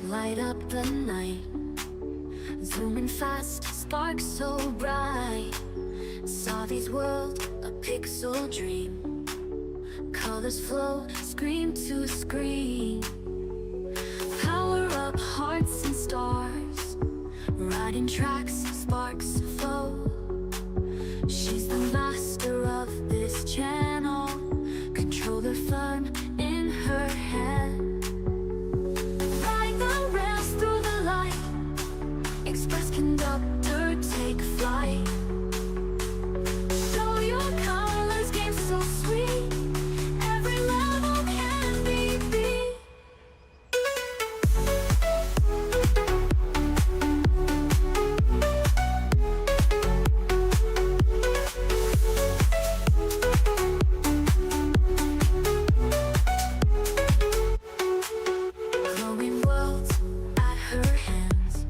light up the night, zooming fast, sparks so bright. Savy's world, a pixel dream. Colors flow, screen to screen. Power up hearts and stars, riding tracks, sparks flow. She's the master of this channel, controller firm in her hand. Ride the rails through the light, express conductor, take flight. Show your colors, game so sweet, every level can be beat. Glowing worlds at her hands,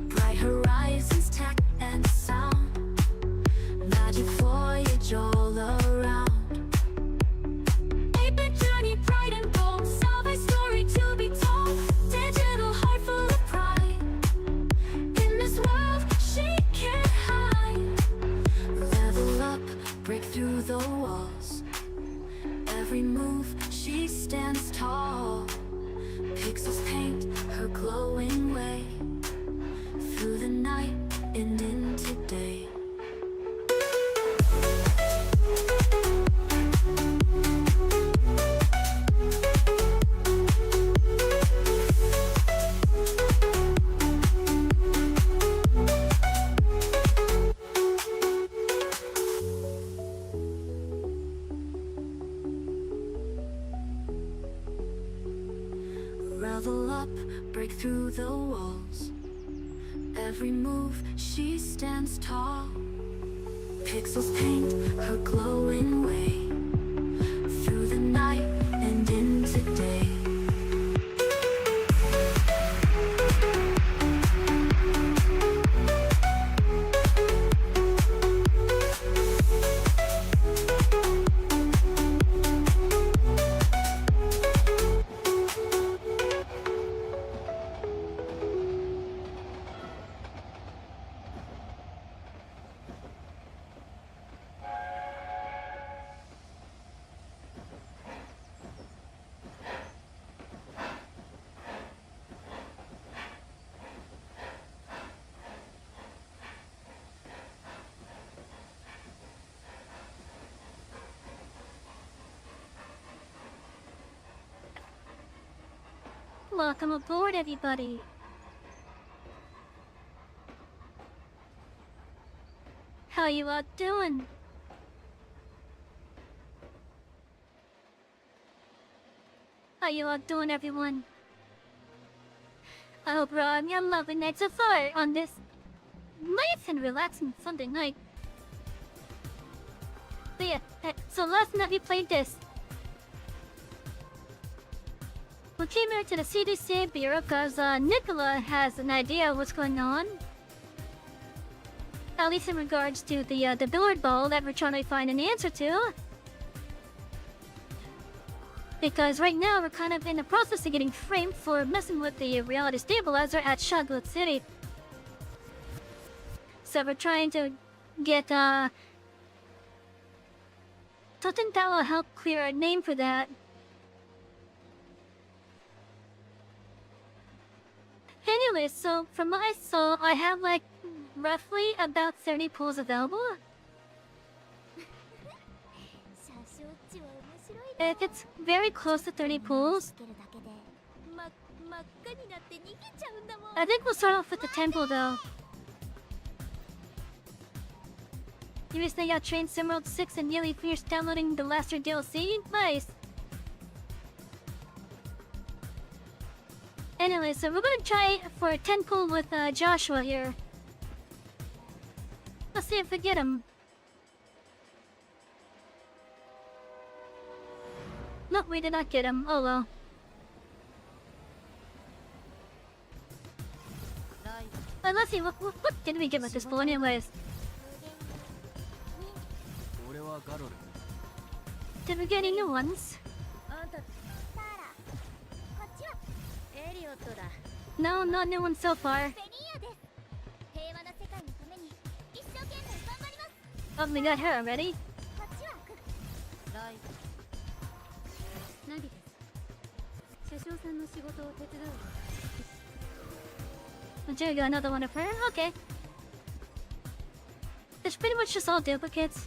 bright horizons, tech and sound, magic voyage all around. 8-bit journey, bright and bold, Savy story to be told. Digital heart full of pride, in this world she can't hide. Level up, break through the walls, every move she stands tall. Pixels paint her glowing way, through the night and into day. Level up, break through the walls, every move she stands tall. Pixels paint her glowing way, through the night and into day. Welcome aboard, everybody. How you all doing? How you all doing, everyone? I hope you're all having a lovely night so far on this nice and relaxing Sunday night. But yeah, so last night we played this. We came here to the CDC Bureau because Nicola has an idea of what's going on. At least in regards to the billiard ball that we're trying to find an answer to. Because right now we're kind of in the process of getting framed for messing with the reality stabilizer at Shaglet City. So we're trying to get something that will help clear our name for that. Anyway, so from what I saw, I have like roughly about 30 pools available. If it's very close to 30 pools, I think we'll start off with the temple though. You recently got trained Simworld 6 and nearly finished downloading the last year DLC? Nice! Anyway, so we're gonna try for a 10 pool with Joshua here. Let's see if we get him. No, we did not get him. Oh well. Let's see, what did we get with this pool anyways? Did we get any new ones? No, not new one so far. フェニーヤです。平和な世界のために一生懸命頑張ります。 Oh, we got her already. こっちはクライナギです。車掌さんの仕事を手伝う。 There you go, another one of her. Okay. It's pretty much just all duplicates.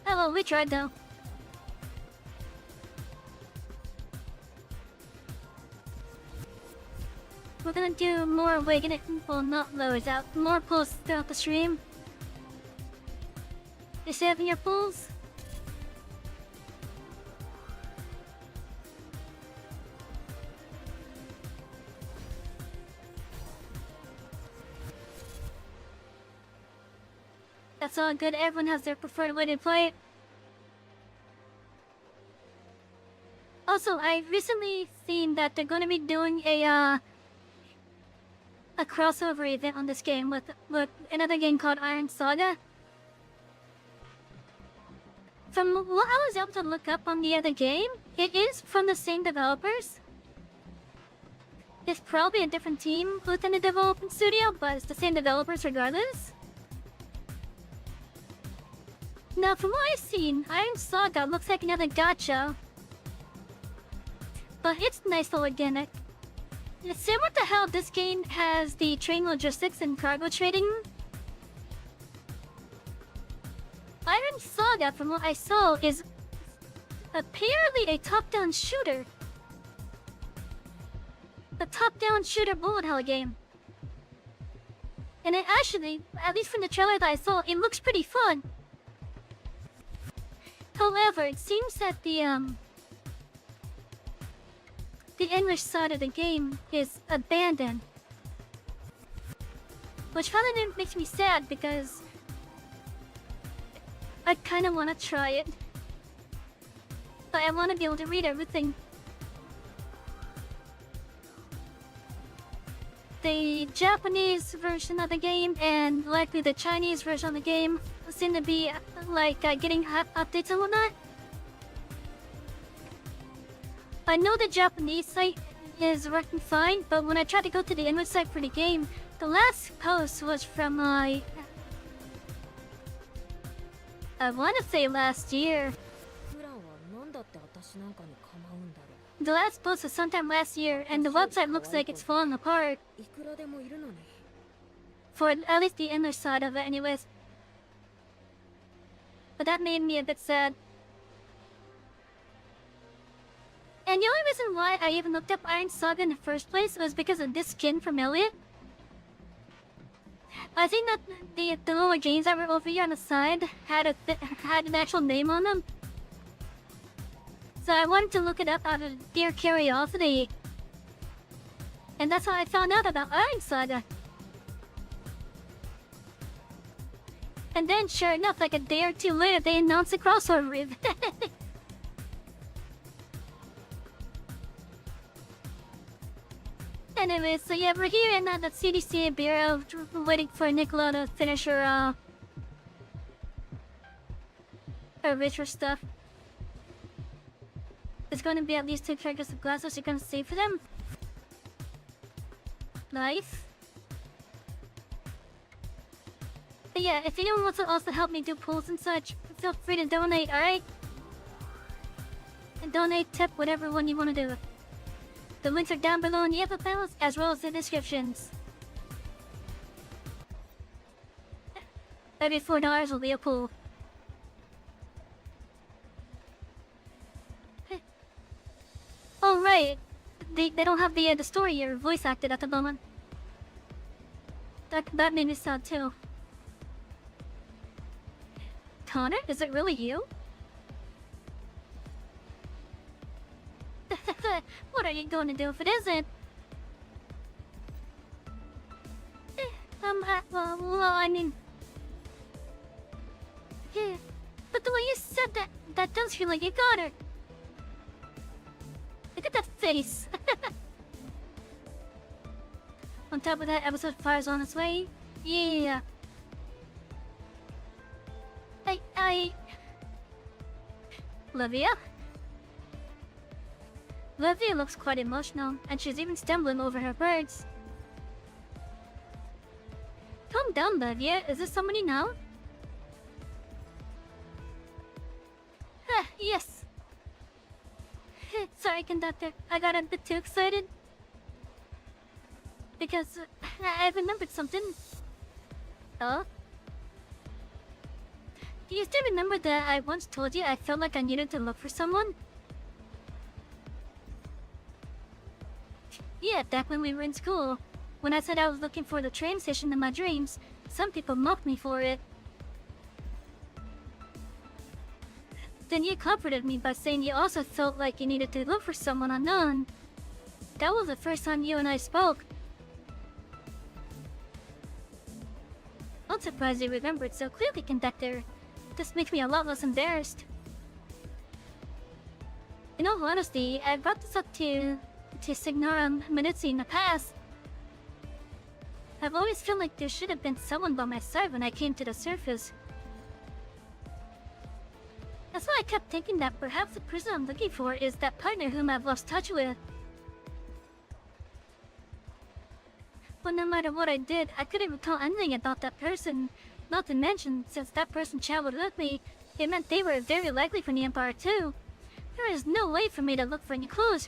Oh well, we tried though. We're gonna do more awakening, well not loads out, more pulls throughout the stream. You saving your pulls? That's all good, everyone has their preferred way to play it. Also, I recently seen that they're gonna be doing a crossover event on this game with another game called Iron Saga. From what I was able to look up on the other game, it is from the same developers. It's probably a different team within the development studio, but it's the same developers regardless. Now, from what I've seen, Iron Saga looks like another gacha, but it's nice and organic. It's similar to how this game has the train logistics and cargo trading. Iron Saga, from what I saw, is apparently a top-down shooter. A top-down shooter bullet hell game. And it actually, at least from the trailer that I saw, it looks pretty fun. However, it seems that the English side of the game is abandoned. Which kind of makes me sad because I kind of want to try it. But I want to be able to read everything. The Japanese version of the game and likely the Chinese version of the game seem to be like getting updates and whatnot. I know the Japanese site is working fine, but when I tried to go to the English site for the game, the last post was from I want to say last year. The last post was sometime last year, and the website looks like it's falling apart. For at least the English side of it anyways. But that made me a bit sad. And the only reason why I even looked up Iron Saga in the first place was because of this skin from Elliot. I think that the lower games that were over here on the side had an actual name on them. So I wanted to look it up out of sheer curiosity. And that's how I found out about Iron Saga. And then, sure enough, like a day or two later, they announced a crossover event. Anyway, so yeah, we're here in the CDC Bureau, waiting for Nicola to finish her ritual stuff. There's going to be at least 2 characters of glasses you're going to save for them. Nice. But yeah, if anyone wants to also help me do pulls and such, feel free to donate, alright? And donate, tip, whatever one you want to do. The links are down below in the info panels, as well as the descriptions. $34 will be a pull. Oh right, they don't have the story or voice acted at the moment. That made me sad too. Connor, is it really you? What are you going to do if it isn't? Well, I mean... Yeah, but the way you said that does feel like you got her. Look at that face. On top of that, episode 5 is on its way. Yeah. Olivia? Livia looks quite emotional, and she's even stumbling over her words. Calm down, Livia. Is this somebody now? Yes. Sorry, Conductor. I got a bit too excited. Because I remembered something. Oh? Do you still remember that I once told you I felt like I needed to look for someone? Yeah, back when we were in school. When I said I was looking for the train station in my dreams, some people mocked me for it. Then you comforted me by saying you also felt like you needed to look for someone unknown. That was the first time you and I spoke. I'm surprised you remembered so clearly, Conductor. This makes me a lot less embarrassed. In all honesty, I brought this up to Signora Minuzzi in the past. I've always felt like there should have been someone by my side when I came to the surface. That's why I kept thinking that perhaps the person I'm looking for is that partner whom I've lost touch with. But no matter what I did, I couldn't recall anything about that person. Not to mention, since that person traveled with me, it meant they were very likely from the Empire too. There is no way for me to look for any clues.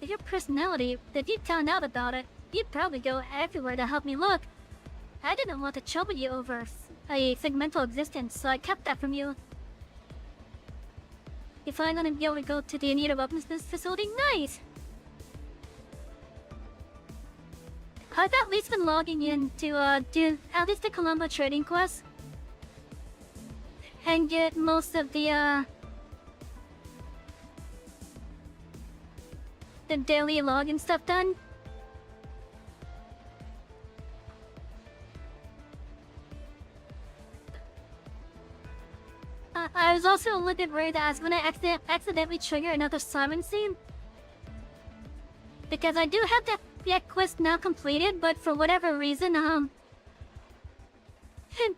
With your personality, if you found out about it, you'd probably go everywhere to help me look. I didn't want to trouble you over a segmental existence, so I kept that from you. If I'm gonna be able to go to the Anita Weapons facility, nice! I've at least been logging in to do at least the Colombo trading quest. And get most of the daily login stuff done. I was also a little bit worried that I was gonna accidentally trigger another Simon scene. Because I do have that quest now completed, but for whatever reason,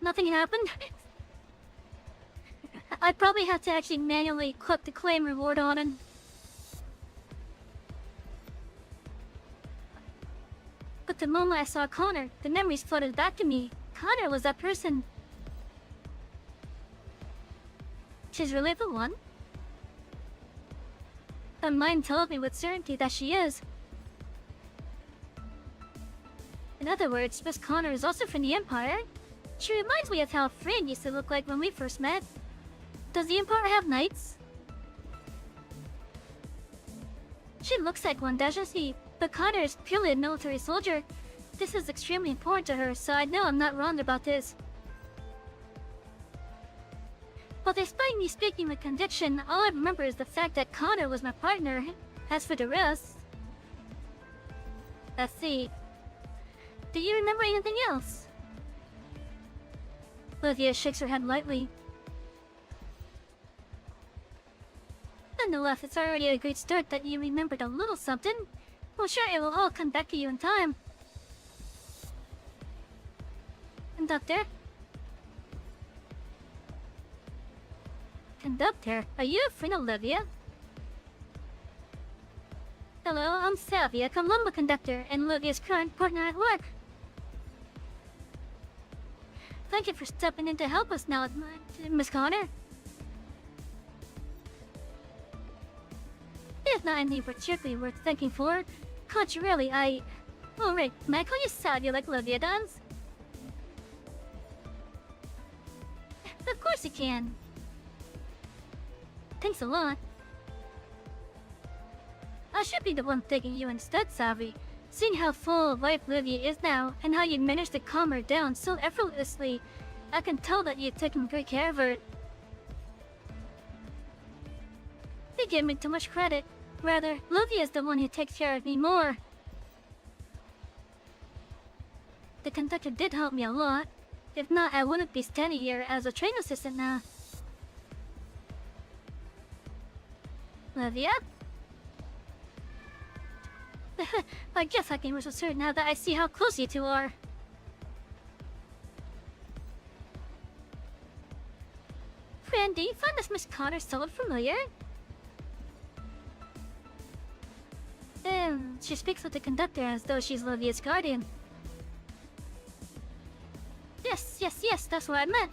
nothing happened. I probably have to actually manually click the claim reward on it. But the moment I saw Connor, the memories flooded back to me. Connor was that person. She's really the one? My mind tells me with certainty that she is. In other words, Miss Connor is also from the Empire. She reminds me of how Fran used to look like when we first met. Does the Empire have knights? She looks like one, doesn't she? But Connor is purely a military soldier. This is extremely important to her, so I know I'm not wrong about this. But despite me speaking with conviction, all I remember is the fact that Connor was my partner. As for the rest... Let's see. Do you remember anything else? Olivia shakes her head lightly. Nonetheless, it's already a great start that you remembered a little something. Well, sure, it will all come back to you in time. Conductor? Conductor, are you a friend of Olivia? Hello, I'm Savy, a Colombo conductor, and Olivia's current partner at work. Thank you for stepping in to help us now, Miss Connor. It's not anything particularly worth thanking for. Contrarily, Oh right, may I call you Savy like Olivia does? Of course you can. Thanks a lot. I should be the one thanking you instead, Savy. Seeing how full of life Olivia is now, and how you managed to calm her down so effortlessly, I can tell that you've taken great care of her. You give me too much credit. Rather, Olivia is the one who takes care of me more. The conductor did help me a lot. If not, I wouldn't be standing here as a train assistant now. Olivia? I guess I can rest assured now that I see how close you two are. Friend, do you find this Miss Connor somewhat familiar? then she speaks with the conductor as though she's Livia's guardian. Yes, that's what I meant.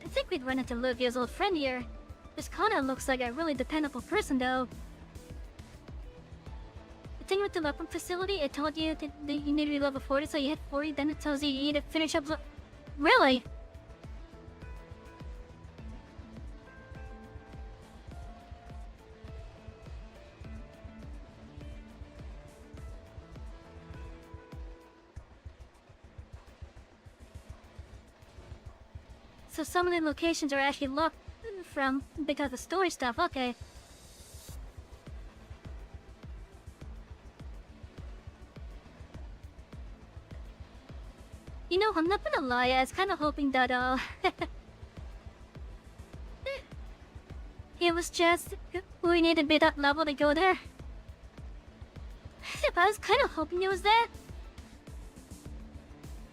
I think we'd run into Livia's old friend here. This Connor looks like a really dependable person, though. The thing with the weapon facility, it told you that you need to be level 40, so you hit 40, then it tells you you need to finish up. Really? So some of the locations are actually locked from because of story stuff, okay. You know, I'm not gonna lie, I was kinda hoping that, it was just, we need to be that level to go there. But I was kinda hoping it was that.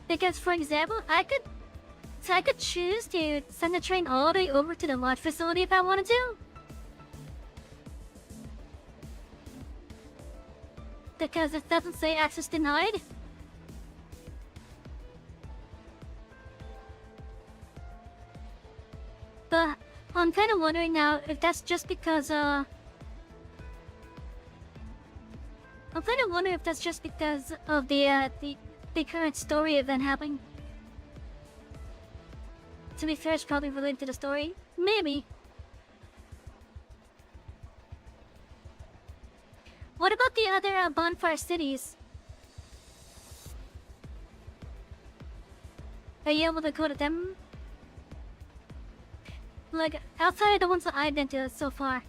Because, for example, I could choose to send the train all the way over to the lodge facility if I wanted to. Because it doesn't say access denied. But I'm kind of wondering now if that's just because, I'm kind of wondering if that's just because of the current story event happening. To be fair, it's probably related to the story. Maybe. What about the other bonfire cities? Are you able to go to them? Like, outside of the ones that I've been to so far.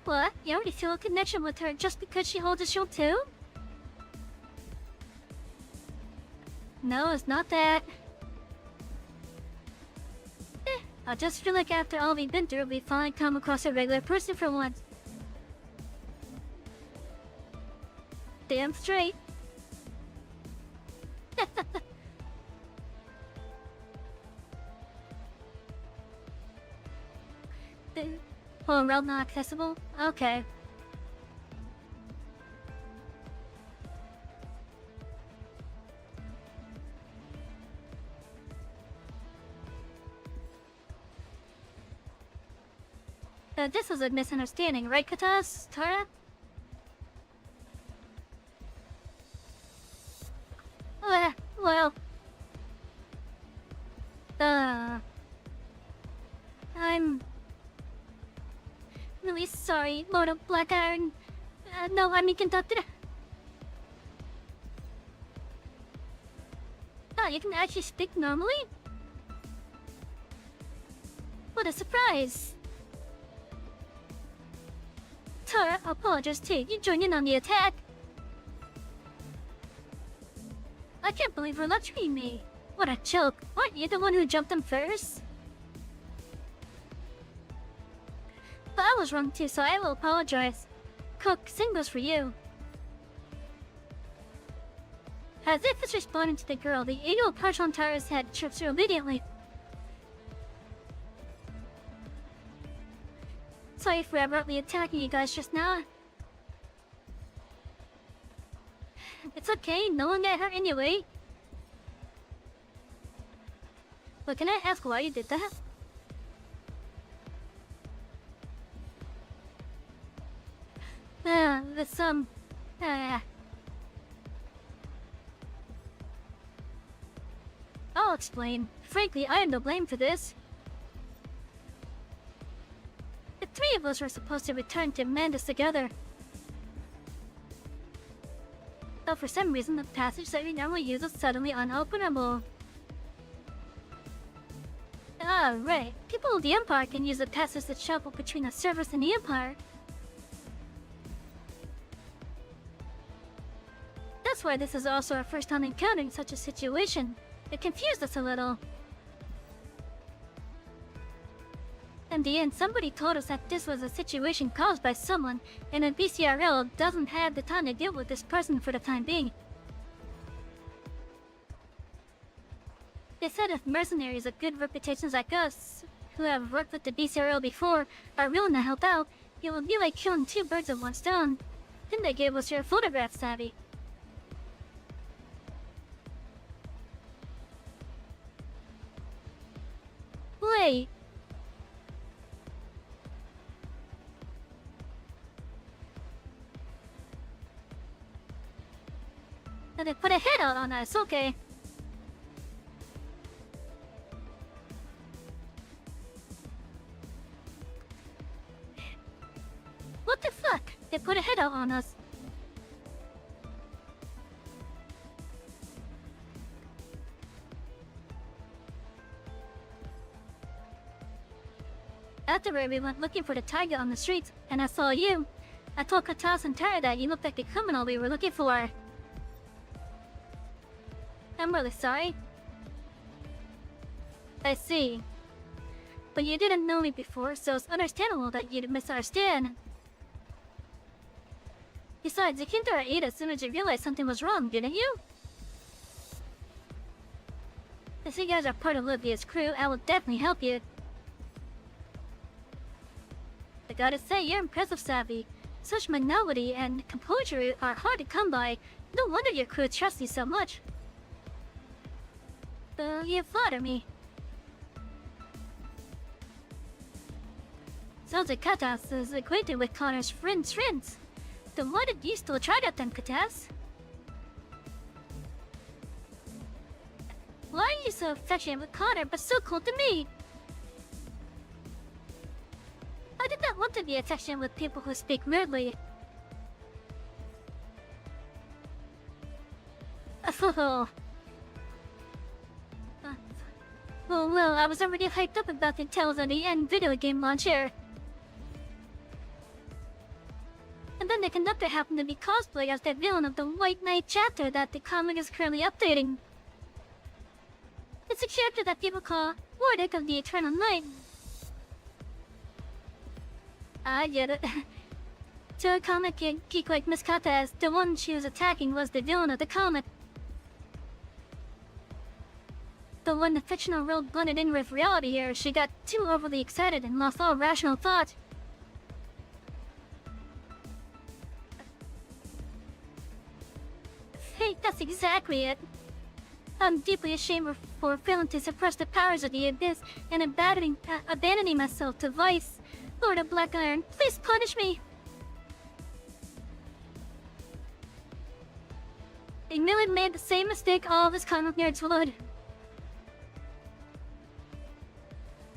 What? You already feel a connection with her just because she holds a shield too? No, it's not that. I just feel like after all we've been through, we finally come across a regular person for once. Damn straight. Oh, realm not accessible? Okay. This was a misunderstanding, right, Katas? Tara? Well... I'm... really sorry, Lord of Black Iron. No, I mean Conductor. Oh, you can actually speak normally? What a surprise! Tara, I apologize too. You joined in on the attack. I can't believe you're lecturing me. What a joke. Aren't you the one who jumped him first? But I was wrong too, so I will apologize. Cook, sing goes for you. As if it's responding to the girl, the eagle perched on Tara's head trips her obediently. Sorry for abruptly attacking you guys just now. It's okay, no one got hurt anyway. But can I ask why you did that? There's some... I'll explain. Frankly, I have no blame for this. The three of us were supposed to return to Mandus together. Though for some reason, the passage that we normally use is suddenly unopenable. Ah, right. People of the Empire can use the passage to travel between the service and the Empire. That's why this is also our first time encountering such a situation. It confused us a little. In the end, somebody told us that this was a situation caused by someone, and that BCRL doesn't have the time to deal with this person for the time being. They said if mercenaries with good reputations like us, who have worked with the BCRO before, are willing to help out, it will be like killing two birds with one stone. Then they gave us your photograph, Savvy. Wait. And they put a head out on us, okay. What the fuck? They put a head out on us. Afterward, we went looking for the tiger on the streets, and I saw you. I told Katas and Tara that you looked like the criminal we were looking for. I'm really sorry. I see. But you didn't know me before, so it's understandable that you'd misunderstand. Besides, you came to our aid as soon as you realized something was wrong, didn't you? Since you guys are part of Livia's crew, I will definitely help you. I gotta say, you're impressive, Savvy. Such magnanimity and composure are hard to come by. No wonder your crew trusts you so much. You flatter me. Sounds like Katas is acquainted with Connor's friends. Then why did you still try that then, Katas? Why are you so affectionate with Connor but so cold to me? I did not want to be affectionate with people who speak rudely. Oh well, I was already hyped up about the Tales of the End video game launcher. And then the Conductor happened to be cosplay as the villain of the White Knight chapter that the comic is currently updating. It's a character that people call Wardic of the Eternal Night. I get it. To a comic geek like Miss Katas, the one she was attacking was the villain of the comic. But when the fictional world blended in with reality here, she got too overly excited and lost all rational thought. Hey, that's exactly it. I'm deeply ashamed for failing to suppress the powers of the Abyss and abandoning myself to vice. Lord of Black Iron, please punish me! Ignored made the same mistake all of us comic nerds would.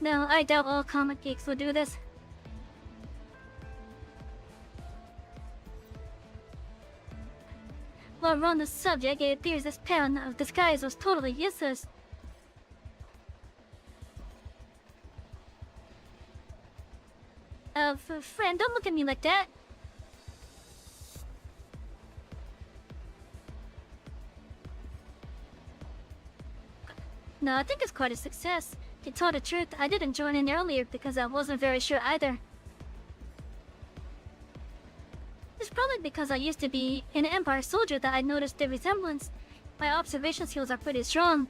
No, I doubt all comic geeks would do this. While we're on the subject, it appears this pair of disguise was totally useless. Friend, don't look at me like that. No, I think it's quite a success. To tell the truth, I didn't join in earlier because I wasn't very sure either. It's probably because I used to be an Empire soldier that I noticed the resemblance. My observation skills are pretty strong.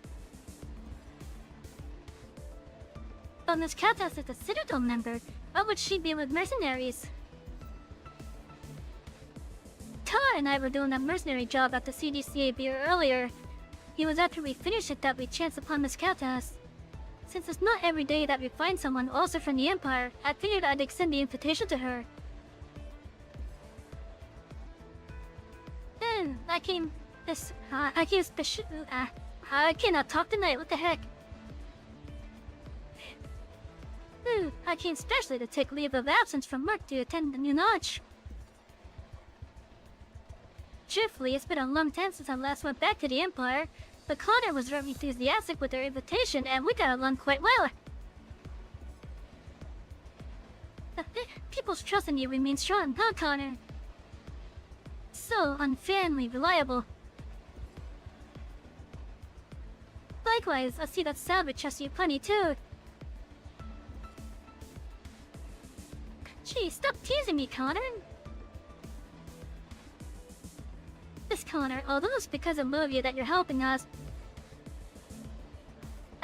But Miss Katas is a Citadel member. Why would she be with mercenaries? Tara and I were doing that mercenary job at the CDCA bureau earlier. It was after we finished it that we chanced upon Miss Katas. Since it's not every day that we find someone also from the Empire, I figured I'd extend the invitation to her. Then I cannot talk tonight, what the heck? I came specially to take leave of absence from work to attend the new launch. Truthfully, it's been a long time since I last went back to the Empire, but Connor was very enthusiastic with her invitation and we got along quite well. People's trust in you remains strong, huh, Connor? So unfairly reliable. Likewise, I see that Savy trusts you plenty too. Gee, stop teasing me, Connor. This Connor, although it's because of Livia that you're helping us.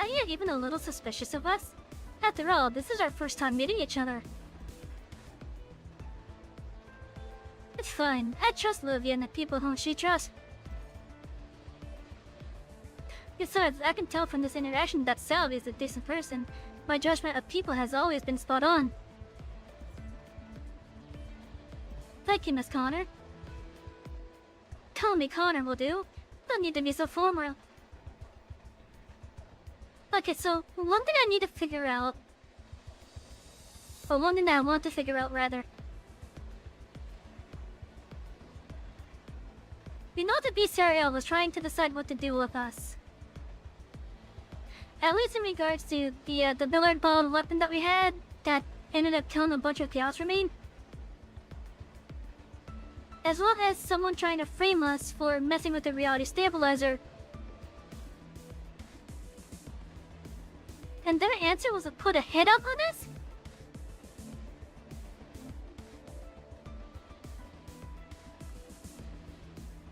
are you even a little suspicious of us? After all, this is our first time meeting each other. It's fine. I trust Livia and the people whom she trusts. Besides, I can tell from this interaction that Savy is a decent person. My judgment of people has always been spot on. Thank you, Miss Connor. Call me Connor will do. Don't need to be so formal. Okay, so one thing I need to figure out. Or one thing that I want to figure out, rather. We know the BCRL was trying to decide what to do with us. At least in regards to the billiard ball weapon that we had, that ended up killing a bunch of chaos remain. As well as someone trying to frame us for messing with the reality stabilizer. And their answer was to put a hit up on us?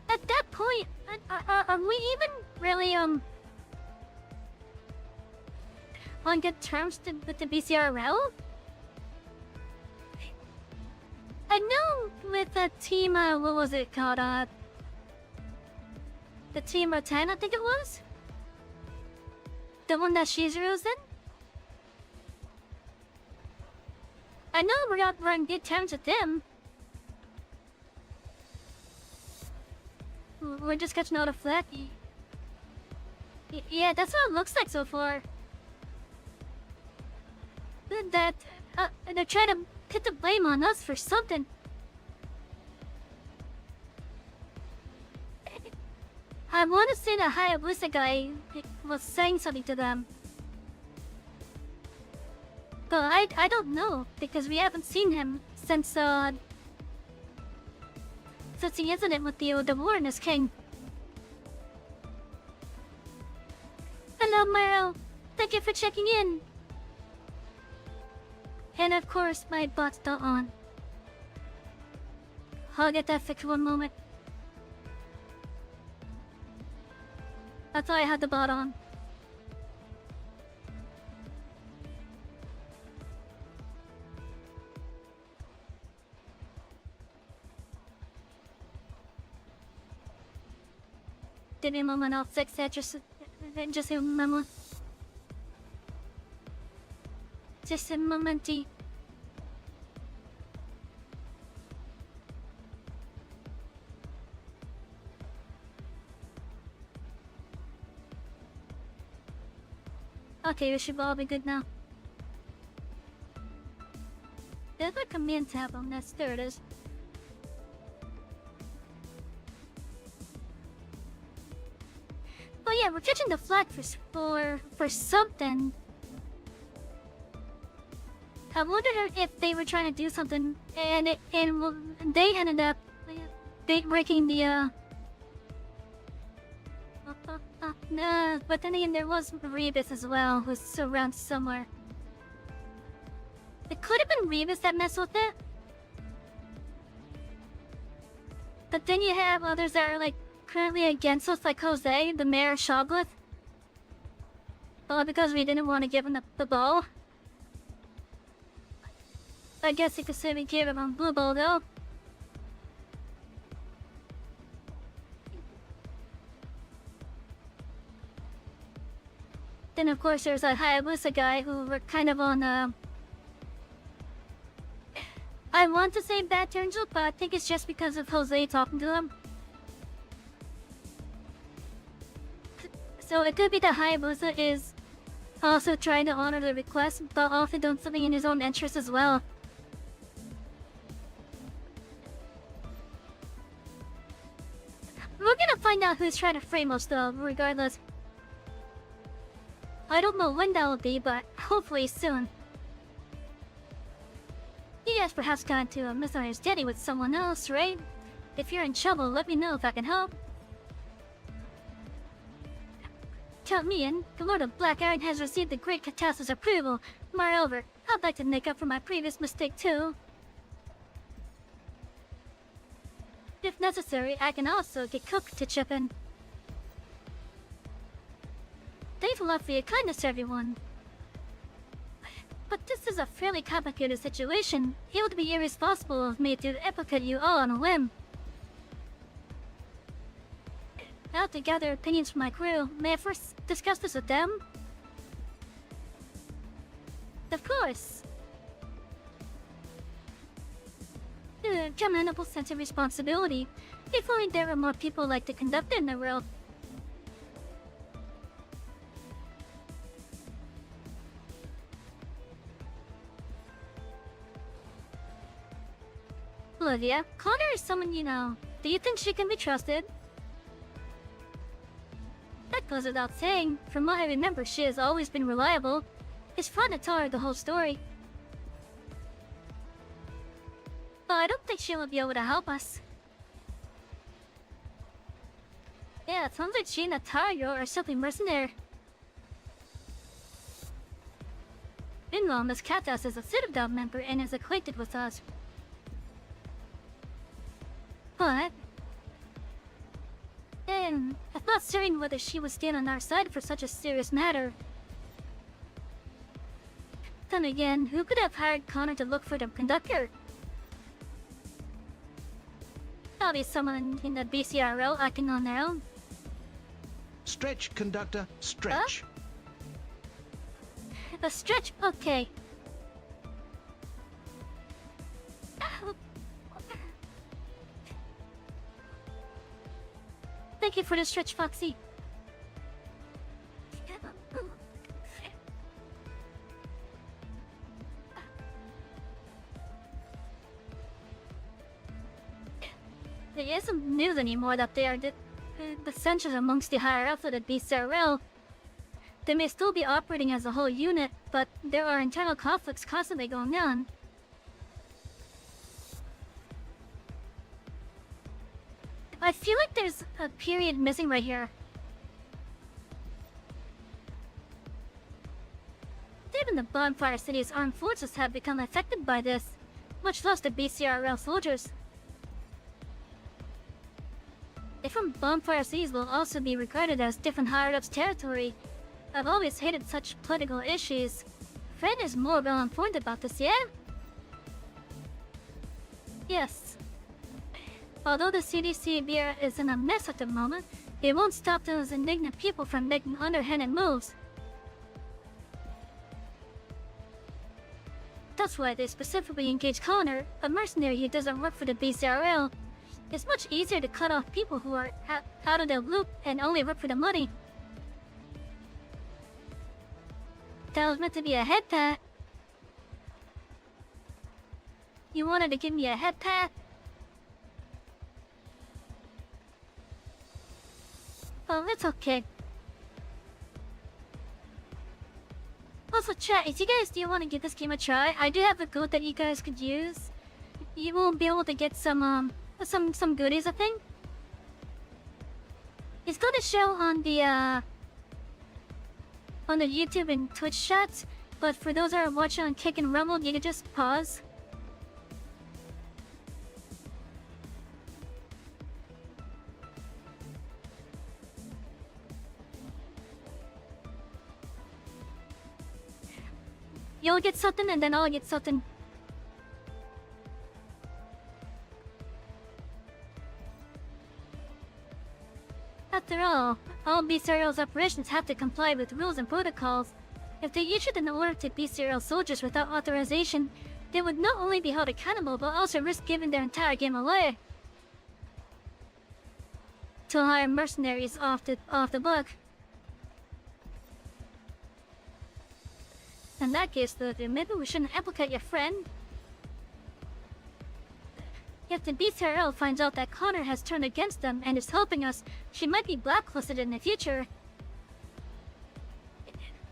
At that point, are we even really, on good terms with the BCRL? I know with the team, what was it called, the team Rotan, I think it was? The one that Shizuru's in? I know we're on good terms with them. We're just catching out of flat. Yeah, that's what it looks like so far. That, they're trying to put the blame on us for something. I want to say the Hayabusa guy was saying something to them. But I don't know, because we haven't seen him since the incident with the Warren's King. Hello, Maro. Thank you for checking in. And of course, my bot's not on. I'll get that fixed one moment. That's why I had the bot on. Give me a moment, I'll fix that, just a moment. Just a momenty. Okay, we should all be good now. There's a command tab on this. There it is. Oh yeah, we're catching the flag for something. I wondered if they were trying to do something, and they ended up breaking the no, but then again, there was Rebus as well, who's around somewhere. It could have been Rebus that messed with it. But then you have others that are like currently against us, like Jose, the mayor of Shoglith. All because we didn't want to give him the ball. I guess you could say we gave him a blue ball though. Then of course there's that Hayabusa guy who were kind of on I want to say bad terms with, but I think it's just because of Jose talking to him. So it could be that Hayabusa is also trying to honor the request, but also doing something in his own interest as well. We're gonna find out who's trying to frame us though, regardless. I don't know when that will be, but hopefully soon. You guys perhaps got into a misunderstanding with someone else, right? If you're in trouble, let me know if I can help. Count me in. The Lord of Black Iron has received the Great Catastrophe's approval. Moreover, I'd like to make up for my previous mistake too. If necessary, I can also get Cook to chip in. Thanks a lot for your kindness, everyone. But this is a fairly complicated situation. It would be irresponsible of me to implicate you all on a whim. I have to gather opinions from my crew. May I first discuss this with them? Of course. A commendable sense of responsibility. If only there were more people like the Conductor in the world. Olivia, Connor is someone you know. Do you think she can be trusted? That goes without saying. From what I remember, she has always been reliable. It's fun to tell her the whole story. But I don't think she will be able to help us. Yeah, it sounds like she and Atario are simply mercenary. Meanwhile, Miss Katas is a Citadel member and is acquainted with us. But... I'm not certain whether she would stand on our side for such a serious matter. Then again, who could have hired Connor to look for the Conductor? Probably someone in the BCRO acting on their own. Stretch, Conductor, stretch. A stretch? Okay. Thank you for the stretch, Foxy. It isn't news anymore that they are dissensions amongst the higher-ups of the BCRL. They may still be operating as a whole unit, but there are internal conflicts constantly going on. I feel like there's a period missing right here. Even the Bonfire City's armed forces have become affected by this, much less the BCRL soldiers. Different Bonfire Cities will also be regarded as different higher-ups' territory. I've always hated such political issues. Fred is more well-informed about this, yeah? Yes. Although the CDC Bureau is in a mess at the moment, it won't stop those indignant people from making underhanded moves. That's why they specifically engage Connor, a mercenary who doesn't work for the BCRL. It's much easier to cut off people who are out of the loop and only work for the money. That was meant to be a head pat. You wanted to give me a head pat? Oh, it's okay. Also, chat, if you guys do want to give this game a try, I do have a code that you guys could use. You will be able to get some goodies, I think. It's going to show on the YouTube and Twitch chats, but for those that are watching on Kick and Rumble, you can just pause. You'll get something and then I'll get something. After all BCRL's operations have to comply with rules and protocols. If they issued an order to BCRL soldiers without authorization, they would not only be held accountable but also risk giving their entire game away. To hire mercenaries off the book. In that case, though, maybe we shouldn't implicate your friend. If the BCRL finds out that Connor has turned against them and is helping us, she might be blacklisted in the future.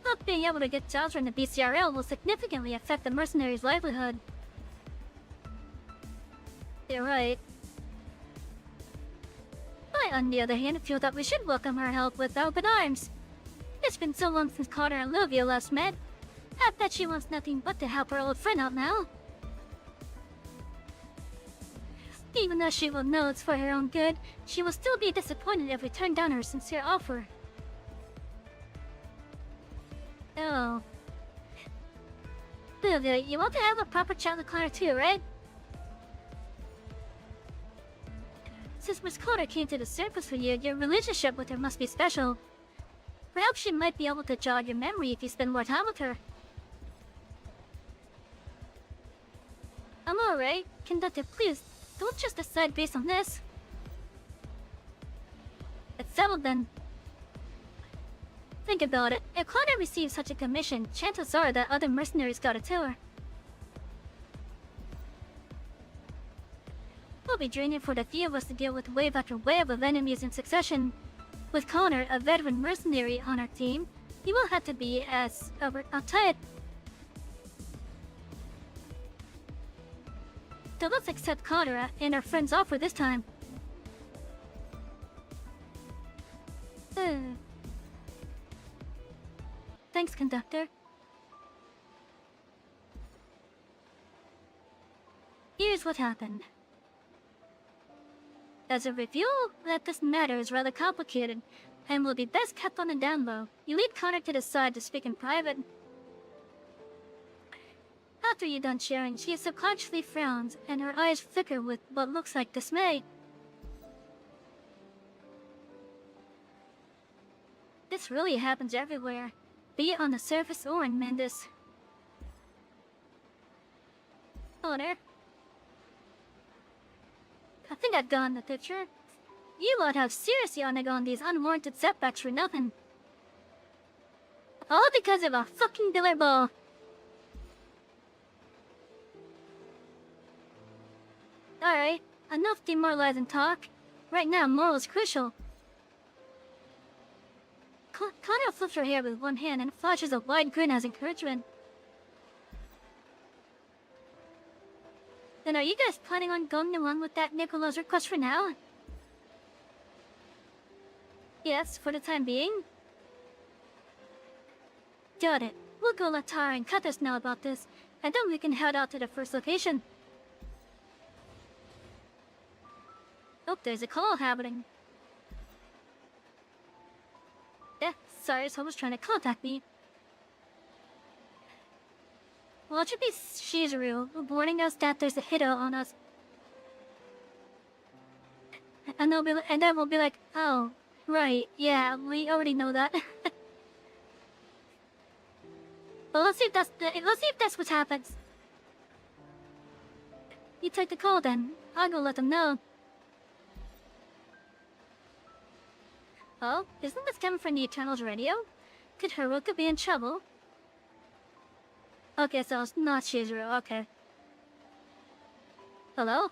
Not being able to get jobs from the BCRL will significantly affect the mercenary's livelihood. You're right. I, on the other hand, feel that we should welcome her help with open arms. It's been so long since Connor and Olivia last met. I bet she wants nothing but to help her old friend out now. Even though she will know it's for her own good, she will still be disappointed if we turn down her sincere offer. Oh. Sylvia, you want to have a proper chat with Connor too, right? Since Miss Connor came to the surface for you, your relationship with her must be special. Perhaps she might be able to jog your memory if you spend more time with her. I'm alright. Conductor, please, don't just decide based on this. It's settled then. Think about it. If Connor receives such a commission, chances are that other mercenaries got it to her. It'll be draining for the three of us to deal with wave after wave of enemies in succession. With Connor, a veteran mercenary on our team, he will have to be as uptight. So let's accept Connor and our friend's offer this time. Thanks, Conductor. Here's what happened. As a review, that this matter is rather complicated and will be best kept on the down low. You lead Connor to the side to speak in private. After you're done sharing, she subconsciously frowns and her eyes flicker with what looks like dismay. This really happens everywhere, be it on the surface or in Mendus. Connor, I think I've gotten the picture. You lot have seriously undergone these unwarranted setbacks for nothing. All because of a fucking billiard ball. Alright, enough demoralizing talk. Right now, moral is crucial. Connor flips her hair with one hand and flashes a wide grin as encouragement. Then are you guys planning on going along with that Nicola's request for now? Yes, for the time being. Got it. We'll go let Tara and Cutters know about this, and then we can head out to the first location. Oh, there's a call happening. Sorry, someone's trying to contact me. Well, it should be Shizuru, warning us that there's a hit out on us. And then we'll be like, oh, right, yeah, we already know that. But let's see if that's what happens. You take the call then. I'll go let them know. Oh, isn't this coming from the Eternals radio? Could Haruka be in trouble? Okay, so it's not Shizuru, okay. Hello?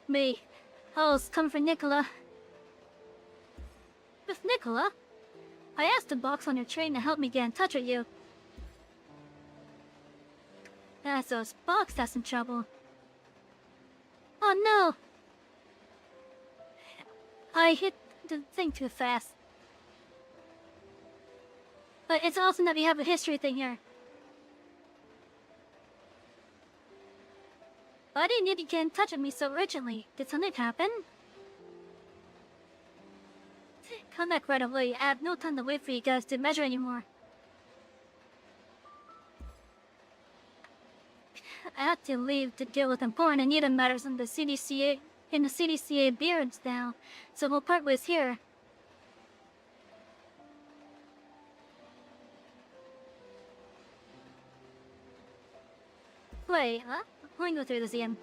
Me. Oh, it's coming from Nicola. With Nicola? I asked the box on your train to help me get in touch with you. That's those box that's in trouble. Oh no! I hit the thing too fast. But it's awesome that we have a history thing here. Why didn't you get in touch with me so urgently? Did something happen? Come back right away. I have no time to wait for you guys to measure anymore. I had to leave to deal with important and needed matters in the CDCA beards now, so we'll part ways here. Wait, huh? Let me go through this again.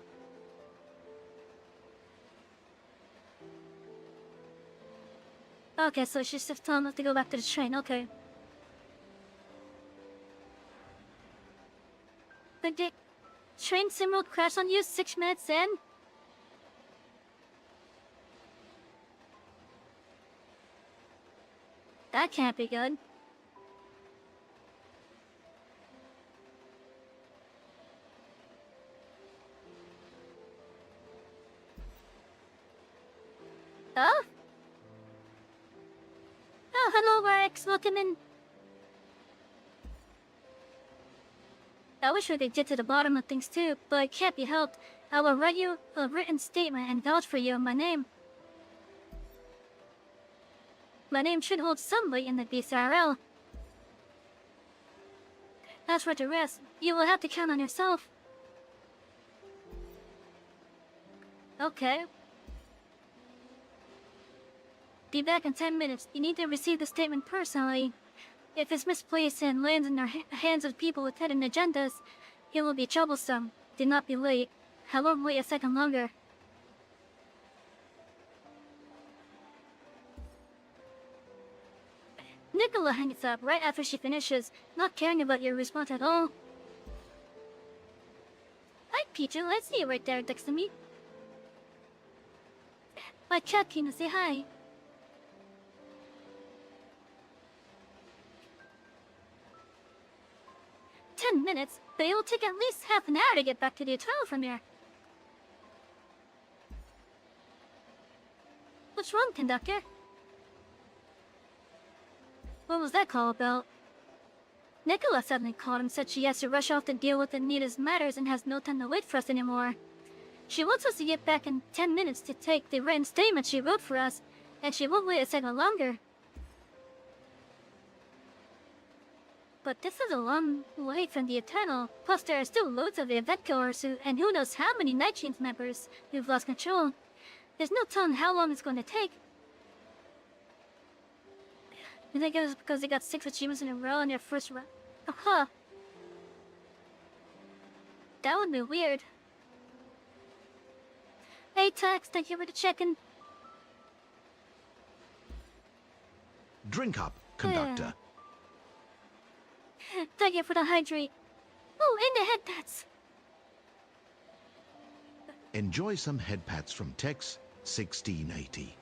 Okay, so she's just telling us to go back to the train, okay. But the train symbol crashed on you 6 minutes in? That can't be good. Oh? Oh, hello, Rex. Welcome in. I wish we could get to the bottom of things too, but it can't be helped. I will write you a written statement and vouch for you in my name. My name should hold some weight in the BCRL. As for the rest, you will have to count on yourself. Okay. Be back in 10 minutes. You need to receive the statement personally. If it's misplaced and lands in the hands of people with hidden agendas, it will be troublesome. Do not be late. I won't wait a second longer. Nicola hangs up right after she finishes, not caring about your response at all. Hi, Peter. I see you right there next to me. My cat came to say hi. "10 minutes, but it will take at least half an hour to get back to the hotel from here." What's wrong, Conductor? What was that call about? Nicola suddenly called and said she has to rush off to deal with Anita's matters and has no time to wait for us anymore. She wants us to get back in 10 minutes to take the written statement she wrote for us, and she won't wait a second longer. But this is a long way from the Eternal, plus there are still loads of the event goers and who knows how many Night Chains members who've lost control. There's no telling how long it's going to take. You think it was because they got 6 achievements in a row in their first round? Huh. That would be weird. Hey, Tex, thank you for the check-in. Drink up, Conductor. Thank you for the hydrate. Oh, and the head pats. Enjoy some head pats from Tex 1680.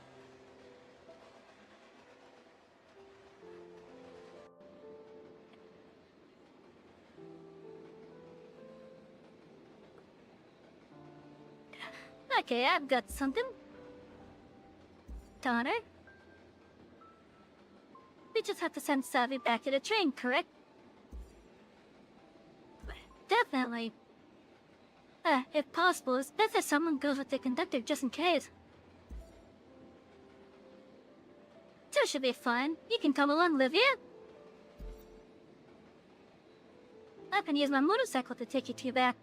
Okay, I've got something. Donner? We just have to send Savy back to the train, correct? Definitely. If possible, it's best that someone goes with the conductor just in case. 2 should be fine. You can come along, Livia. I can use my motorcycle to take you 2 back.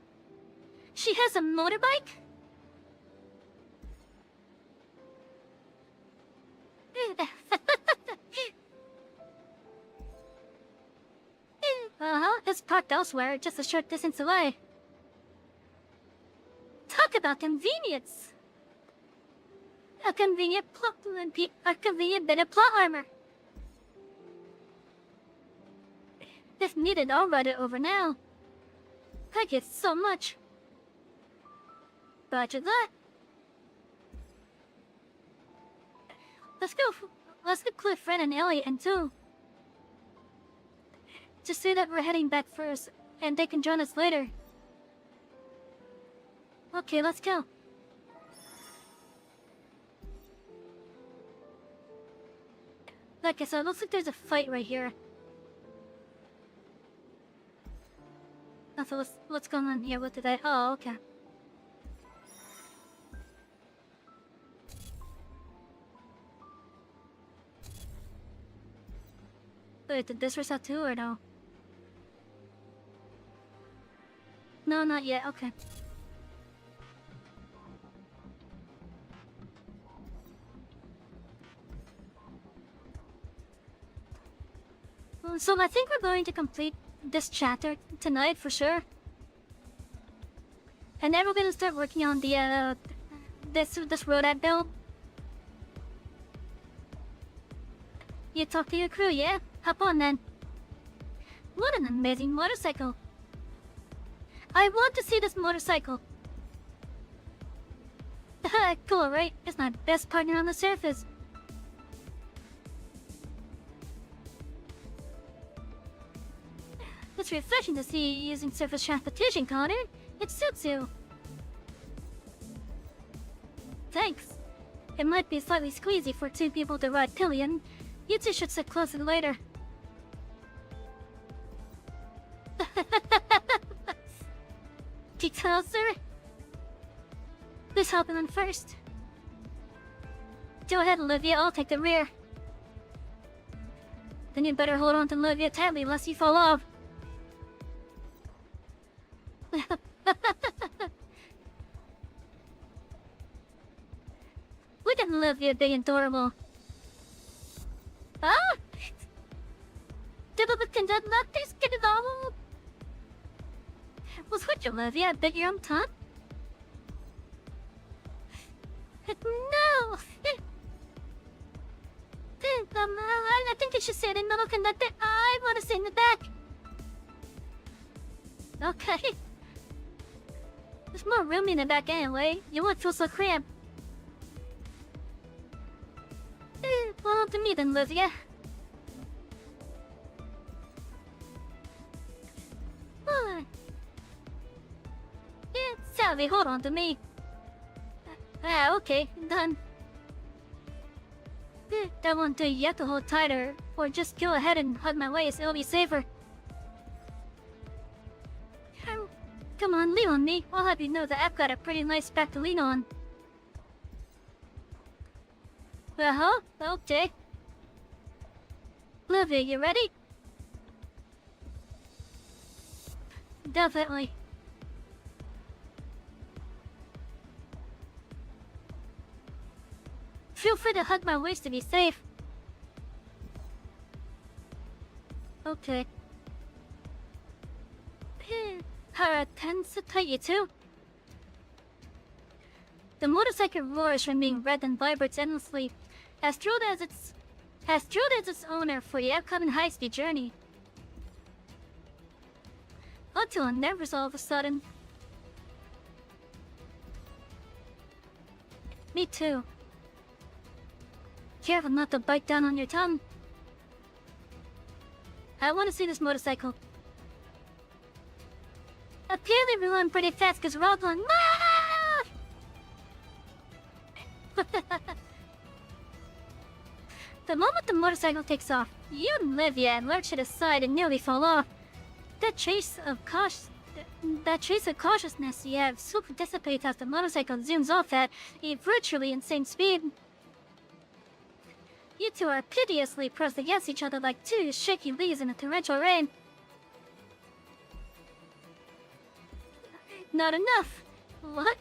She has a motorbike? It's parked elsewhere, just a short distance away. Talk about convenience! A convenient bit of plot armor. If needed, I'll ride it over now. I get so much. Roger that. Let's get Cliff, Fred, and Elliot in too. Just say that we're heading back first, and they can join us later. Okay, let's go. Like I said, looks like there's a fight right here. So what's going on here? What did I... Oh, okay. Wait, did this reset too or no? No, not yet. Okay. So I think we're going to complete this chapter tonight for sure. And then we're gonna start working on the this road I built. You talk to your crew, yeah? Hop on then. What an amazing motorcycle. I want to see this motorcycle. Cool, right? It's my best partner on the surface. It's refreshing to see you using surface transportation, Connor. It suits you. Thanks. It might be slightly squeezy for 2 people to ride pillion. You 2 should sit closer later. Details, sir? Please hop in first. Go ahead, Olivia. I'll take the rear. Then you better hold on to Olivia tightly lest you fall off. Look at Olivia being adorable. Ah! Conductor, get it all. Was what, Olivia? I beg your own tongue? No! I think I should say it in middle, Conductor. I want to sit in the back. Okay. There's more room in the back anyway. You won't feel so cramped. Well, to me then, Olivia. Savy, hold on to me. Okay, done. That won't do. You have to hold tighter, or just go ahead and hug my waist. It'll be safer. Come on, lean on me. I'll have you know that I've got a pretty nice back to lean on. Okay. Olivia, you ready? Definitely. Feel free to hug my waist to be safe. Okay. Her tends to tight you too. The motorcycle roars from being red and vibrates endlessly, as thrilled as its owner for the upcoming high-speed journey. Until it nervous all of a sudden. Me too. Careful not to bite down on your tongue. I want to see this motorcycle. Apparently we're going pretty fast because we're all going, ah! The moment the motorcycle takes off, you and Olivia lurch to the side and nearly fall off. That trace of cautiousness you have super dissipates as the motorcycle zooms off at a virtually insane speed. You two are piteously pressed against each other like two shaky leaves in a torrential rain. Not enough. What?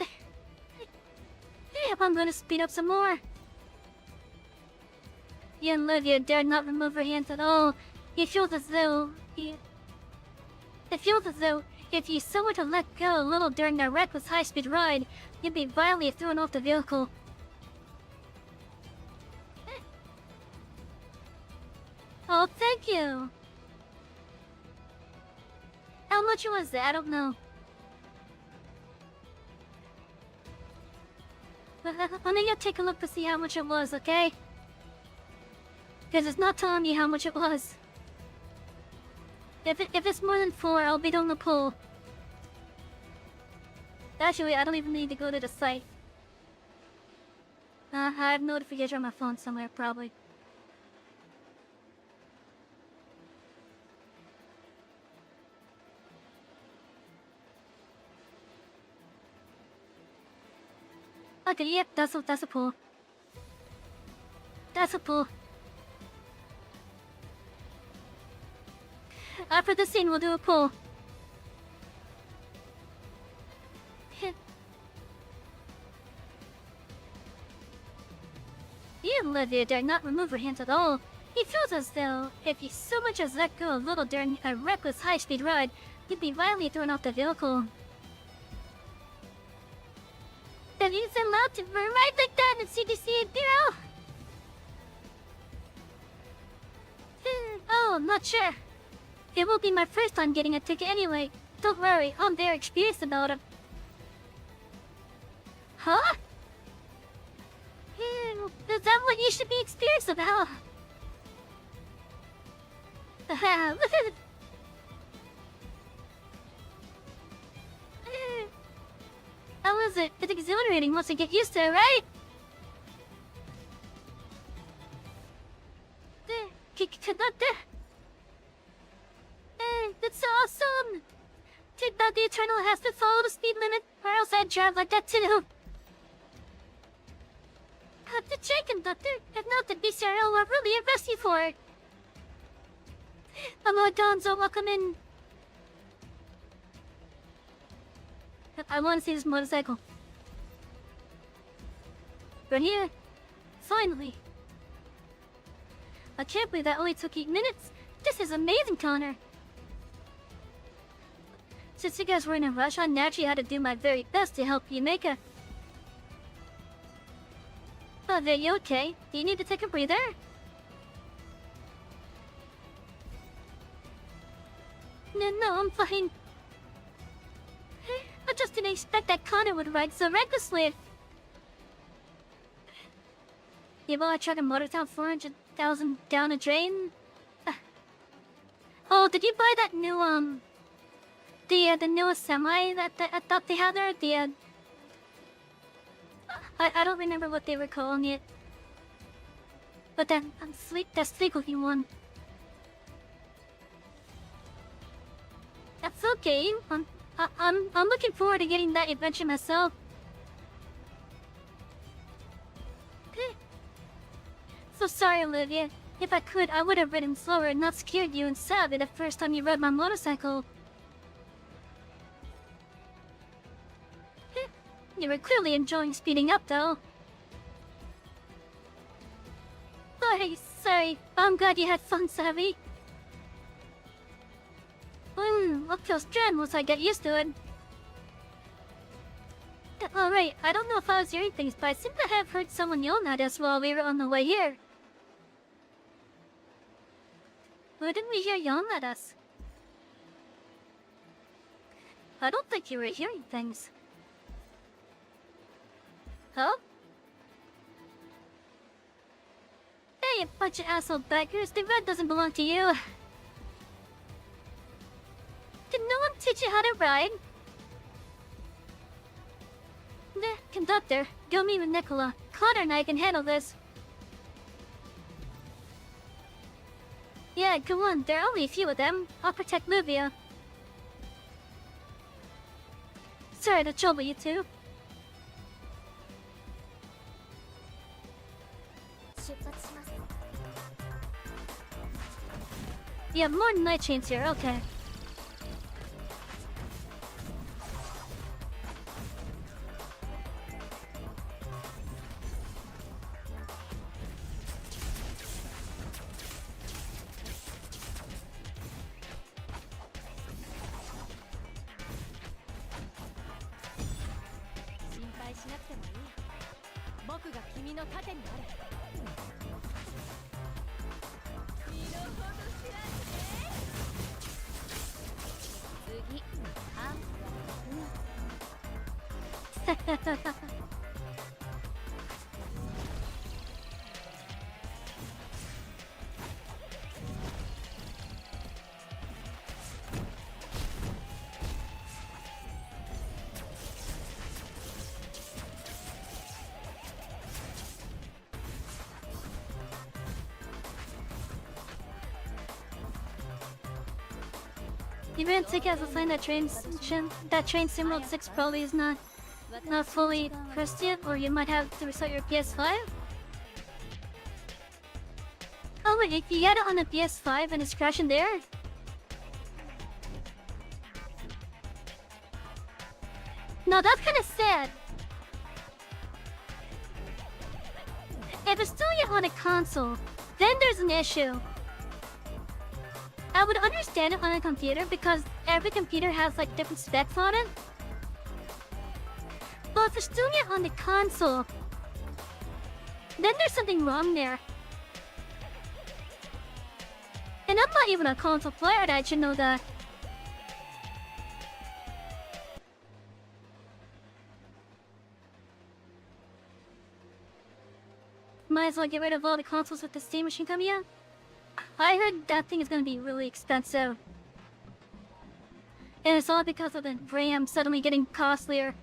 I'm gonna speed up some more. You and Olivia dared not remove her hands at all. It feels as though if you so were to let go a little during their reckless high-speed ride, you'd be violently thrown off the vehicle. Oh, thank you. How much was that? I don't know. Why don't you take a look to see how much it was, okay? Because it's not telling me how much it was. If it's more than 4, I'll be on the pool. Actually, I don't even need to go to the site. I have notification on my phone somewhere, probably. Okay, yep, that's a pool. That's a pool. After this scene, we'll do a pool. You and Olivia dare not remove her hands at all. It feels as though, if you so much as let go a little during a reckless high-speed ride, you'd be violently thrown off the vehicle. Then he's allowed to ride like that in CDC Bureau? Oh, I'm not sure. It will be my first time getting a ticket anyway. Don't worry, I'm very experienced about it. Huh? Is that what you should be experienced about? How is it? It's exhilarating once you get used to it, right? Conductor. That's awesome! Too bad the Eternal has to follow the speed limit, or else I'd drive like that too. The check, Conductor. If not, the BCRL will really arrest you for it. Hello, Donzo, welcome in. I want to see this motorcycle. Right here. Finally. I can't believe that only took 8 minutes. This is amazing, Connor. Since you guys were in a rush, I naturally had to do my very best to help you make a... Oh, are you okay? Do you need to take a breather? No, I'm fine. I just didn't expect that Connor would ride so recklessly. You bought a truck and motor town 400,000 down a drain? Oh, did you buy that new, the newest semi that I thought they had there? I don't remember what they were calling it. But that sleek looking one. That's okay. I'm looking forward to getting that adventure myself. So sorry, Olivia. If I could, I would have ridden slower and not scared you and Savy the first time you rode my motorcycle. You were clearly enjoying speeding up, though. Sorry. I'm glad you had fun, Savy. Uphill strand once I get used to it. Alright, I don't know if I was hearing things, but I seem to have heard someone yelling at us while we were on the way here. Who didn't we hear yelling at us? I don't think you were hearing things. Huh? Hey, you bunch of asshole beggars, the red doesn't belong to you. Did no one teach you how to ride? The conductor, go meet with Nicola. Connor and I can handle this. Yeah, go on, there are only a few of them. I'll protect Livia. Sorry to trouble you two. Yeah, more night chains here, okay. You better take it as a sign that train Simworld 6 probably is not fully pressed yet, or you might have to restart your PS5. Oh wait, if you get it on a PS5 and it's crashing there? No, that's kinda sad. If it's still yet on a console, then there's an issue. I would understand it on a computer because every computer has like different specs on it. But if it's doing it on the console, then there's something wrong there. And I'm not even a console player, I should know that. Might as well get rid of all the consoles with the Steam machine coming out. I heard that thing is gonna be really expensive. And it's all because of the RAM suddenly getting costlier.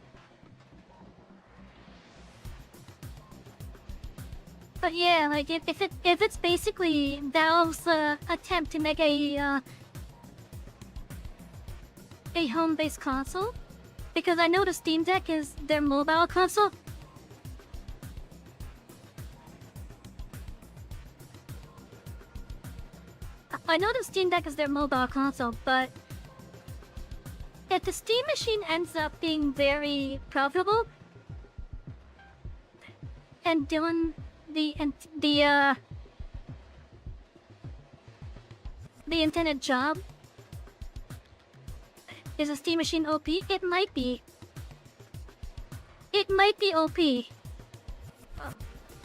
But yeah, like if it's basically Valve's attempt to make a home-based console, because I know the Steam Deck is their mobile console. I know the Steam Deck is their mobile console, but if the Steam machine ends up being very profitable and doing the intended job, is a Steam machine OP? It might be. It might be OP.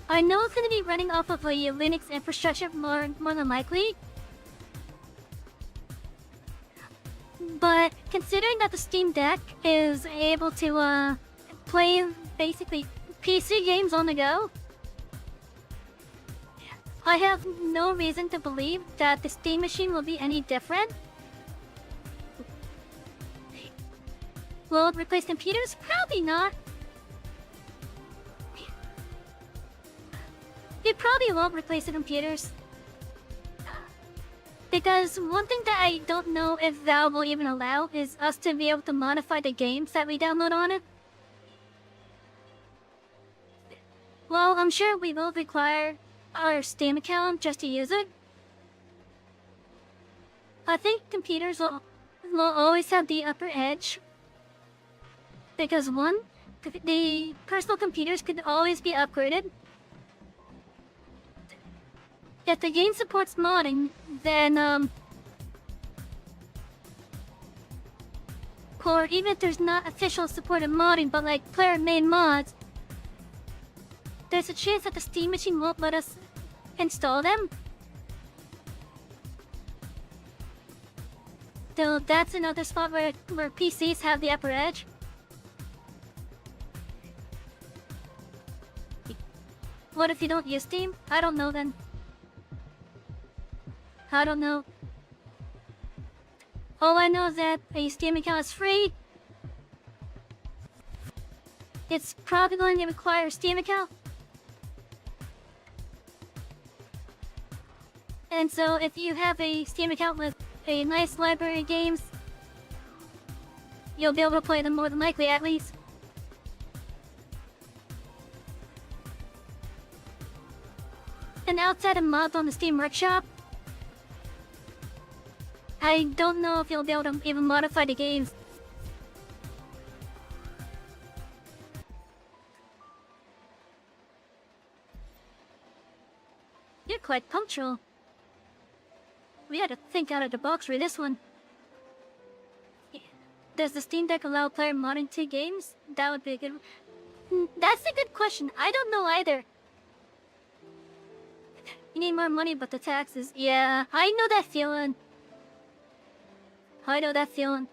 I know it's going to be running off of a Linux infrastructure more than likely. But considering that the Steam Deck is able to play basically PC games on the go, I have no reason to believe that the Steam machine will be any different. Will it replace computers? Probably not. It probably won't replace the computers. Because one thing that I don't know if Valve will even allow is us to be able to modify the games that we download on it. Well, I'm sure we will require our Steam account just to use it. I think computers will always have the upper edge. Because one, the personal computers could always be upgraded. If the game supports modding, then or even if there's not official support of modding, but like player-made mods, there's a chance that the Steam machine won't let us install them. So that's another spot where PCs have the upper edge. What if you don't use Steam? I don't know then. I don't know. All I know is that a Steam account is free. It's probably going to require a Steam account. And so if you have a Steam account with a nice library of games, you'll be able to play them more than likely, at least. And outside of mods on the Steam Workshop, I don't know if you'll be able to even modify the games. You're quite punctual. We had to think out of the box for this one. Does the Steam Deck allow player modding to games? That would be a good... That's a good question. I don't know either. You need more money, but the taxes... Yeah, I know that feeling. I know that feeling.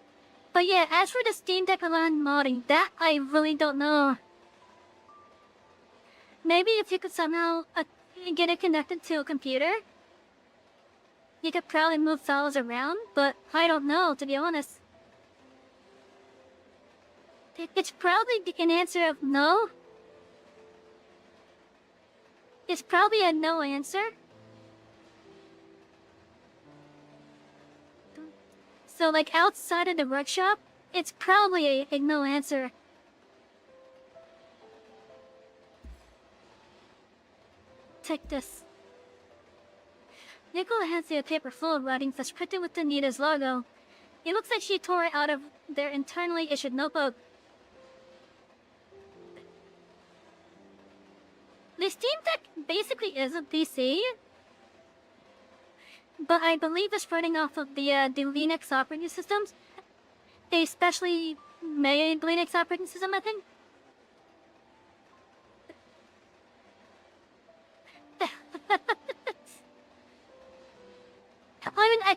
But yeah, as for the Steam Deck allowing modding, that I really don't know. Maybe if you could somehow get it connected to a computer, you could probably move files around, but I don't know, to be honest. It's probably an answer of no. It's probably a no answer. So like outside of the workshop, it's probably a no answer. Take this. Nicola hands you a paper full of writing that's printed with Anita's logo. It looks like she tore it out of their internally issued notebook. The Steam Deck basically is a PC, but I believe it's running off of the Linux operating systems. A specially made Linux operating system, I think. I mean, I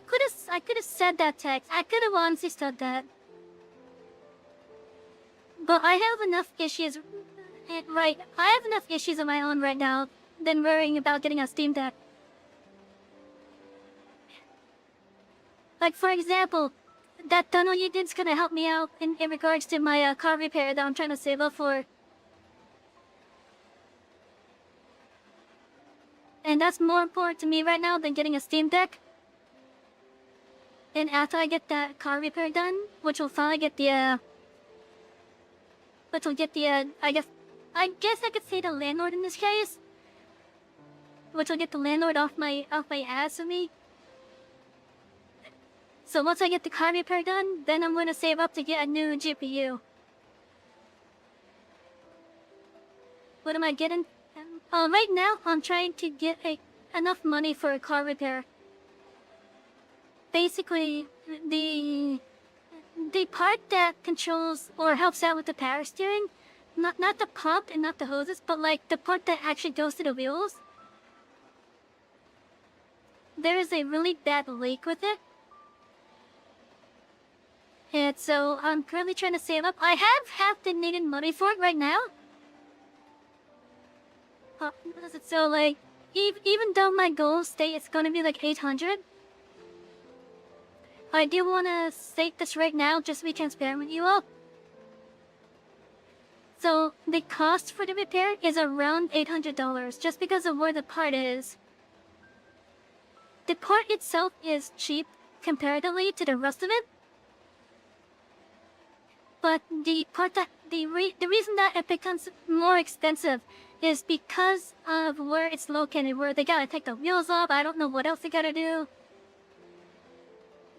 could have said that text. I could have honestly said that. But I have enough issues. Right, I have enough issues of my own right now than worrying about getting a Steam Deck. Like, for example, that tunnel you did's gonna help me out in regards to my car repair that I'm trying to save up for. And that's more important to me right now than getting a Steam Deck. And after I get that car repair done, which will finally get the, I guess I could say the landlord in this case. Which will get the landlord off my ass of me. So once I get the car repair done, then I'm gonna save up to get a new GPU. What am I getting? Right now, I'm trying to get enough money for a car repair. Basically, the part that controls or helps out with the power steering, not the pump and not the hoses, but like the part that actually goes to the wheels. There is a really bad leak with it. And so I'm currently trying to save up. I have half the needed money for it right now. So like, even though my goal state is gonna be like 800, I do wanna state this right now just to be transparent with you all. So the cost for the repair is around $800 just because of where the part is. The part itself is cheap comparatively to the rest of it. But the part that the reason that it becomes more expensive is because of where it's located, where they gotta take the wheels off. I don't know what else they gotta do.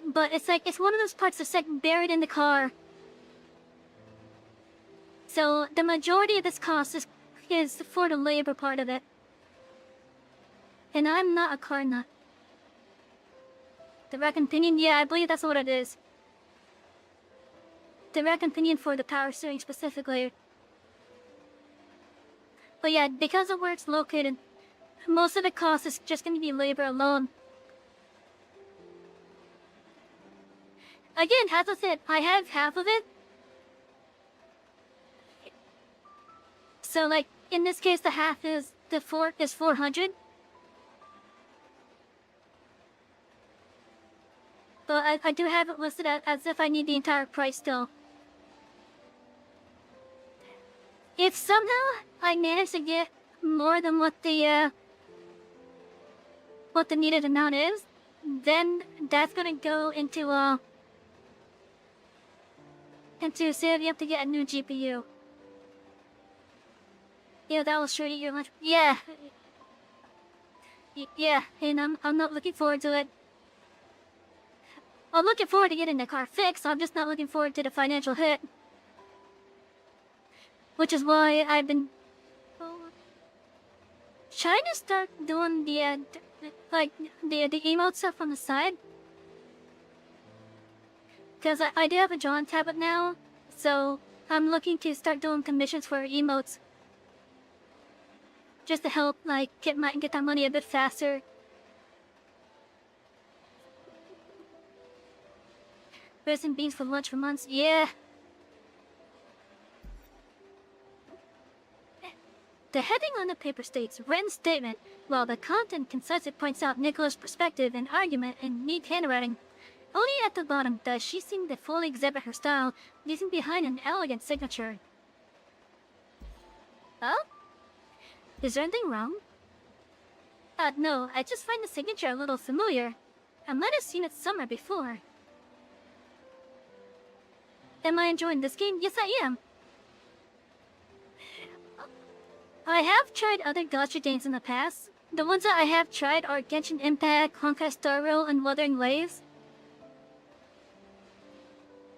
But it's like, it's one of those parts that's like buried in the car. So the majority of this cost is for the labor part of it. And I'm not a car nut. The rack and pinion, yeah, I believe that's what it is. The rack and pinion for the power steering specifically. But yeah, because of where it's located, most of the cost is just going to be labor alone. Again, as I said, I have half of it. So like, in this case, the half is 400. But I do have it listed as if I need the entire price still. If somehow I manage to get more than what the needed amount is, then that's gonna go into saving up to get a new GPU. Yeah, that will sure your lunch. Yeah. Yeah, and I'm not looking forward to it. I'm looking forward to getting the car fixed, I'm just not looking forward to the financial hit. Which is why I've been trying to start doing the emote stuff on the side. Because I do have a drawing tablet now, so I'm looking to start doing commissions for emotes. Just to help, like, get that money a bit faster. Rice and beans for lunch for months, yeah. The heading on the paper states, written statement, while the content concisely points out Nicola's perspective and argument in neat handwriting. Only at the bottom does she seem to fully exhibit her style, leaving behind an elegant signature. Oh? Is there anything wrong? No, I just find the signature a little familiar. I might have seen it somewhere before. Am I enjoying this game? Yes, I am. I have tried other gacha games in the past. The ones that I have tried are Genshin Impact, Honkai Star Rail, and Wuthering Waves.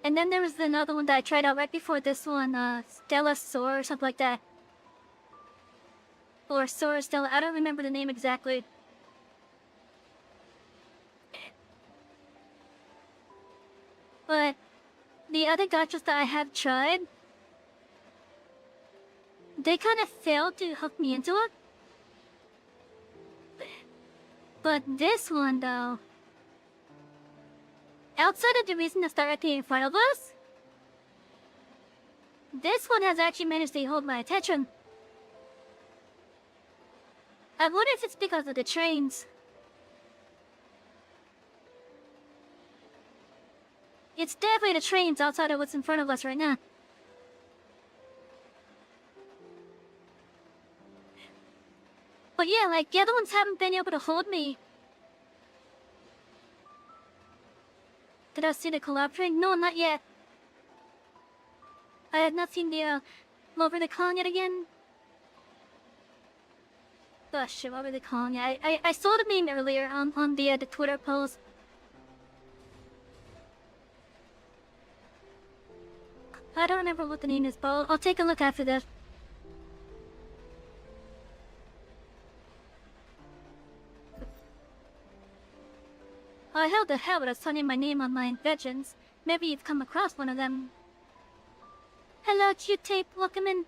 And then there was another one that I tried out right before this one, Stella Soar or something like that. Or Soar Stella, I don't remember the name exactly. But the other gachas that I have tried, they kind of failed to hook me into it. But this one though, outside of the reason that's directly in front of us, this one has actually managed to hold my attention. I wonder if it's because of the trains. It's definitely the trains outside of what's in front of us right now. But yeah, like, the other ones haven't been able to hold me. Did I see the collab train? No, not yet. I have not seen the, Lover the Con yet again. Gosh, what were they calling it? I saw the meme earlier on the Twitter post. I don't remember what the name is, but I'll take a look after this. I held the habit of signing my name on my inventions. Maybe you've come across one of them. Hello, cute tape, welcome in.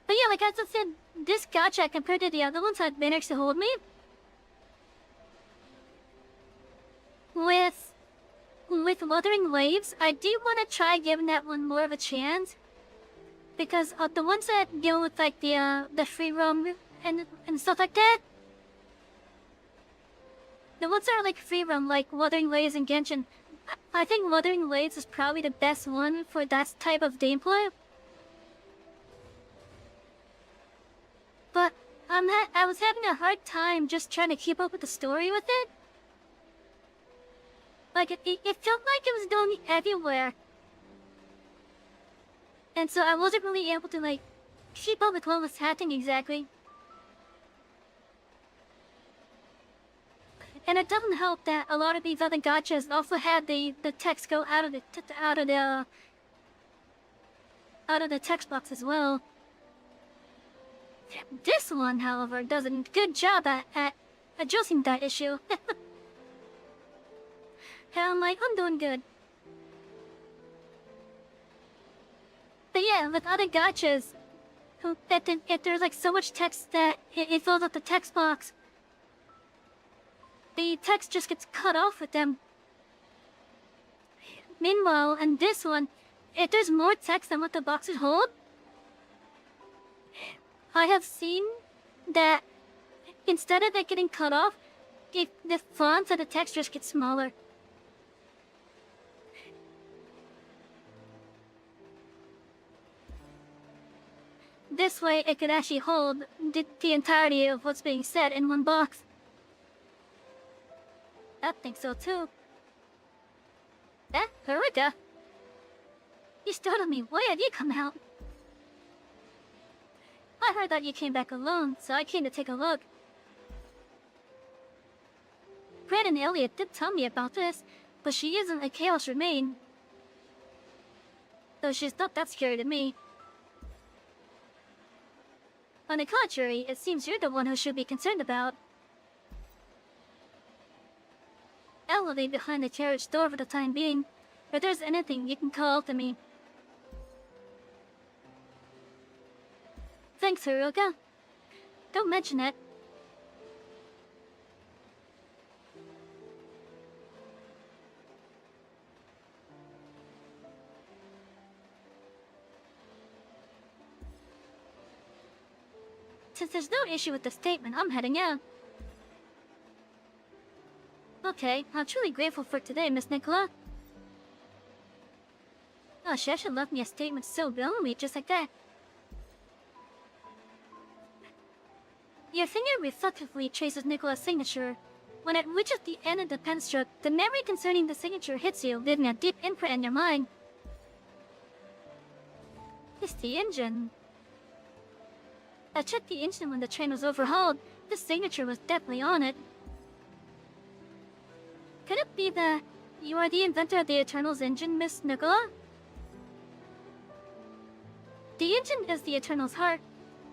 But yeah, like I just said, this gacha compared to the other ones had managed to hold me. With Wuthering Waves, I do want to try giving that one more of a chance. Because the ones that deal with like the free roam and stuff like that, the ones that are like free roam, like Wuthering Waves and Genshin, I think Wuthering Waves is probably the best one for that type of gameplay. But I was having a hard time just trying to keep up with the story with it. Like it felt like it was going everywhere. And so I wasn't really able to like keep up with what was happening exactly. And it doesn't help that a lot of these other gachas also had the text go out of the text box as well. This one, however, does a good job at adjusting that issue. And I'm like, I'm doing good. But yeah, with other gachas, if there's like so much text that it fills up the text box, the text just gets cut off with them. Meanwhile, in this one, if there's more text than what the boxes hold, I have seen that instead of it getting cut off, the fonts of the text just get smaller. This way, it could actually hold the entirety of what's being said in one box. I think so too. Haruka? You startled me. Why have you come out? I heard that you came back alone, so I came to take a look. Brandon Elliot did tell me about this, but she isn't a Chaos Remain. Though she's not that scary to me. On the contrary, it seems you're the one who should be concerned about. I'll leave behind the carriage door for the time being. If there's anything, you can call to me. Thanks, Haruka. Don't mention it. Since there's no issue with the statement, I'm heading out. Okay, I'm truly grateful for today, Miss Nicola. Oh, she actually left me a statement so bellamy, just like that. Your finger reflectively traces Nicola's signature. When it reaches the end of the pen stroke, the memory concerning the signature hits you, leaving a deep imprint in your mind. It's the engine. I checked the engine when the train was overhauled. The signature was definitely on it. Could it be that you are the inventor of the Eternal's engine, Miss Nicola? The engine is the Eternal's heart.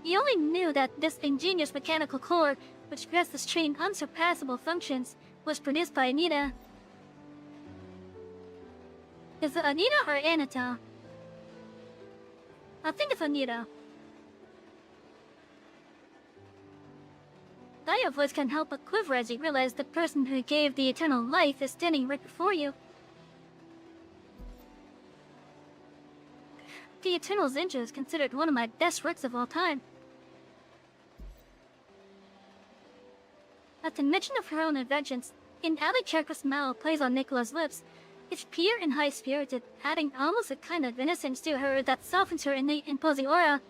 You only knew that this ingenious mechanical core, which grants this train unsurpassable functions, was produced by Anita. Is it Anita or Anita? I think it's Anita. Your voice can't help but quiver as you realize the person who gave the eternal life is standing right before you. The Eternal's engine is considered one of my best works of all time. At the mention of her own inventions, an out-of-character smile plays on Nicola's lips. It's pure and high-spirited, adding almost a kind of innocence to her that softens her innate imposing aura.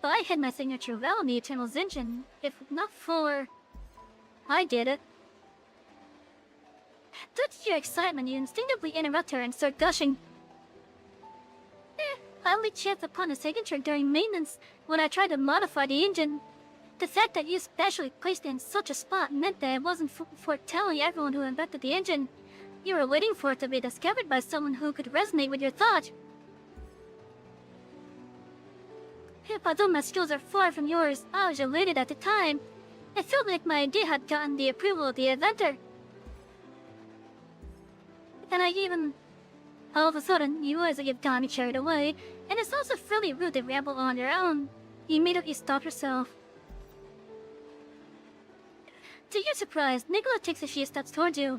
But I hid my signature well in the Eternal's engine. If not for... I did it. Due to your excitement, you instinctively interrupt her and start gushing. I only chanced upon a signature during maintenance when I tried to modify the engine. The fact that you specially placed it in such a spot meant that it wasn't foretelling everyone who invented the engine. You were waiting for it to be discovered by someone who could resonate with your thought. Although my skills are far from yours, I was elated at the time. It felt like my idea had gotten the approval of the inventor. And I even... All of a sudden, you realize that you've gotten me carried away, and it's also fairly rude to ramble on your own. You immediately stop yourself. To your surprise, Nicola takes a few steps towards you.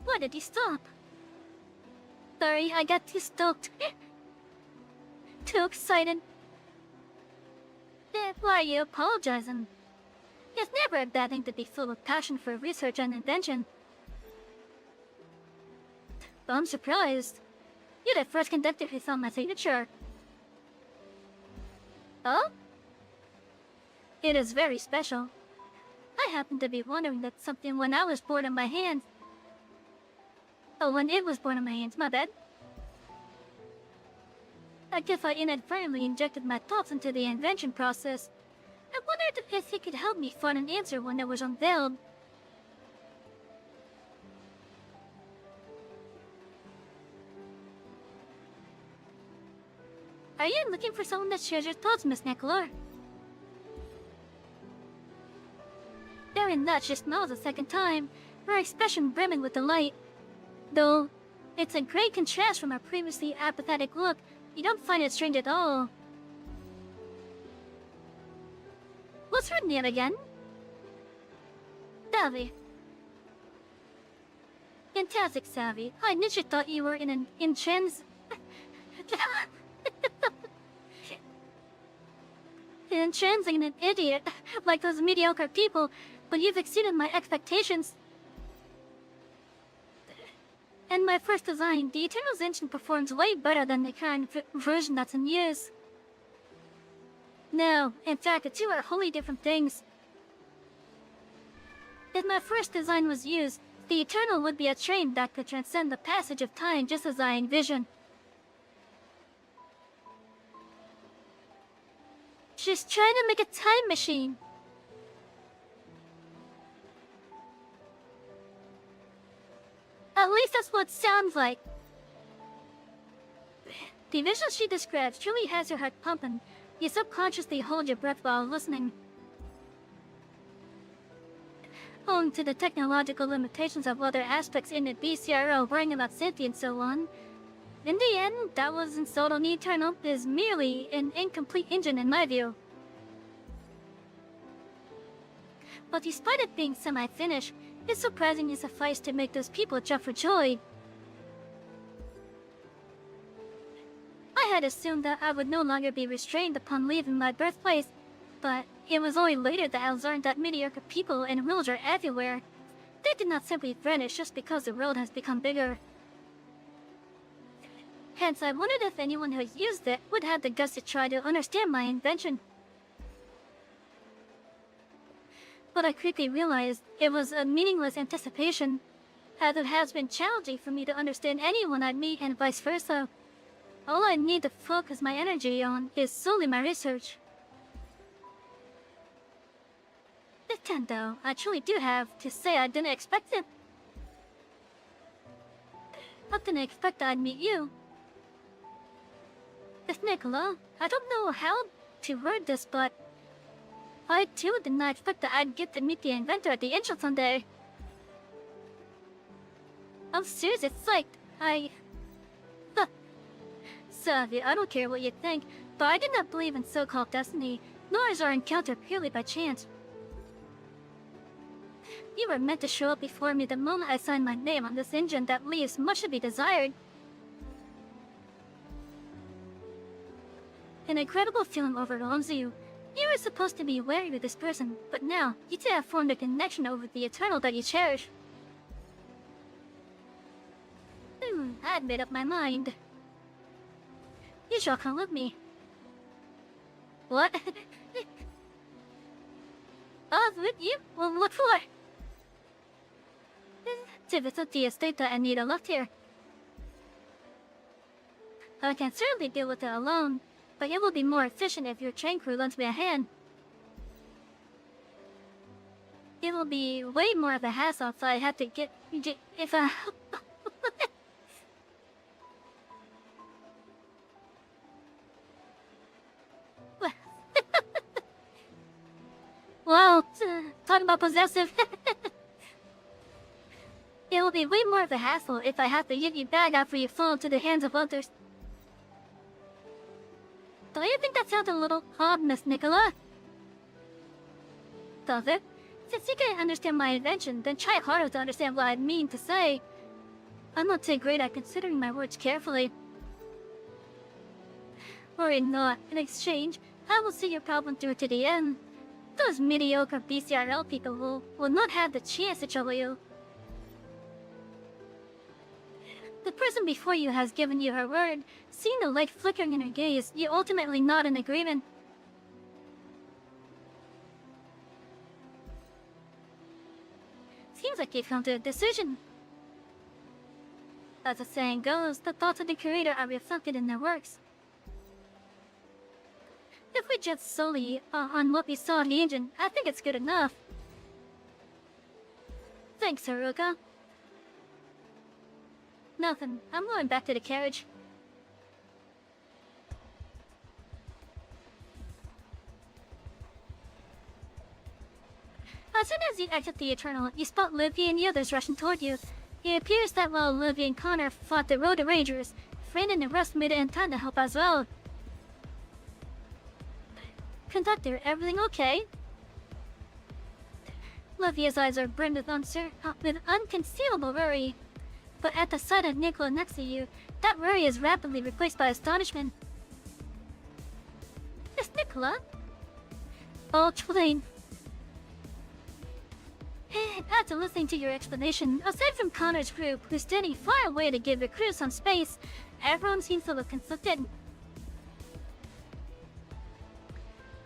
Why did you stop? Sorry, I got too stoked. Too excited. Why are you apologizing? It's never a bad thing to be full of passion for research and invention. But I'm surprised. You're the first conductor who saw my signature. Oh? It is very special. I happened to be wondering that something when I was born in my hands. Oh, when it was born in my hands, my bad. I guess I inadvertently injected my thoughts into the invention process. I wondered if he could help me find an answer when it was unveiled. Are you looking for someone that shares your thoughts, Miss Nicola? During that, she smiles a second time, her expression brimming with delight. Though, it's a great contrast from her previously apathetic look, you don't find it strange at all. What's her name again? Savy. Fantastic, Savy. I initially thought you were in an an idiot, like those mediocre people, but you've exceeded my expectations. In my first design, the Eternal's engine performs way better than the current version that's in use. No, in fact, the two are wholly different things. If my first design was used, the Eternal would be a train that could transcend the passage of time just as I envisioned. She's trying to make a time machine. At least that's what it sounds like. The vision she describes truly has your heart pumping. You subconsciously hold your breath while listening. Owing to the technological limitations of other aspects in the BCRO worrying about safety and so on, in the end, that was installed on the Eternal is merely an incomplete engine in my view. But despite it being semi-finished, it's surprisingly sufficed to make those people jump for joy. I had assumed that I would no longer be restrained upon leaving my birthplace, but it was only later that I learned that mediocre people and rules are everywhere. They did not simply vanish just because the world has become bigger. Hence, I wondered if anyone who used it would have the guts to try to understand my invention. But I quickly realized it was a meaningless anticipation, as it has been challenging for me to understand anyone I meet and vice versa. All I need to focus my energy on is solely my research. This time though, I truly do have to say I didn't expect it. I didn't expect I'd meet you. Miss Nicola, I don't know how to word this, but I too did not expect that I'd get to meet the inventor at the entrance someday. I'm serious, it's like, Savy, I don't care what you think, but I do not believe in so-called destiny, nor is our encounter purely by chance. You were meant to show up before me the moment I signed my name on this engine that leaves much to be desired. An incredible feeling overwhelms you. You were supposed to be wary with this person, but now you two have formed a connection over the Eternal that you cherish. I'd made up my mind. You shall come with me. What? With you? Well, what for? To visit the estate that Anita left here. I can certainly deal with it alone, but it will be more efficient if your train crew lends me a hand. It will be way more of a hassle if I have to if I... Well, talk about possessive. It will be way more of a hassle if I have to get you back after you fall into the hands of others. Don't you think that sounds a little odd, Miss Nicola? Does it? Since you can't understand my invention, then try harder to understand what I mean to say. I'm not too great at considering my words carefully. Worry not. In exchange, I will see your problem through to the end. Those mediocre BCRL people will not have the chance to trouble you. The person before you has given you her word. Seeing the light flickering in her gaze, you ultimately nod in agreement. Seems like you've come to a decision. As the saying goes, the thoughts of the creator are reflected in their works. If we judge solely on what we saw in the engine, I think it's good enough. Thanks, Haruka. Nothing. I'm going back to the carriage. As soon as you exit the Eternal, you spot Livy and the others rushing toward you. It appears that while Livy and Connor fought the Road Rangers, Fran and the rest made it in time to help as well. Conductor, everything okay? Livy's eyes are brimmed with unconcealable worry. But at the sight of Nicola next to you, that worry is rapidly replaced by astonishment. Miss Nicola? Oh, Twain. After listening to your explanation, aside from Connor's group, who's standing far away to give the crew some space, everyone seems to look conflicted.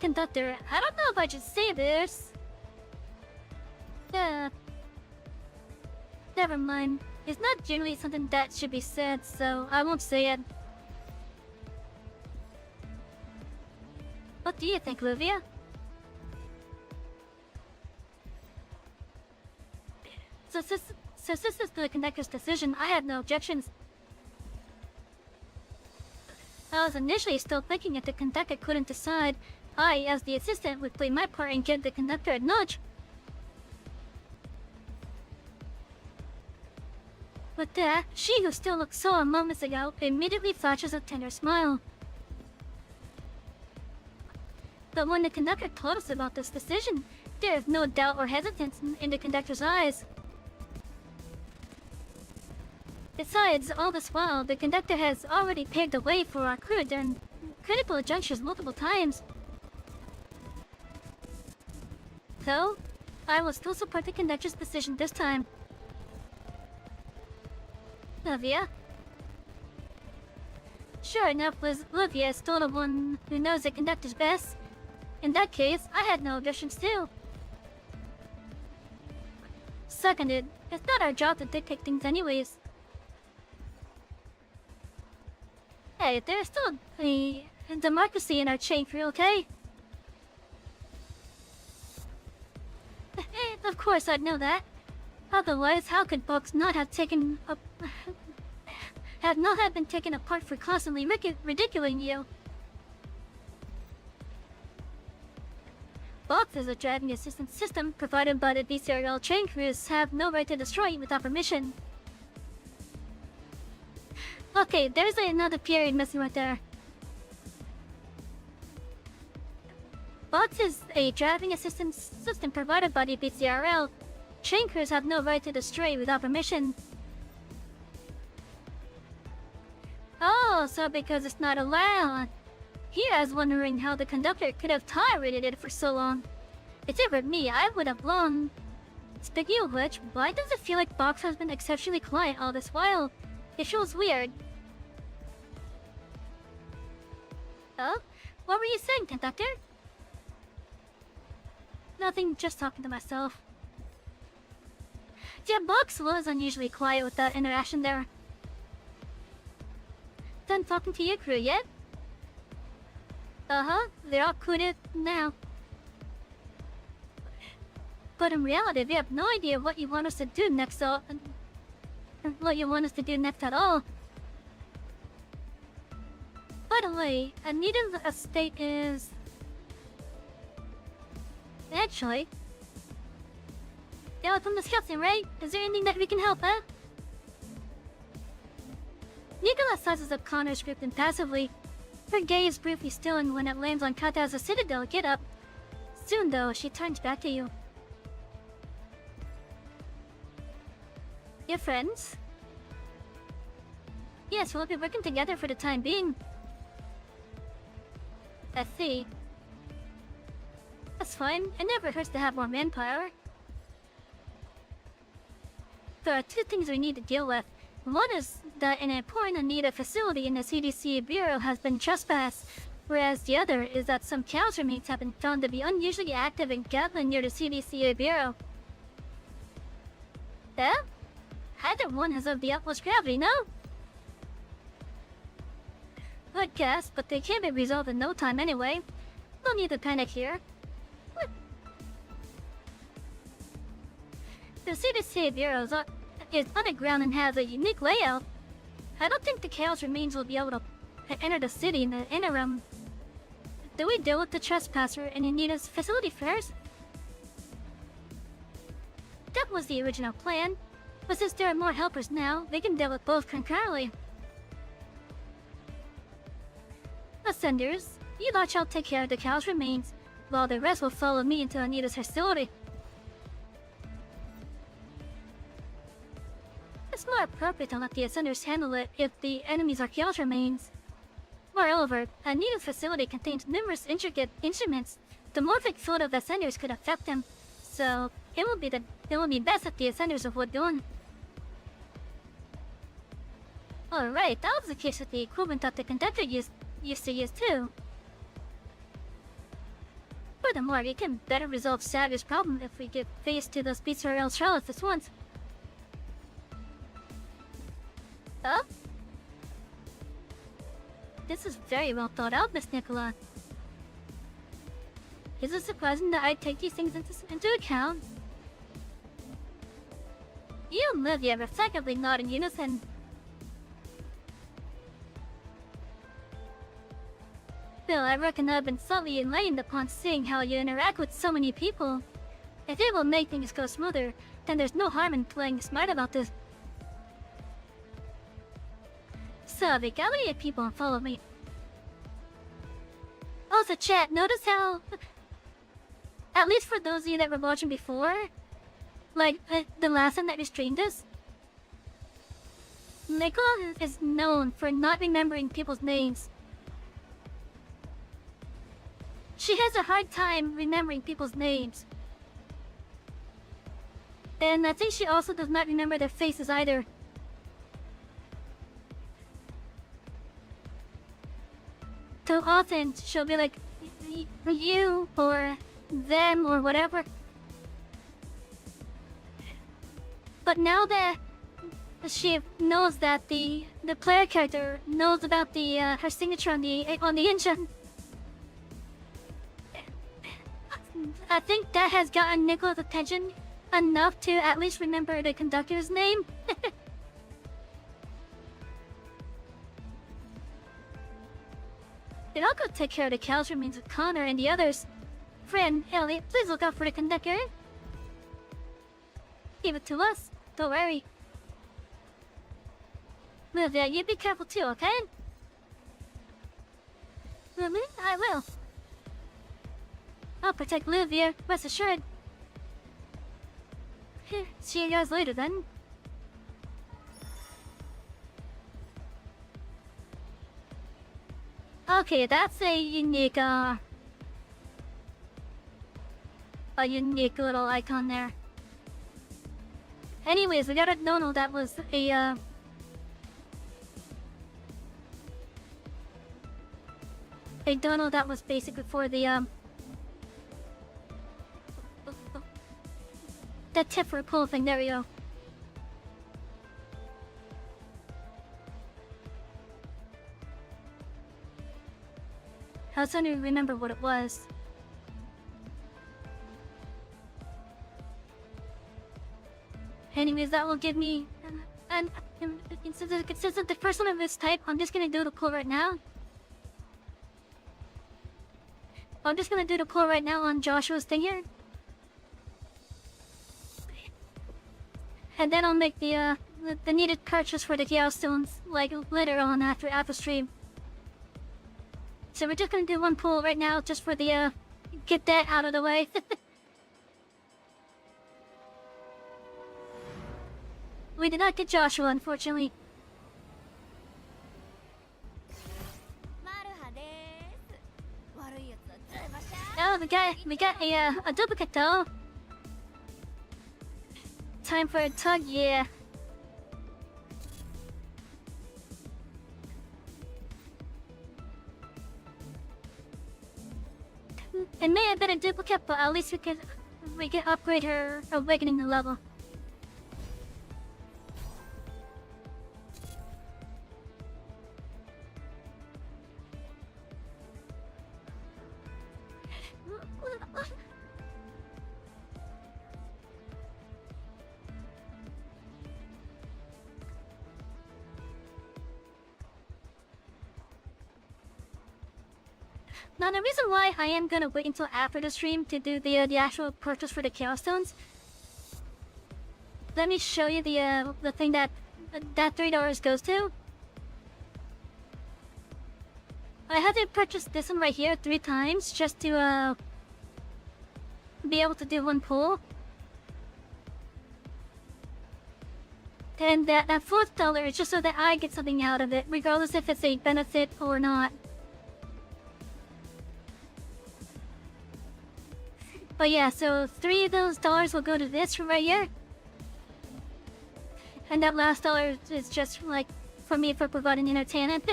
Conductor, I don't know if I should say this. Never mind. It's not generally something that should be said, so I won't say it. What do you think, Livia? So this is the Conductor's decision. I had no objections. I was initially still thinking if the Conductor couldn't decide, I, as the assistant, would play my part and give the Conductor a nudge. But there, she who still looked so moments ago immediately flashes a tender smile. But when the Conductor told us about this decision, there is no doubt or hesitance in the Conductor's eyes. Besides, all this while, the Conductor has already paved the way for our crew during critical junctures multiple times. So, I will still support the Conductor's decision this time. Livia? Sure enough, Livia is still the one who knows the Conductor's best. In that case, I had no objections too. Seconded, it's not our job to dictate things anyways. Hey, there's still a democracy in our chain crew, okay? Of course I'd know that. Otherwise, how could Box not have taken up... not have been taken apart for constantly ridiculing you? Box is a driving assistance system provided by the BCRL train crews have no right to destroy it without permission. Okay, there's another period missing right there. Box is a driving assistance system provided by the BCRL. Train crews have no right to destroy it without permission. Oh, so because it's not allowed. Here I was wondering how the Conductor could have tolerated it for so long. If it were me, I would have blown. Speaking of which, why does it feel like Box has been exceptionally quiet all this while? It feels weird. Oh? What were you saying, Conductor? Nothing, just talking to myself. Yeah, Box was unusually quiet with that interaction there. Done talking to your crew yet? Uh-huh, they're all cooted now. But in reality, we have no idea what you want us to do next, what you want us to do next at all. By the way, Anita's estate is... Actually... Yeah, from discussing, right? Is there anything that we can help, huh? Nicola sizes up Connor's script impassively. Her gaze briefly stilling when it lands on Kata's citadel. Get up. Soon, though, she turns back to you. Your friends? Yes, we'll be working together for the time being. I see. That's fine. It never hurts to have more manpower. There are two things we need to deal with. One is that an important Anita facility in the CDC Bureau has been trespassed, whereas the other is that some counter mates have been found to be unusually active in Gatlin near the CDC Bureau. Yeah? Either one has of the utmost gravity, no? Good guess, but they can be resolved in no time anyway. No need to panic here. The CDC Bureau is underground and has a unique layout. I don't think the Chaos Remains will be able to enter the city in the interim. Do we deal with the trespasser in Anita's facility first? That was the original plan, but since there are more helpers now, we can deal with both concurrently. Ascenders, you lot shall take care of the Chaos Remains, while the rest will follow me into Anita's facility. It's more appropriate to let the Ascenders handle it if the enemy's are Chaos Remains. Moreover, Anita's facility contains numerous intricate instruments. The morphic field of the Ascenders could affect them, so it will be best if the Ascenders avoid doing. Alright, that was the case with the equipment that the Conductor used to use too. Furthermore, we can better resolve Savy's problem if we give face to those beasts or else Charlotte at once. Huh? This is very well thought out, Miss Nicola. Is it surprising that I take these things into account? You and Livia reflectively nod in unison. Still, I reckon I've been slightly enlightened upon seeing how you interact with so many people. If it will make things go smoother, then there's no harm in playing smart about this. Savy, gather your people and follow me. Also, chat, notice how... At least for those of you that were watching before, like, the last time that we streamed this, Nicola is known for not remembering people's names. She has a hard time remembering people's names. And I think she also does not remember their faces either. So often she'll be like, you, or them, or whatever. But now that she knows that the player character knows about the her signature on the engine, I think that has gotten Nicola's attention enough to at least remember the Conductor's name. Then I'll go take care of the Chaos Remains with Connor and the others. Friend, Elliot, please look out for the Conductor. Give it to us. Don't worry. Livia, you be careful too, okay? Really? I will. I'll protect Livia, rest assured. See you guys later then. Okay, that's a unique little icon there. Anyways, we got a dono that was a dono that was basically for the that tip for a pull thing. There we go. I was trying to remember what it was. Anyways, that will give me... And since it's the first one of this type, I'm just gonna do the pull right now. I'm just gonna do the pull right now on Joshua's thing here. And then I'll make the needed purchase for the Chaos Stones, like, later on after stream. So we're just gonna do one pull right now, just for the, get that out of the way. We did not get Joshua, unfortunately. Oh, we got a duplicate though. Time for a tug, yeah. It may have been a duplicate, but at least we can upgrade her awakening level. Now the reason why I am gonna wait until after the stream to do the actual purchase for the Chaos Stones. Let me show you the thing that $3 goes to. I had to purchase this one right here 3 times just to be able to do one pull. And that $4 is just so that I get something out of it, regardless if it's a benefit or not. But yeah, so 3 of those dollars will go to this right here. And that last $1 is just like for me for providing entertainment.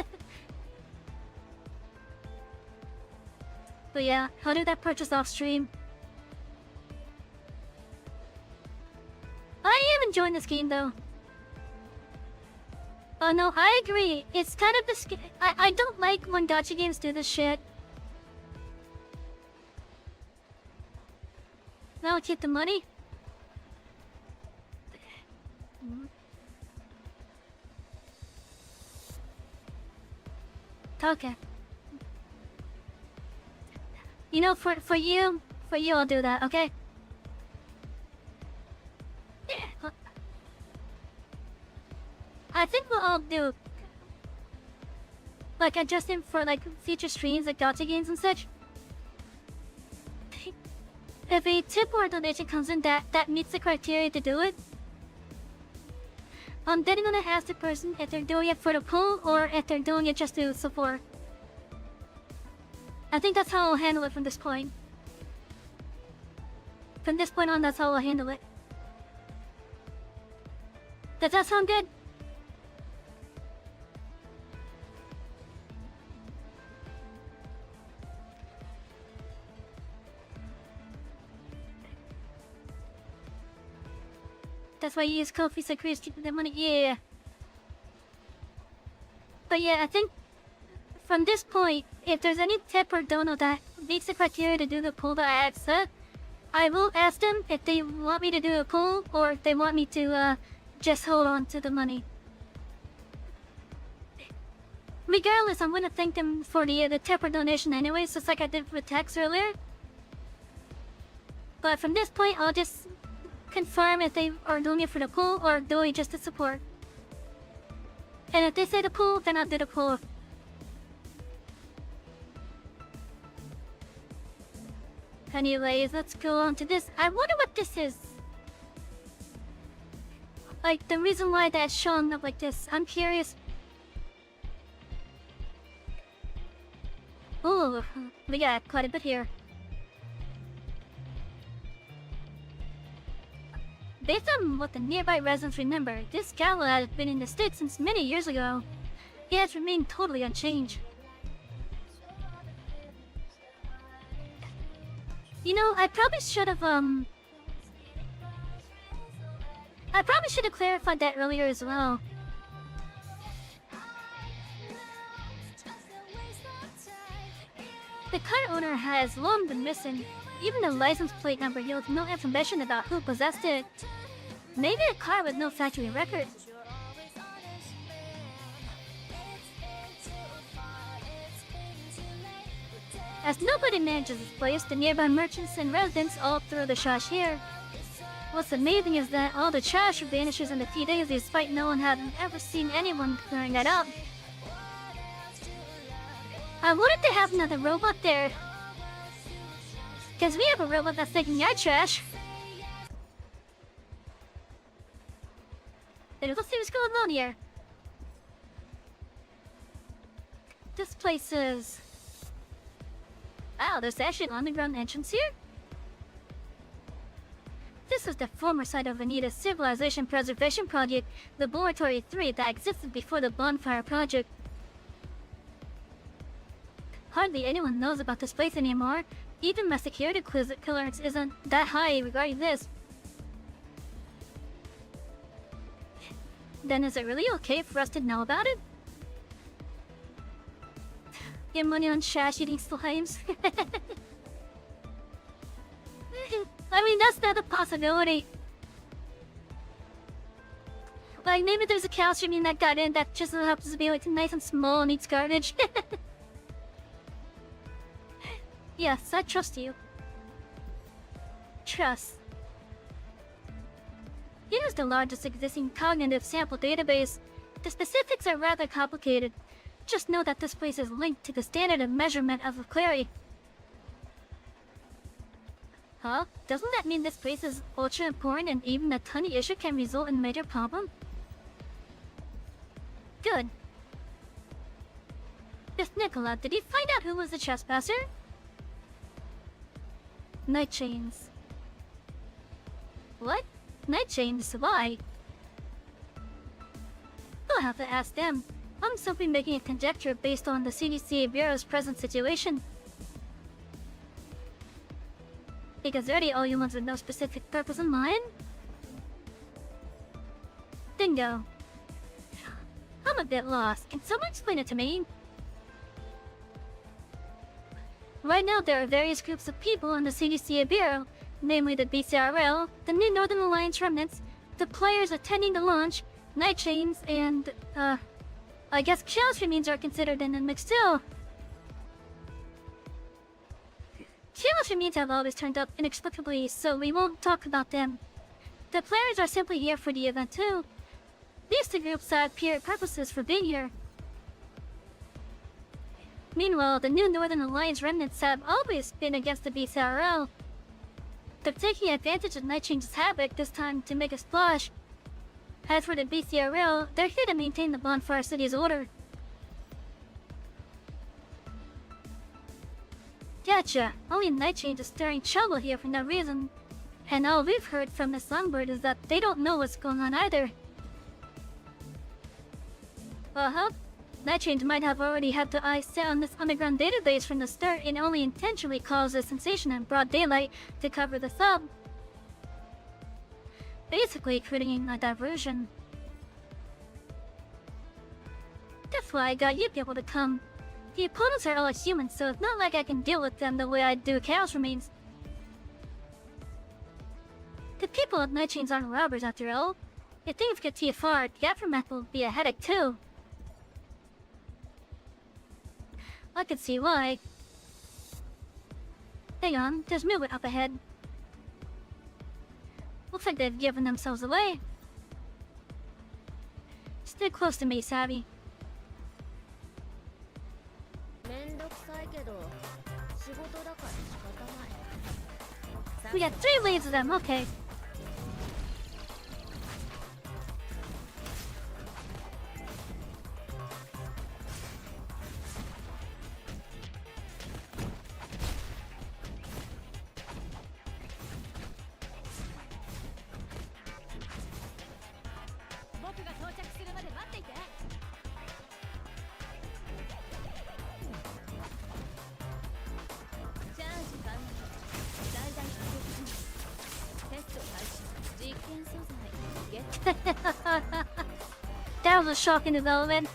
But yeah, I'll do that purchase off stream. I am enjoying this game though. Oh no, I agree. It's kind of the I don't like when gacha games do this shit. Now keep the money. Okay. You know, for you, I'll do that. Okay. I think what I'll do, like adjusting for like future streams, like gacha games and such. If a tip or a donation comes in that meets the criteria to do it, I'm then gonna ask the person if they're doing it for the pull or if they're doing it just to support. I think that's how I'll handle it from this point. From this point on, that's how I'll handle it. Does that sound good? That's why you use Kofi so Chris to the money. Yeah. But yeah, I think from this point, if there's any tip or dono that meets the criteria to do the pull that I accept, I will ask them if they want me to do a pull or if they want me to just hold on to the money. Regardless, I'm gonna thank them for the tip or donation anyways, just like I did with Tex earlier. But from this point, I'll just confirm if they are doing it for the pull or doing it just to support. And if they say the pull, then I'll do the pull. Anyways, let's go on to this. I wonder what this is. Like, the reason why that's showing up like this. I'm curious. Ooh, we got quite a bit here. Based on what the nearby residents remember, this gala has been in the States since many years ago. It has remained totally unchanged. You know, I probably should have clarified that earlier as well. The car owner has long been missing. Even the license plate number yields no information about who possessed it. Maybe a car with no factory record. As nobody manages this place, the nearby merchants and residents all throw the trash here. What's amazing is that all the trash vanishes in a few days despite no one having ever seen anyone clearing it up. I wanted to have another robot there. Cause we have a robot that's taking our trash. Let's see what's going on here. This place is... Wow, there's actually an underground entrance here? This was the former site of Anita's Civilization Preservation Project, the Laboratory 3 that existed before the Bonfire Project. Hardly anyone knows about this place anymore. Even my security clearance isn't that high regarding this. Then is it really okay for us to know about it? Get money on trash eating slimes? I mean, that's not a possibility. Like, maybe there's a cow streaming that got in that just happens to be like nice and small and eats garbage. Yes, I trust you. Trust. It is the largest existing cognitive sample database. The specifics are rather complicated. Just know that this place is linked to the standard of measurement of clarity. Huh? Doesn't that mean this place is ultra important and even a tiny issue can result in major problem? Good. This Nicola, did he find out who was the trespasser? Night chains. What? Night chains? Why? I'll have to ask them. I'm simply making a conjecture based on the CDC Bureau's present situation. Because they're the only ones with no specific purpose in mind? Dingo. I'm a bit lost. Can someone explain it to me? Right now, there are various groups of people in the CDC Bureau, namely the BCRL, the New Northern Alliance Remnants, the players attending the launch, Night Chains, and, I guess chaos remains are considered in the mix too. Chaos remains have always turned up inexplicably, so we won't talk about them. The players are simply here for the event too. These two groups have pure purposes for being here. Meanwhile, the New Northern Alliance Remnants have always been against the BCRL. They're taking advantage of Night Change's havoc this time to make a splash. As for the BCRL, they're here to maintain the Bonfire City's order. Gotcha. Only Night Change is stirring trouble here for no reason. And all we've heard from Miss Songbird is that they don't know what's going on either. Uh-huh. Night Change might have already had their eyes set on this underground database from the start and only intentionally caused a sensation in broad daylight to cover the sub. Basically creating a diversion. That's why I got you people to come. The opponents are all humans, so it's not like I can deal with them the way I do Chaos Remains. The people of Night Chains aren't robbers after all. If things get too far, the aftermath will be a headache too. I could see why. Hang on, there's movement up ahead. Looks like they've given themselves away. Stay close to me, Savy. We got 3 leads of them, okay. That was a shocking development.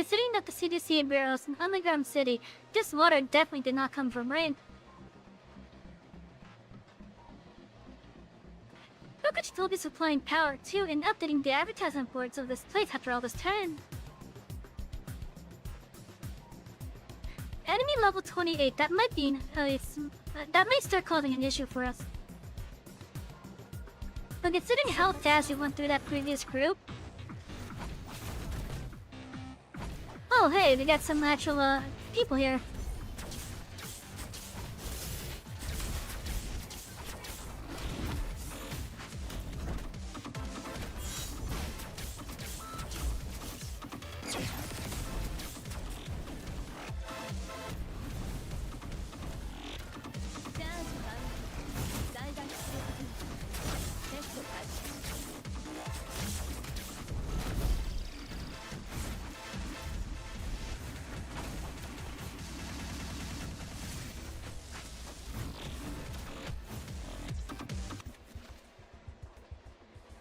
considering that the CDC Bureau is an underground city, this water definitely did not come from rain. Who could still be supplying power to and updating the advertisement boards of this place after all this time? Enemy level 28, that might be, that might start causing an issue for us. But considering how fast we went through that previous group... Oh hey, we got some actual, people here.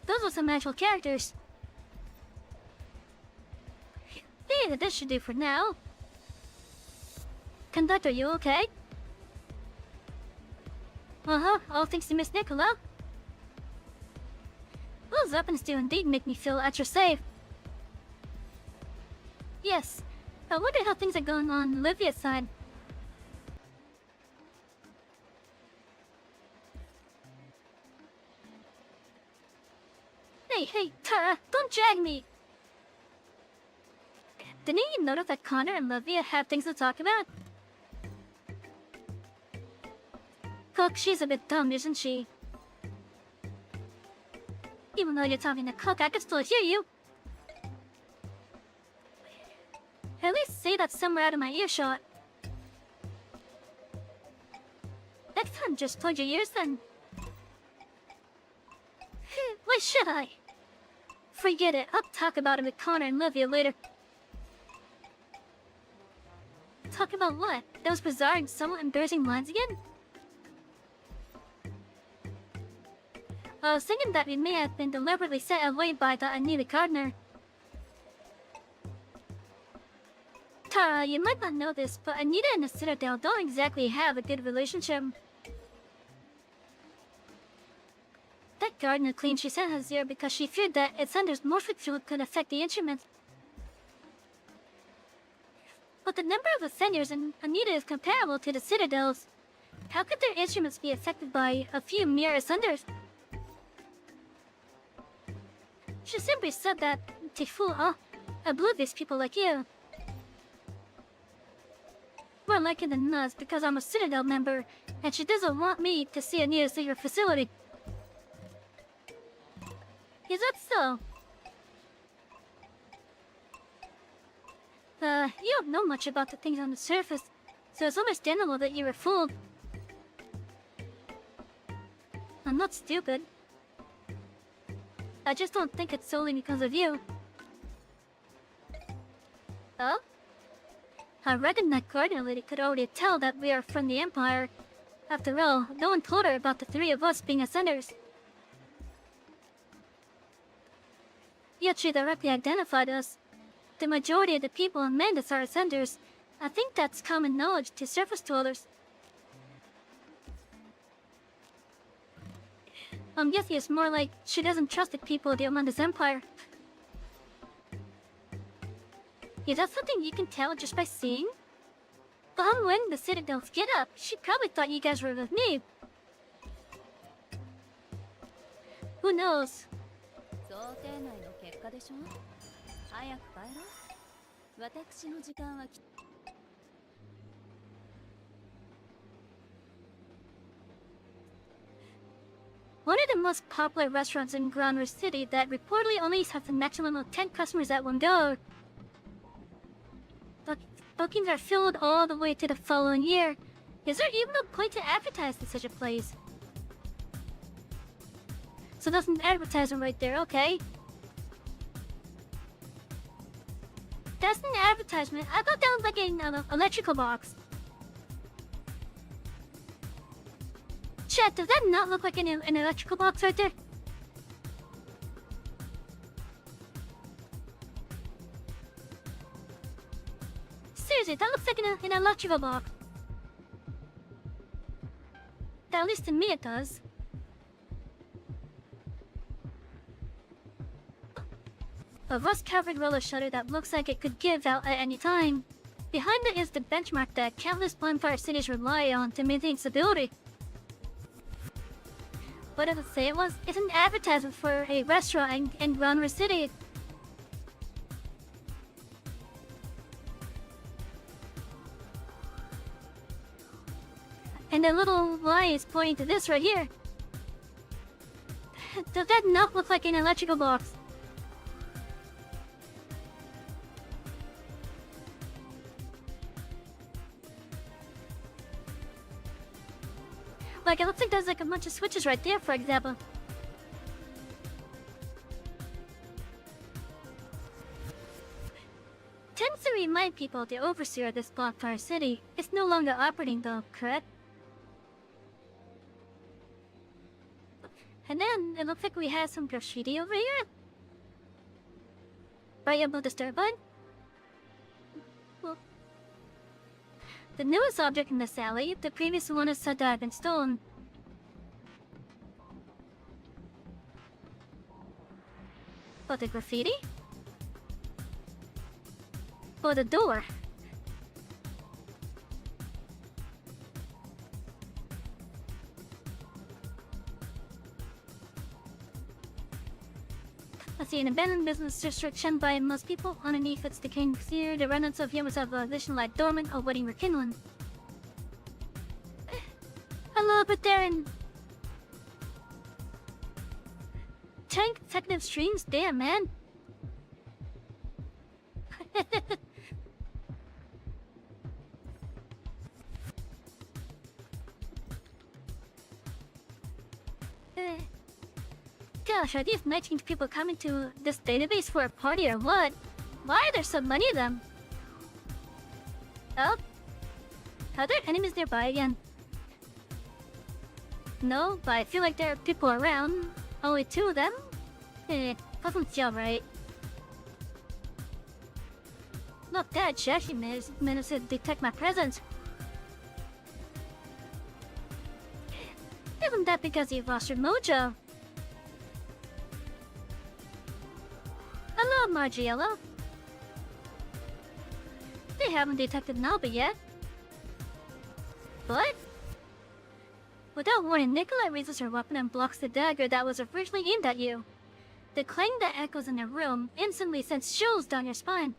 Those were some actual characters. Yeah, this should do for now. Conductor, you okay? All thanks to Miss Nicola. Those weapons do indeed make me feel extra safe. Yes, I wonder how things are going on Olivia's side. Hey, Tara, don't drag me! Didn't you notice that Connor and Olivia have things to talk about? Cook, she's a bit dumb, isn't she? Even though you're talking to Cook, I can still hear you. At least say that somewhere out of my earshot. Next time, just plug your ears then. Why should I? Forget it, I'll talk about it with Connor and Olivia later. Talk about what? Those bizarre and somewhat embarrassing lines again? I was thinking that we may have been deliberately set away by the Anita Gardner. Tara, you might not know this, but Anita and the Citadel don't exactly have a good relationship. That Gardner claimed she sent us here because she feared that its Ascender's morphic field could affect the instruments. But the number of Ascenders in Anita is comparable to the Citadel's. How could their instruments be affected by a few mere Ascenders? She simply said that to fool oblivious people like you. More likely than not, because I'm a Citadel member, and she doesn't want me to see Anita's secret facility. Is that so? You don't know much about the things on the surface, so it's understandable that you were fooled. I'm not stupid. I just don't think it's solely because of you. Oh? I reckon that Guardian lady could already tell that we are from the Empire. After all, no one told her about the three of us being Ascenders. Yet she directly identified us. The majority of the people in Mandus are Ascenders. I think that's common knowledge to surface dwellers. I'm guessing it's more like she doesn't trust the people of the Amandus Empire. Is that something you can tell just by seeing? But I'm wearing the Citadel's get up. She probably thought you guys were with me. Who knows? 想定内の結果でしょ。早く帰ろう。私の時間はき。One of the most popular restaurants in Groundwork City that reportedly only has a maximum of 10 customers at one go. Bookings are filled all the way to the following year. Is there even a point to advertise in such a place? So that's an advertisement right there, okay. That's an advertisement. I thought that was like an electrical box. Chat, does that not look like an electrical box right there? Seriously, that looks like an electrical box. At least to me it does. A rust-covered roller shutter that looks like it could give out at any time. Behind it is the benchmark that countless bonfire cities rely on to maintain stability. What did it say it was? It's an advertisement for a restaurant in Granada City. And the little line is pointing to this right here. Does that not look like an electrical box? Like, it looks like there's like a bunch of switches right there, for example. Tends to remind people the overseer of this bonfire city is no longer operating though, correct? And then, it looks like we have some graffiti over here. Right above the turbine. Well, the newest object in this alley, the previous one is said to have been stolen. But the graffiti? Or the door? I see an abandoned business district shunned by most people. Underneath its decaying exterior, the remnants of humans of civilization lie dormant, awaiting rekindling. Hello, but Darren. Tank consecutive streams? Damn, man. Gosh, are these 19 people coming to this database for a party or what? Why are there so many of them? Oh? Are there enemies nearby again? No, but I feel like there are people around. Only 2 of them? Doesn't feel right. Look, Dad, she actually managed to detect my presence. Isn't that because you've lost your mojo? Hello, Margiela. They haven't detected Nalba yet. What? Without warning, Nikolai raises her weapon and blocks the dagger that was originally aimed at you. The clang that echoes in the room instantly sends chills down your spine.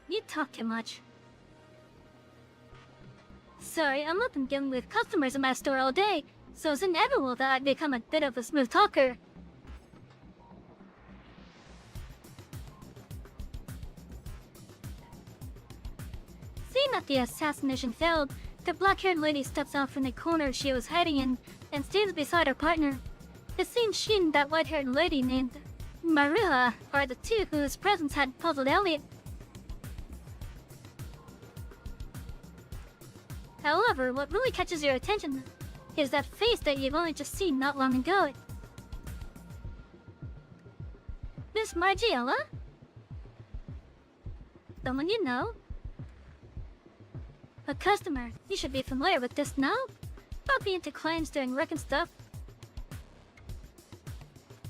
You talk too much. Sorry, I'm not been dealing with customers in my store all day, so it's inevitable that I become a bit of a smooth talker. Seeing that the assassination failed, the black-haired lady steps out from the corner she was hiding in and stands beside her partner. It seems she and that white-haired lady named Maruha are the 2 whose presence had puzzled Elliot. However, what really catches your attention is that face that you've only just seen not long ago. Miss Margiela? Someone you know? A customer. You should be familiar with this now. About being into clients doing work and stuff.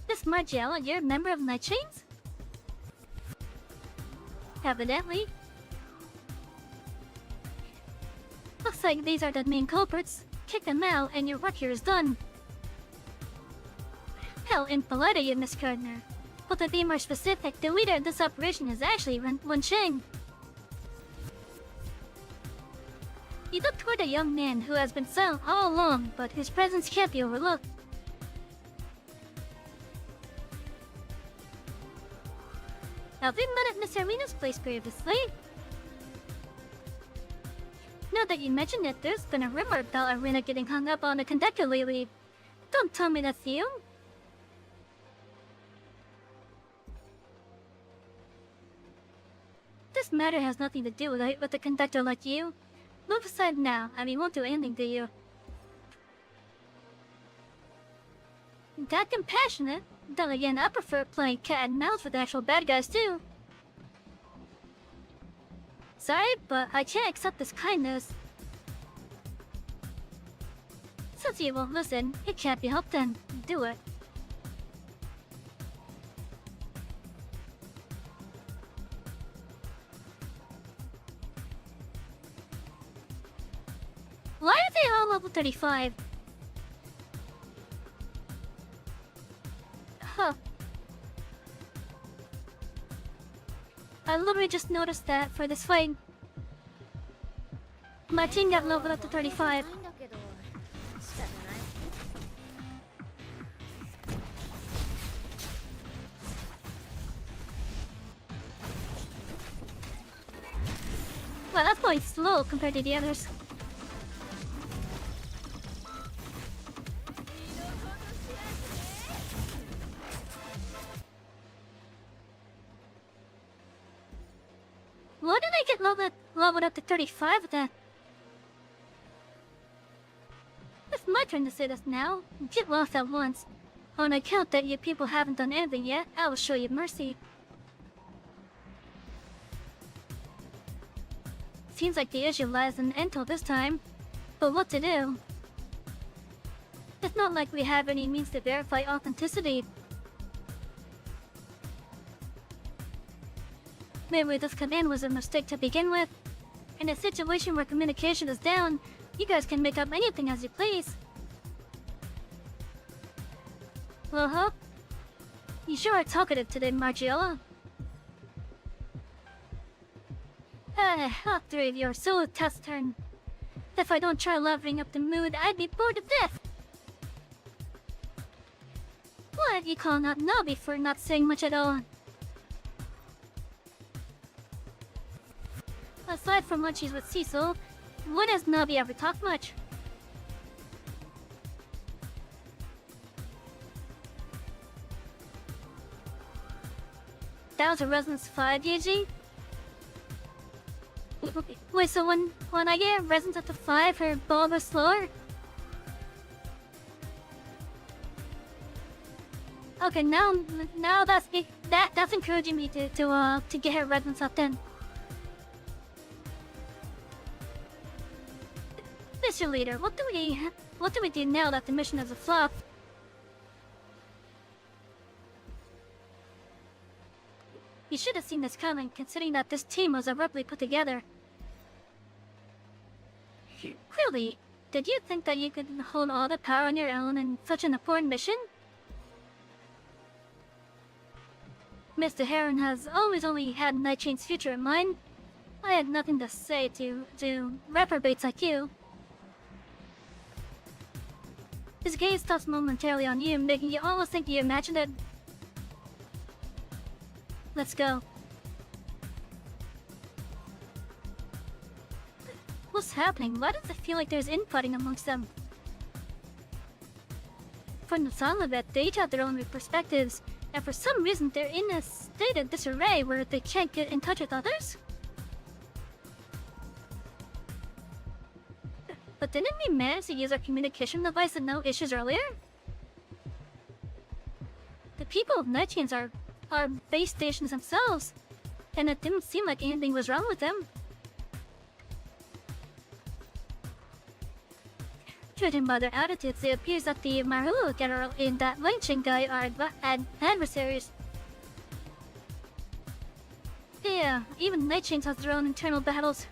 Miss Margiela, you're a member of Night Chains? Evidently. Looks like these are the main culprits. Kick them out and your work here is done. How impolite of you, Miss Gardner. But to be more specific, the leader of this operation is actually Wen Cheng. You look toward a young man who has been silent all along, but whose presence can't be overlooked. Have we met at Miss Arena's place previously? Now that you mention it, there's been a rumor about Arena getting hung up on the Conductor lately. Don't tell me that's you. This matter has nothing to do with a Conductor like you. Move aside now, and we won't do anything to you. That compassionate? Then again, I prefer playing cat and mouse with actual bad guys too. Sorry, but I can't accept this kindness. Since you won't listen, it can't be helped then. Do it. Why are they all level 35? Huh. I literally just noticed that for this fight. My team got leveled up to 35. ないんだけど仕方ない。 Well, that's going slow compared to the others. Why did I get leveled up to 35 then? It's my turn to say this now. Get lost at once. On account that you people haven't done anything yet, I will show you mercy. Seems like the issue lies in intel this time. But what to do? It's not like we have any means to verify authenticity. Maybe this command was a mistake to begin with. In a situation where communication is down, you guys can make up anything as you please. Uh-huh. You sure are talkative today, Margiela. All three of you are so taciturn. If I don't try levering up the mood, I'd be bored to death. What you call not Nobby for not saying much at all? Aside from when she's with Cecil, when has Nobby ever talked much? That was a Resonance 5, Yuji? Wait, so when I get Resonance up to 5, her ball was slower? Okay, now that's encouraging me to get her Resonance up then. Mr. Leader, what do we do now that the mission is a flop? You should have seen this coming, considering that this team was abruptly put together. Clearly, did you think that you could hold all the power on your own in such an important mission? Mr. Heron has always only had Night Chain's future in mind. I had nothing to say to reprobates like you. His gaze stops momentarily on you, making you almost think you imagined it. Let's go. What's happening? Why does it feel like there's infighting amongst them? From the sound of it, they each have their own perspectives, and for some reason they're in a state of disarray where they can't get in touch with others? But didn't we manage to use our communication device with no issues earlier? The people of Night Chains are base stations themselves, and it didn't seem like anything was wrong with them. Judging by their attitudes, it appears that the Maru General and that Lynching guy are adversaries. Yeah, even Night Chains has their own internal battles.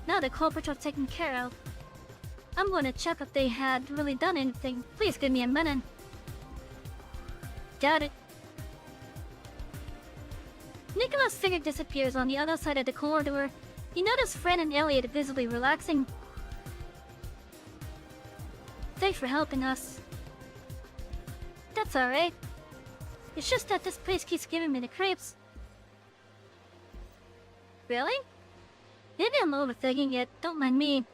Now the culprits are taken care of. I'm going to check if they had really done anything. Please give me a minute. Got it. Nicholas' figure disappears on the other side of the corridor. You notice Fred and Elliot visibly relaxing. Thanks for helping us. That's alright. It's just that this place keeps giving me the creeps. Really? Maybe I'm overthinking it, don't mind me.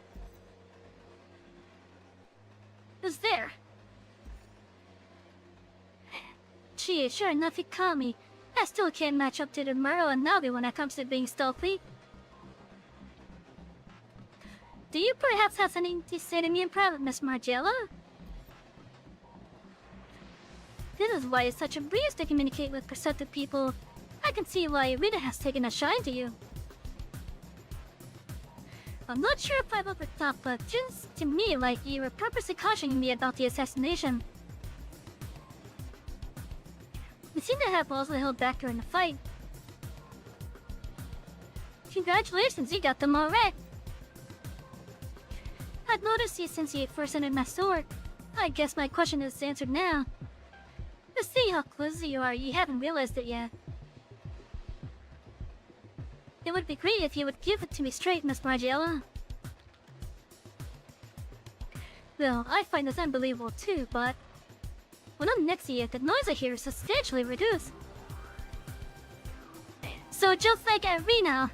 Who's there? Gee, sure enough he caught me. I still can't match up to the Muro and Navi when it comes to being stealthy. Do you perhaps have something to say to me in private, Miss Margiela? this is why it's such a breeze to communicate with perceptive people. I can see why Rita has taken a shine to you. I'm not sure if I've overthought, but just to me, like you were purposely cautioning me about the assassination. We seem to have also held back during the fight. Congratulations, you got them all right. I've noticed you since you first entered my store. I guess my question is answered now. To see how clumsy you are, you haven't realized it yet. It would be great if you would give it to me straight, Miss Margiela. Well, I find this unbelievable too, but when I'm next to you, the noise I hear is substantially reduced. So just like Irina,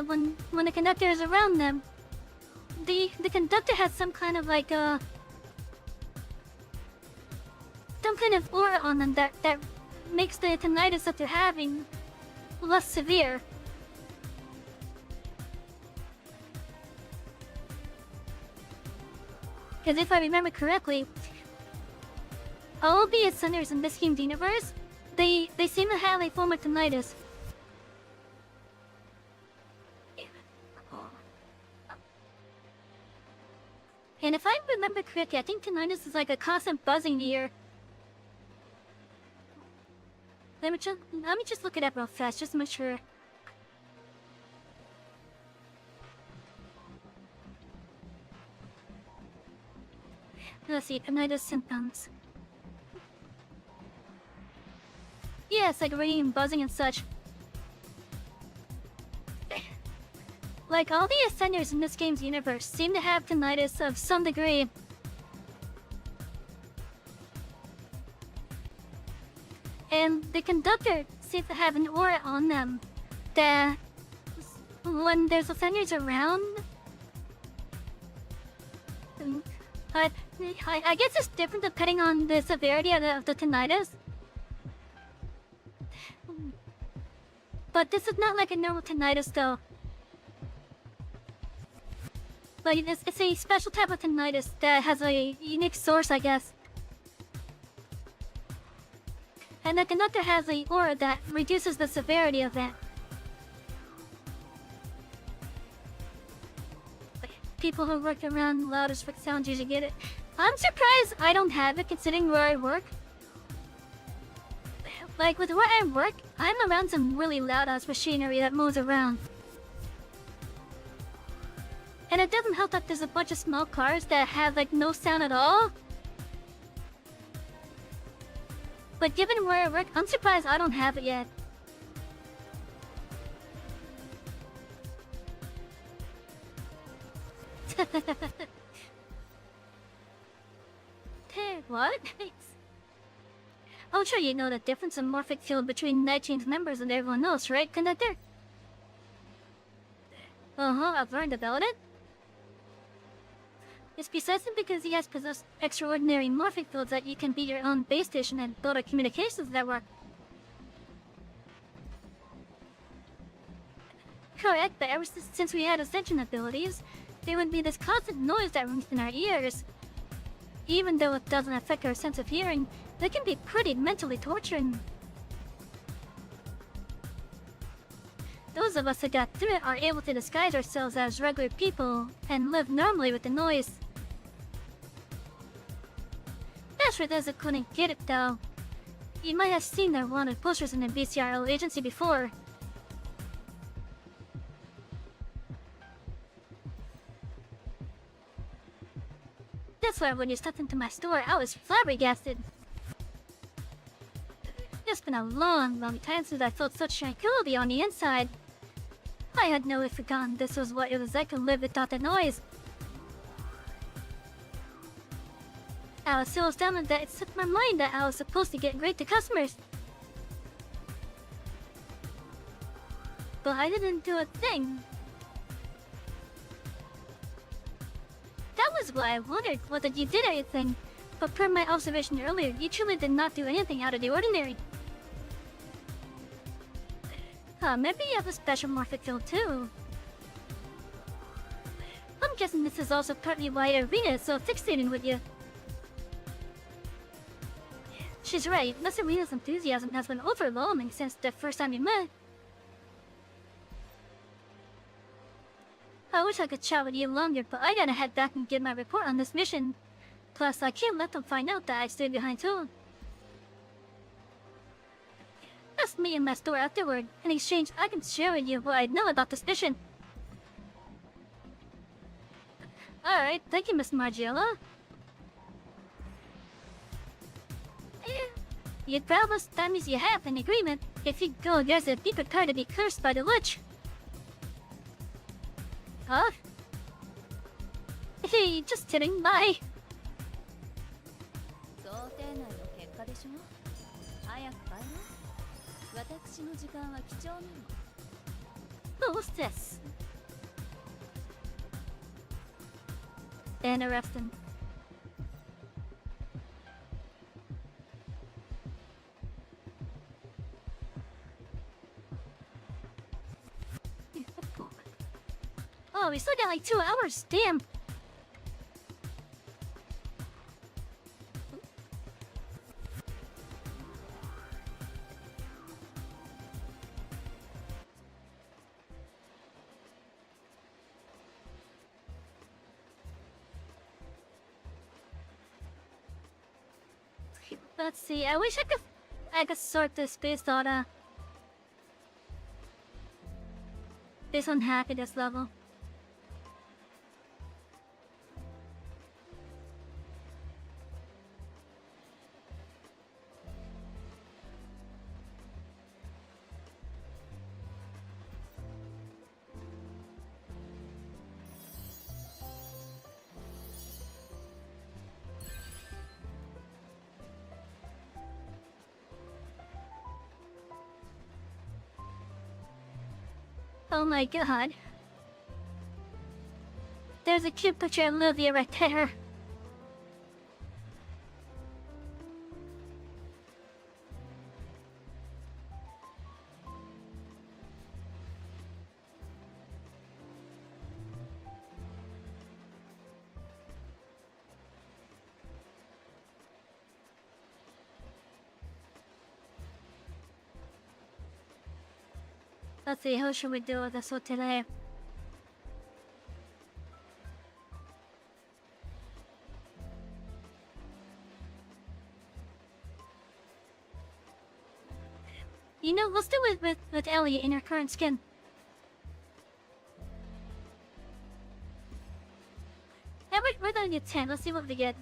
when the conductor is around them, the conductor has some kind of like some kind of aura on them that makes the tinnitus that they're having less severe. Because if I remember correctly, all the ascenders in this game's universe, they seem to have a form of tinnitus. And if I remember correctly, I think tinnitus is like a constant buzzing ear. Let me just look it up real fast, just to make sure. Let's see, tinnitus symptoms. Yeah, it's like ringing, buzzing, and such. Like all the ascenders in this game's universe seem to have tinnitus of some degree. And the conductor seems to have an aura on them that when there's ascenders around, I guess it's different depending on the severity of the tinnitus. But this is not like a normal tinnitus though. Like it's a special type of tinnitus that has a unique source, I guess. And the conductor has a aura that reduces the severity of that. People who work around loudest sounds usually get it. I'm surprised I don't have it considering where I work. Like with where I work, I'm around some really loud ass machinery that moves around. And it doesn't help that there's a bunch of small cars that have like no sound at all. But given where I work, I'm surprised I don't have it yet. Hey, what? I'm sure you know the difference in morphic field between Night Chain's members and everyone else, right, Conductor? I've learned about it. It's precisely because he has possessed extraordinary morphic fields that you can be your own base station and build a communications network. Correct, but ever since we had ascension abilities, there would be this constant noise that rings in our ears. Even though it doesn't affect our sense of hearing, it can be pretty mentally torturing. Those of us that got through it are able to disguise ourselves as regular people and live normally with the noise. That's for those that couldn't get it though. You might have seen their wanted posters in the BCRL agency before. That's why when you stepped into my store, I was flabbergasted. It's been a long time since I felt such tranquility on the inside. I had nearly forgotten this was what it was like to live without the noise. I was so astounded that it slipped my mind that I was supposed to get great to customers. But I didn't do a thing. That was why I wondered whether you did anything. But per my observation earlier, you truly did not do anything out of the ordinary. Maybe you have a special morphic field too. I'm I'm guessing this is also partly why Irina is so fixated with you. She's right, Miss Irina's enthusiasm has been overwhelming since the first time we met. I wish I could chat with you longer, but I gotta head back and give my report on this mission. Plus, I can't let them find out that I stayed behind too. Let's meet in my store afterward. In exchange, I can share with you what I know about this mission. Alright, thank you, Miss Margiela. You promise, that means you have an agreement. If you go, there's a be prepared to be cursed by the witch. Huh? Hey, just kidding, bye. 想定内の結果でしょ。早く帰ろう。私の時間は貴重なの。 Who's this? Interesting. Oh, we still got like 2 hours. Damn. Let's see. I wish I could sort this based on happiness level. Oh my god. There's a cute picture of Olivia right there. Let's see, how should we do with this one today? You know, let's do it with Ellie in her current skin. Yeah, we're gonna get 10. Let's see what we get.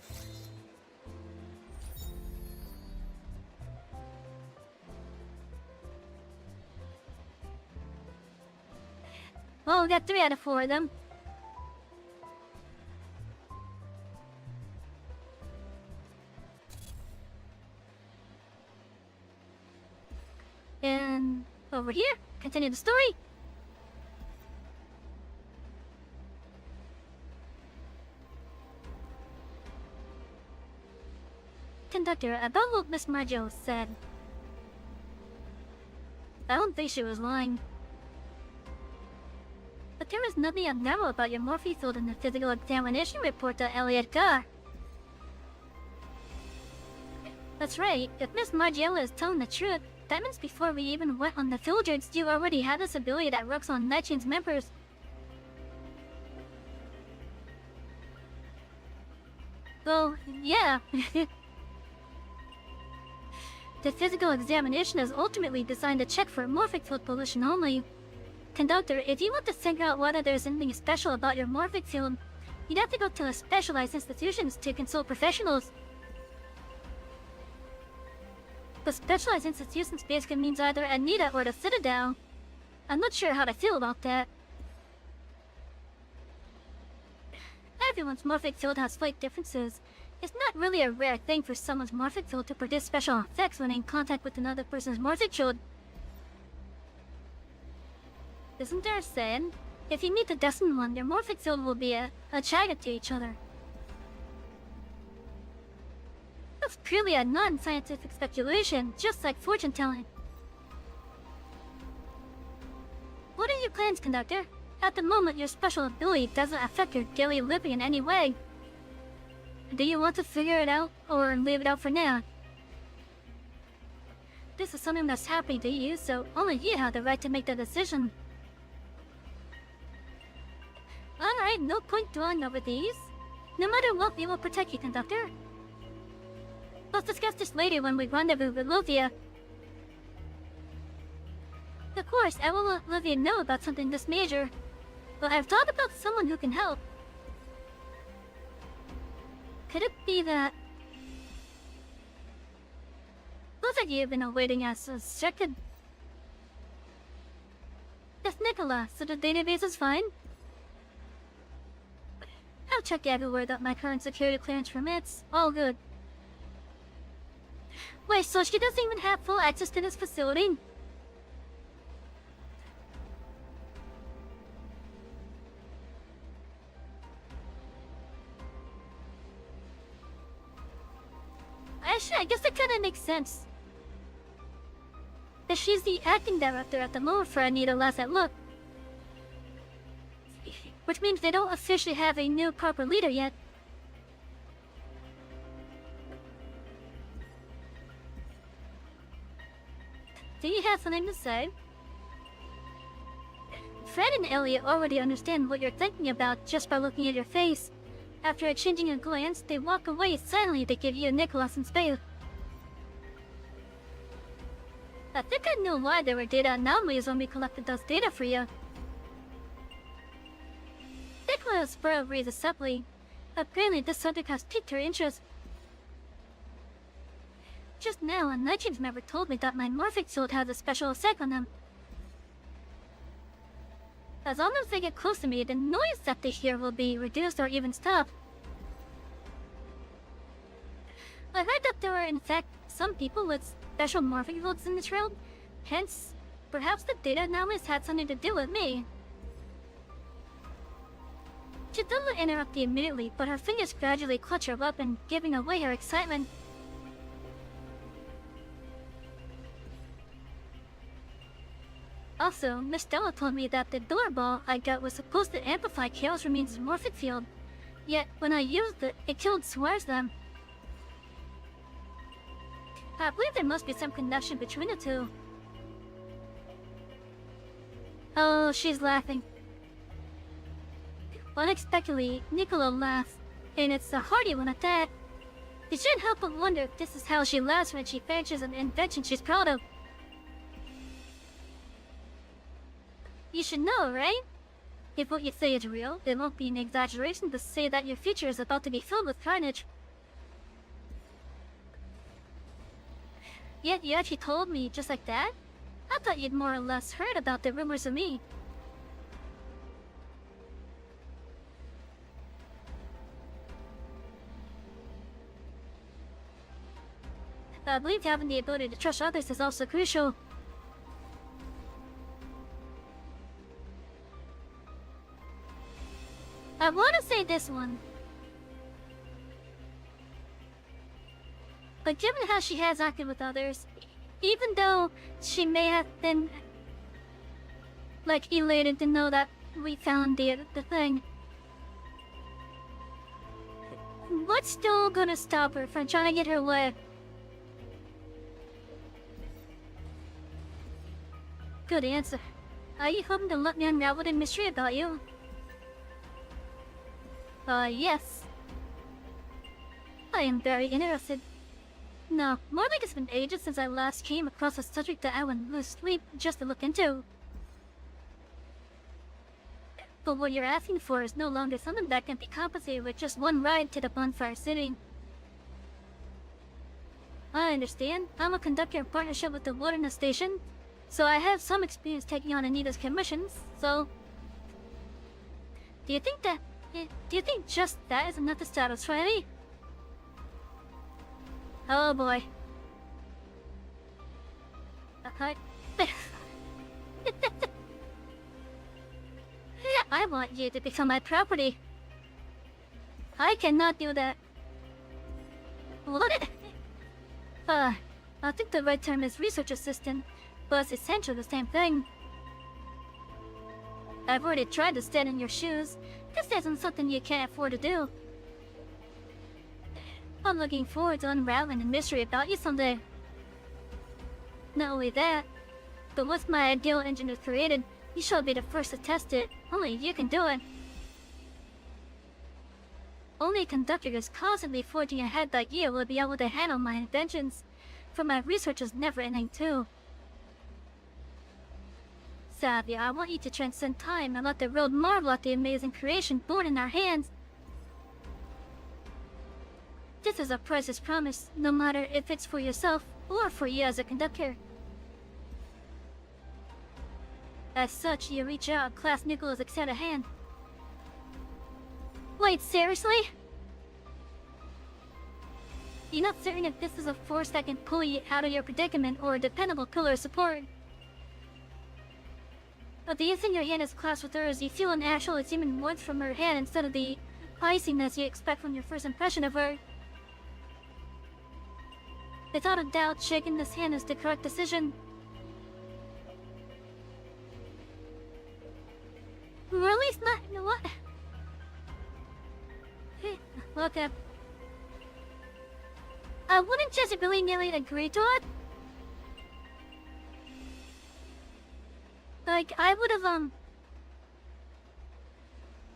Well, we got 3 out of 4 of them. And over here, continue the story. Conductor, about what Miss Marjo said. I don't think she was lying. But there is nothing abnormal about your morphe field in the physical examination report that Elliot got. That's right, if Miss Margiela is telling the truth, that means before we even went on the field trips, you already had this ability that works on Night Chain's members. Well, yeah. The physical examination is ultimately designed to check for morphic field pollution only. Conductor, if you want to figure out whether there's anything special about your morphic field, you'd have to go to specialized institutions to consult professionals. But specialized institutions basically means either Anita or the Citadel. I'm not sure how to feel about that. Everyone's morphic field has slight differences. It's not really a rare thing for someone's morphic field to produce special effects when in contact with another person's morphic field. Isn't there a saying? If you meet the destined one, your morphic field will be attracted to each other. That's purely a non-scientific speculation, just like fortune telling. What are your plans, Conductor? At the moment, your special ability doesn't affect your daily living in any way. Do you want to figure it out, or leave it out for now? This is something that's happening to you, so only you have the right to make the decision. Alright, no point dwelling over these. No matter what, we will protect you, Conductor. Let's discuss this later when we rendezvous with Olivia. Of course, I will let Olivia know about something this major. But I've thought about someone who can help. Could it be that... Looks like you've been awaiting as suspected. That's Nicola, so the database is fine. I'll check everywhere that my current security clearance permits. All good. Wait, so she doesn't even have full access to this facility? Actually, I guess that kinda makes sense. That she's the acting director at the moment for Anita last I looked. Which means they don't officially have a new proper leader yet. Do you have something to say? Fred and Elliot already understand what you're thinking about just by looking at your face. After exchanging a glance, they walk away silently to give you Nicholas and Spade. I think I knew why there were data anomalies when we collected those data for you. Nicholas Burrow reads subtly. Apparently this subject has piqued her interest. Just now, a Night Team's member told me that my morphic suit has a special effect on them. As long as they get close to me, the noise that they hear will be reduced or even stopped. I heard that there are in fact some people with special morphic fields in this world. Hence, perhaps the data anomalies had something to do with me. She doesn't interrupt me immediately, but her fingers gradually clutch her weapon, giving away her excitement. Also, Miss Stella told me that the doorbell I got was supposed to amplify Chaos Remains' morphic field. Yet, when I used it, it killed Swears them. I believe there must be some connection between the two. Oh, she's laughing. Unexpectedly, Nicola laughs, and it's a hearty one at that. You shouldn't help but wonder if this is how she laughs when she finishes an invention she's proud of. You should know, right? If what you say is real, it won't be an exaggeration to say that your future is about to be filled with carnage. Yet you actually told me just like that? I thought you'd more or less heard about the rumors of me. I believe having the ability to trust others is also crucial. I want to say this one. But given how she has acted with others, even though she may have been, like, elated to know that we found the thing, what's still gonna stop her from trying to get her way? Good answer. Are you hoping to let me unravel the mystery about you? Yes. I am very interested. No, more like it's been ages since I last came across a subject that I would lose sleep just to look into. But what you're asking for is no longer something that can be compensated with just one ride to the bonfire city. I understand. I'm a conductor in partnership with the Wilderness Station, so I have some experience taking on Anita's commissions, so... Do you think just that is enough to satisfy me? Oh boy. I want you to become my property. I cannot do that. What? I think the right term is research assistant, but it's essentially the same thing. I've already tried to stand in your shoes. This isn't something you can't afford to do. I'm looking forward to unraveling the mystery about you someday. Not only that, but once my ideal engine is created, you shall be the first to test it. Only you can do it. Only a conductor who's constantly forging ahead like you will be able to handle my inventions, for my research is never ending too. Savy, I want you to transcend time and let the world marvel at the amazing creation born in our hands. This is a priceless promise, no matter if it's for yourself or for you as a conductor. As such, you reach out, clasp Nicola's extended hand. Wait, seriously? You're not certain if this is a force that can pull you out of your predicament or a dependable pillar of support? But the instant your hand is clasped with hers, you feel an actual human warmth from her hand instead of the iciness you expect from your first impression of her. Without a doubt, shaking this hand is the correct decision. Really? It's not. You know what? Hey, look up. Wouldn't Jesse really nearly agree to it? Like, I would have,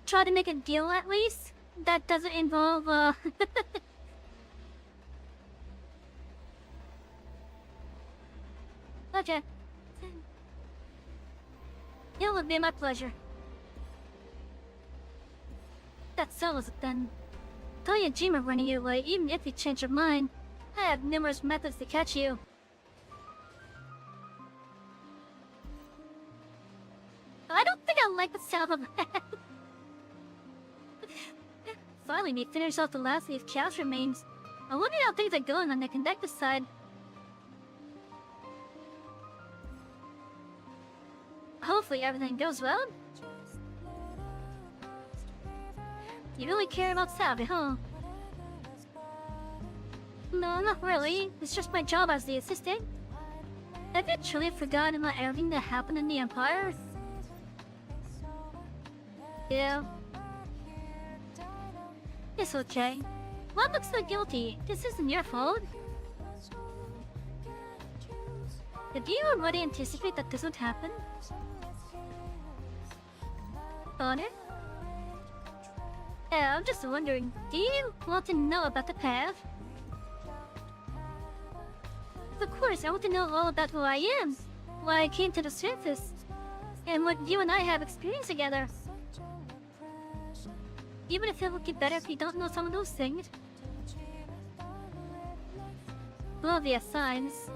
tried to make a deal at least. That doesn't involve, Okay. It would be my pleasure. That settles it then. Tell your Jima running you away, even if you change your mind. I have numerous methods to catch you. I don't think I like the sound of that. Finally, we finish off the last of chaos remains. I wonder how things are going on the conductor side. Hopefully everything goes well. You really care about Savy, huh? No, not really. It's just my job as the assistant. Have you truly forgotten about everything that happened in the Empire? Yeah. It's okay. Why look so guilty? This isn't your fault. Did you already anticipate that this would happen? On it? Yeah, I'm just wondering, do you want to know about the path? Of course, I want to know all about who I am, why I came to the surface, and what you and I have experienced together. Even if it would get better if you don't know some of those things. Obvious signs.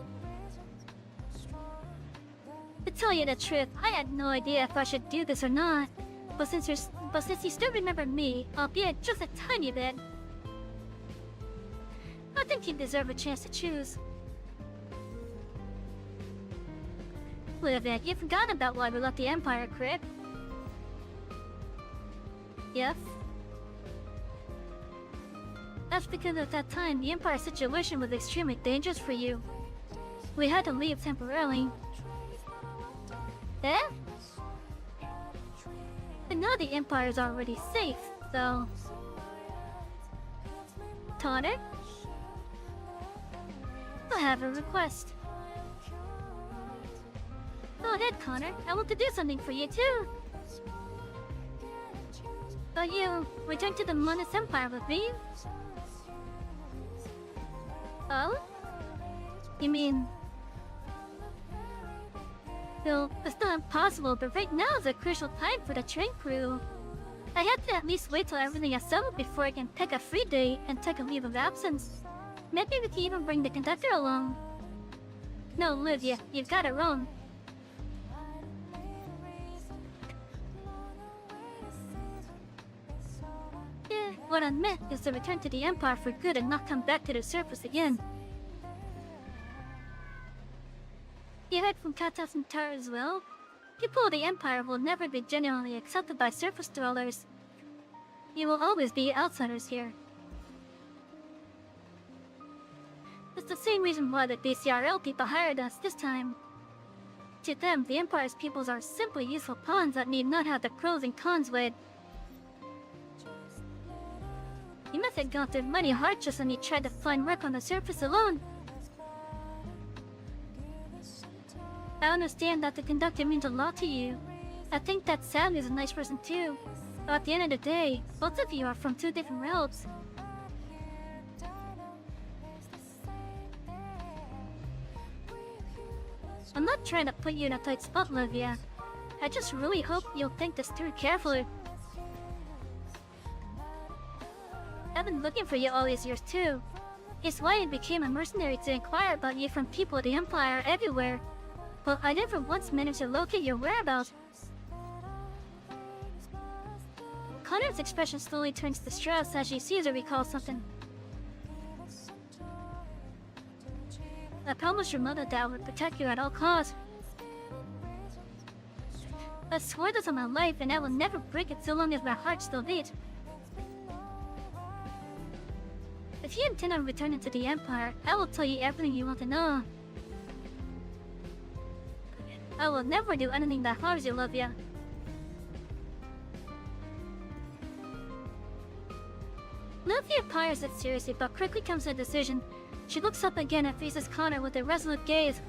To tell you the truth, I had no idea if I should do this or not. But since you still remember me, albeit just a tiny bit, I think you deserve a chance to choose. Olivia, you forgot about why we left the Empire, correct? Yes? That's because at that time, the Empire situation was extremely dangerous for you. We had to leave temporarily. Eh? But now the Empire is already safe, so... Tonic? I have a request. Go ahead, Connor. I want to do something for you, too. Will you return to the Monus Empire with me? Oh? You mean... Well, it's not impossible, but right now is a crucial time for the train crew. I have to at least wait till everything is settled before I can take a free day and take a leave of absence. Maybe we can even bring the conductor along. No, Olivia, you've got it wrong. Yeah, what I meant is to return to the Empire for good and not come back to the surface again. You heard from Katas and Tara as well? People of the Empire will never be genuinely accepted by surface dwellers. You will always be outsiders here. It's the same reason why the DCRL people hired us this time. To them, the Empire's peoples are simply useful pawns that need not have the pros and cons weighed. You must have gone through many hardships when you tried to find work on the surface alone. I understand that the Conductor means a lot to you. I think that Savy is a nice person too. But at the end of the day, both of you are from two different realms. I'm not trying to put you in a tight spot, Livia. I just really hope you'll think this through carefully. I've been looking for you all these years too. It's why I became a mercenary to inquire about you from people of the Empire everywhere. But I never once managed to locate your whereabouts. Connor's expression slowly turns to stress as she sees her recall something. I promised your mother that I would protect you at all costs. I swore this on my life and I will never break it so long as my heart still beats. If you intend on returning to the Empire, I will tell you everything you want to know. I will never do anything that harms you, Livia. Livia pires it seriously, but quickly comes to a decision. She looks up again and faces Connor with a resolute gaze.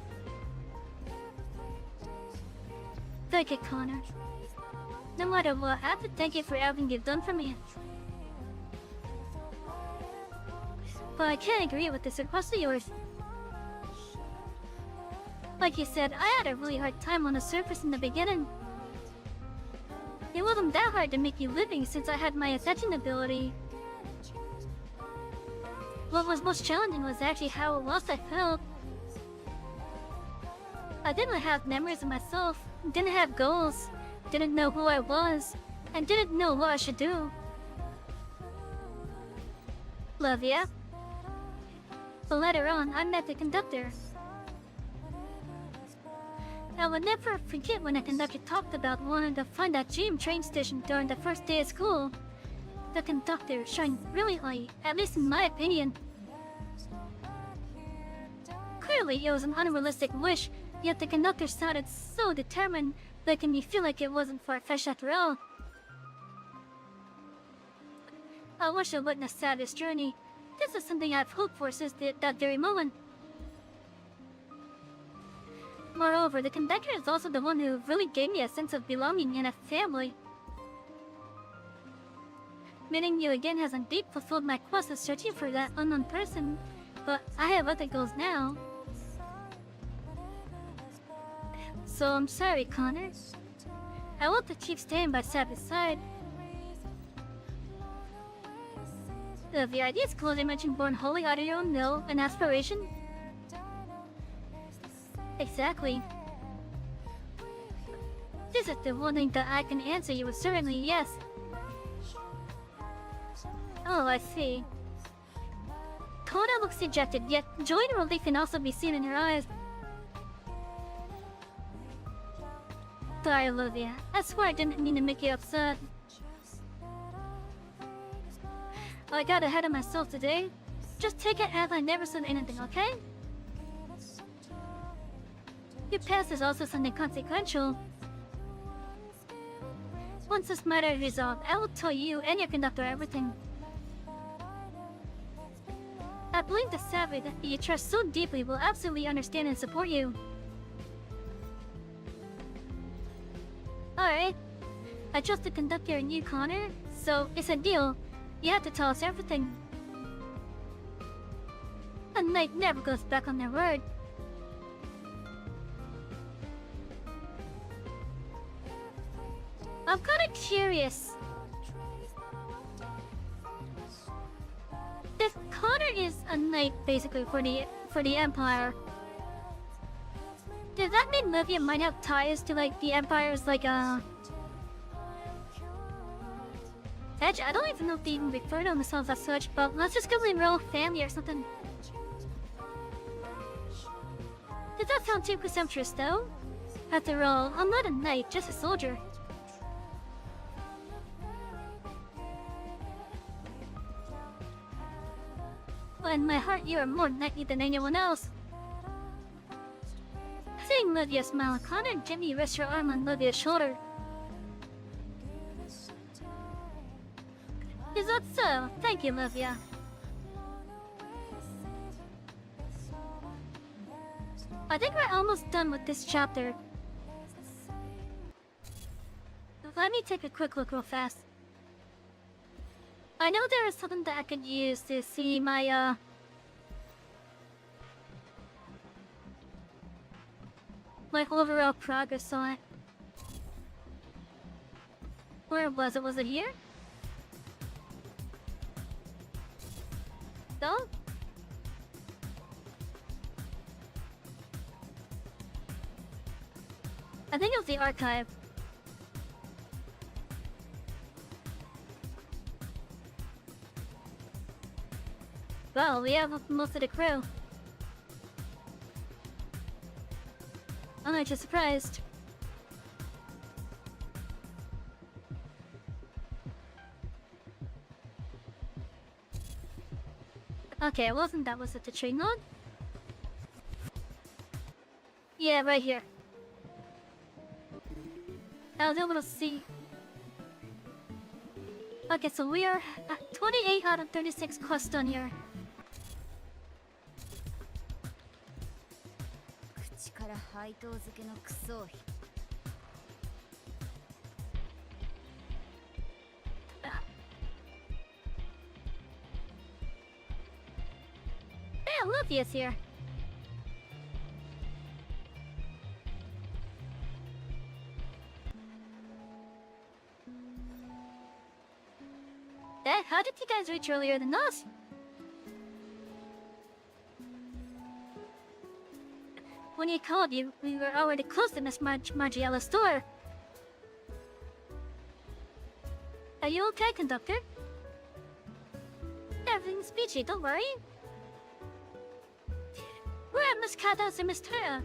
Thank you, Connor. No matter what, I have to thank you for everything you've done for me. But I can't agree with this request of yours. Like you said, I had a really hard time on the surface in the beginning. It wasn't that hard to make you living since I had my attention ability. What was most challenging was actually how lost I felt. I didn't have memories of myself, didn't have goals, didn't know who I was, and didn't know what I should do. Livia. But later on, I met the Conductor. I will never forget when the Conductor talked about wanting to find that GM train station during the first day of school. The Conductor shined brilliantly, at least in my opinion. Clearly, it was an unrealistic wish, yet the Conductor sounded so determined, making me feel like it wasn't far-fetched after all. I wish I witnessed Savy's journey. This is something I've hoped for since that very moment. Moreover, the Conductor is also the one who really gave me a sense of belonging and a family. Meeting you again has indeed fulfilled my quest of searching for that unknown person, but I have other goals now. So I'm sorry, Connor. I want to keep staying by Savy's side. The idea is closely mentioned born wholly out of your own will and aspiration. Exactly. This is the one thing that I can answer you with certainly yes. Oh, I see. Kona looks dejected, yet joy and relief can also be seen in her eyes. Sorry, Olivia. I swear I didn't mean to make you upset. I got ahead of myself today. Just take it as I never said anything, okay? Your past is also something consequential. Once this matter is resolved, I will tell you and your Conductor everything. I believe the Savy that you trust so deeply will absolutely understand and support you. Alright. I trust the Conductor and you, Connor, so it's a deal. You have to tell us everything. A knight never goes back on their word. I'm kinda curious. If Connor is a knight basically for the Empire, does that mean Livia might have ties to like the Empire's like Edge? I don't even know if they even refer to themselves as such, but let's just go with royal family or something. Does that sound too presumptuous though? After all, I'm not a knight, just a soldier. But in my heart, you are more knightly than anyone else. Seeing Seeing Livia smile, Connor and Jimmy rest your arm on Livia's shoulder. Is that so? Thank you, Livia. I think we're almost done with this chapter. Let me take a quick look real fast. I know there is something that I could use to see my, my overall progress on it. Where was it? Was it here? No? I think it was the archive. Well, we have most of the crew. I'm not just surprised. Okay, it wasn't that. Was it the train log? Yeah, right here. I was able to see. Okay, so we are at 28 out of 36 quests done here. 口から配当付けのクソ。 Hey, Luffy's here. Hey, how did you guys reach earlier than us? When you called, we were already close to Miss Margiella's store. Are you okay, Conductor? Everything's peachy, don't worry. We're at Miss Katos and Miss Tara.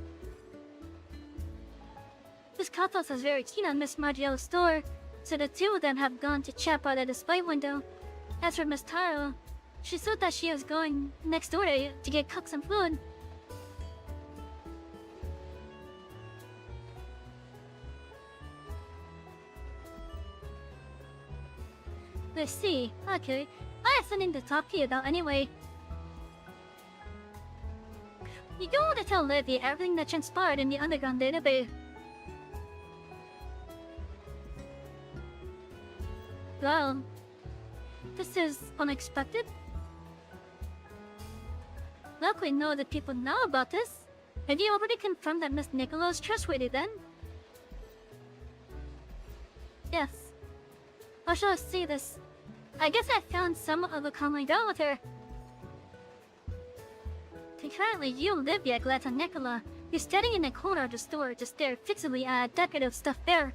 Miss Katos is very keen on Miss Margiella's store, so the two of them have gone to chat by the display window. As for Miss Taro, she said that she was going next door to get cook some food. Let's see. Okay, I have something to talk to you about anyway. You don't want to tell Livy everything that transpired in the underground database. Well, this is unexpected. Luckily, know that people know about this. Have you already confirmed that Miss Nicola is trustworthy then? Yes. How shall I say this? I guess I found some of a common ground with her. Concurrently, you and Livia glance at Nicola, who's standing in the corner of the store to stare fixedly at a decorative stuffed bear.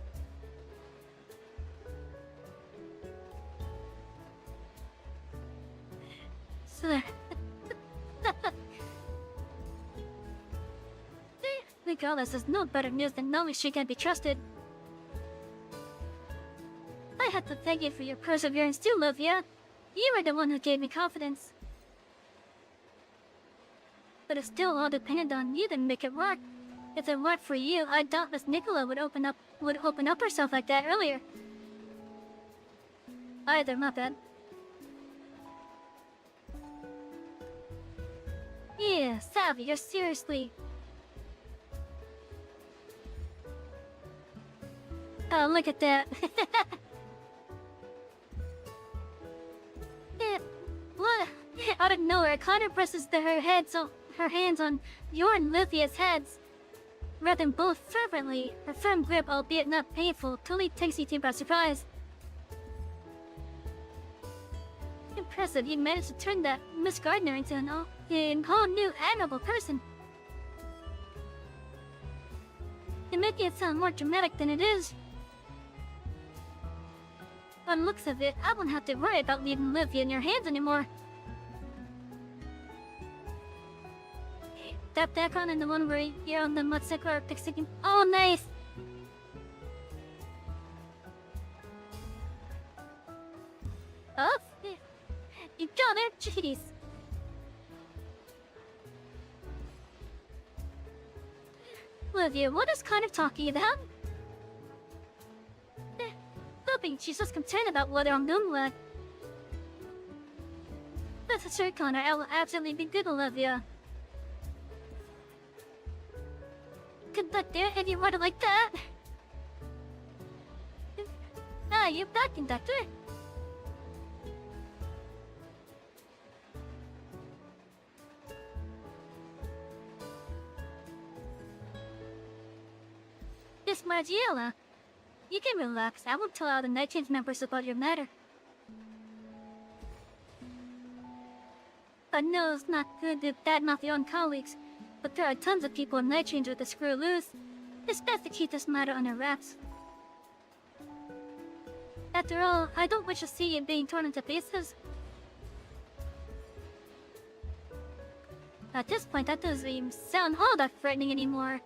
So, regardless, there's no better news than knowing she can be trusted. I had to thank you for your perseverance too, Livia. You were the one who gave me confidence. But it's still all dependent on you to make it work. If it weren't for you, I doubt Miss Nicola would open up herself like that earlier. Either, my bad. Yeah, Savy, you're seriously... Oh, look at that. What? Out of nowhere, Connor presses her hands on your and Livia's heads. Rubbed them both fervently. Her firm grip, albeit not painful, totally takes you two by surprise. Impressive, you managed to turn that Miss Gardner into a whole new admirable person. You're making it sound more dramatic than it is. By the looks of it, I won't have to worry about leaving Livia in your hands anymore. That background and the one where you're on the motorcycle are fixing. Oh, nice! Oh, you got it, jeez. Olivia, what is kind of talking about? Hoping she's just concerned about whether I'm doing well. That's a sure, Connor. I will absolutely be good, Olivia. Conductor, if you want it like that. Ah, you're back, Conductor. Miss Margiela, you can relax. I won't tell all the Night Change members about your matter. I know it's not good to badmouth your own colleagues, but there are tons of people in Night Change with the screw loose. It's best to keep this matter under wraps. After all, I don't wish to see you being torn into pieces. At this point, that doesn't even sound all that threatening anymore.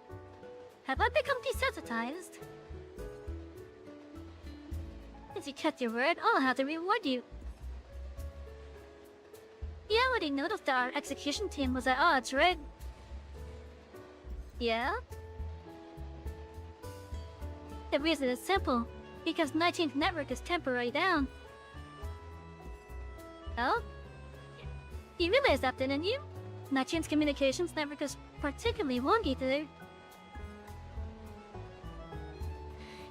Have I become desensitized? Since you kept your word, I'll have to reward you. You already noticed that our execution team was at odds, right? Yeah? The reason is simple. Because 19th Network is temporarily down. Oh? You realized that, didn't you? 19th Communications Network is particularly wonky today.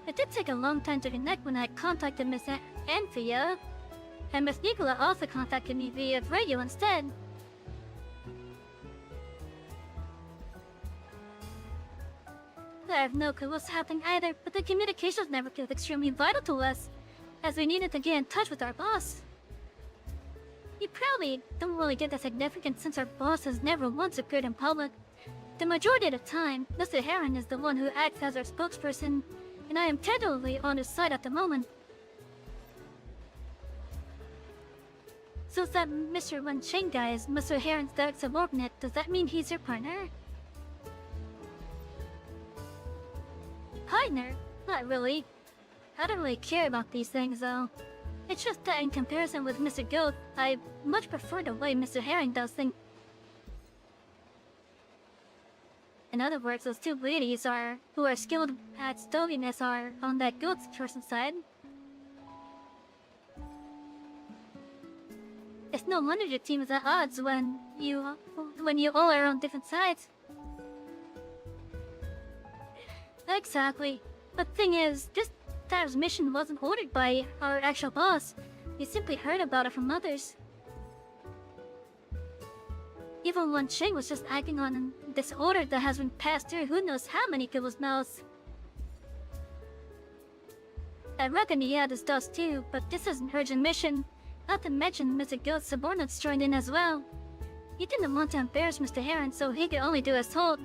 It did take a long time to connect when I contacted Miss Anthea, and Miss Nicola also contacted me via radio instead. I have no clue what's happening either, but the communications network is extremely vital to us, as we needed to get in touch with our boss. You probably don't really get that significant since our boss has never once appeared in public. The majority of the time, Mr. Heron is the one who acts as our spokesperson, and I am tentatively on his side at the moment. So that Mr. Wen Cheng guy is Mr. Heron's direct subordinate, does that mean he's your partner? Partner? Not really. I don't really care about these things though. It's just that in comparison with Mr. Goat, I much prefer the way Mr. Herring does things. In other words, those two ladies who are skilled at stoviness are on that Goat's person's side. It's no wonder your team is at odds when you all are on different sides. Exactly. But thing is, this time's mission wasn't ordered by our actual boss. We simply heard about it from others. Even Wen Cheng was just acting on this order that has been passed through who knows how many people's mouths. I reckon he had his does too, but this is an urgent mission. Not to mention Mr. Goat's subordinates joined in as well. He didn't want to embarrass Mr. Heron, so he could only do as told.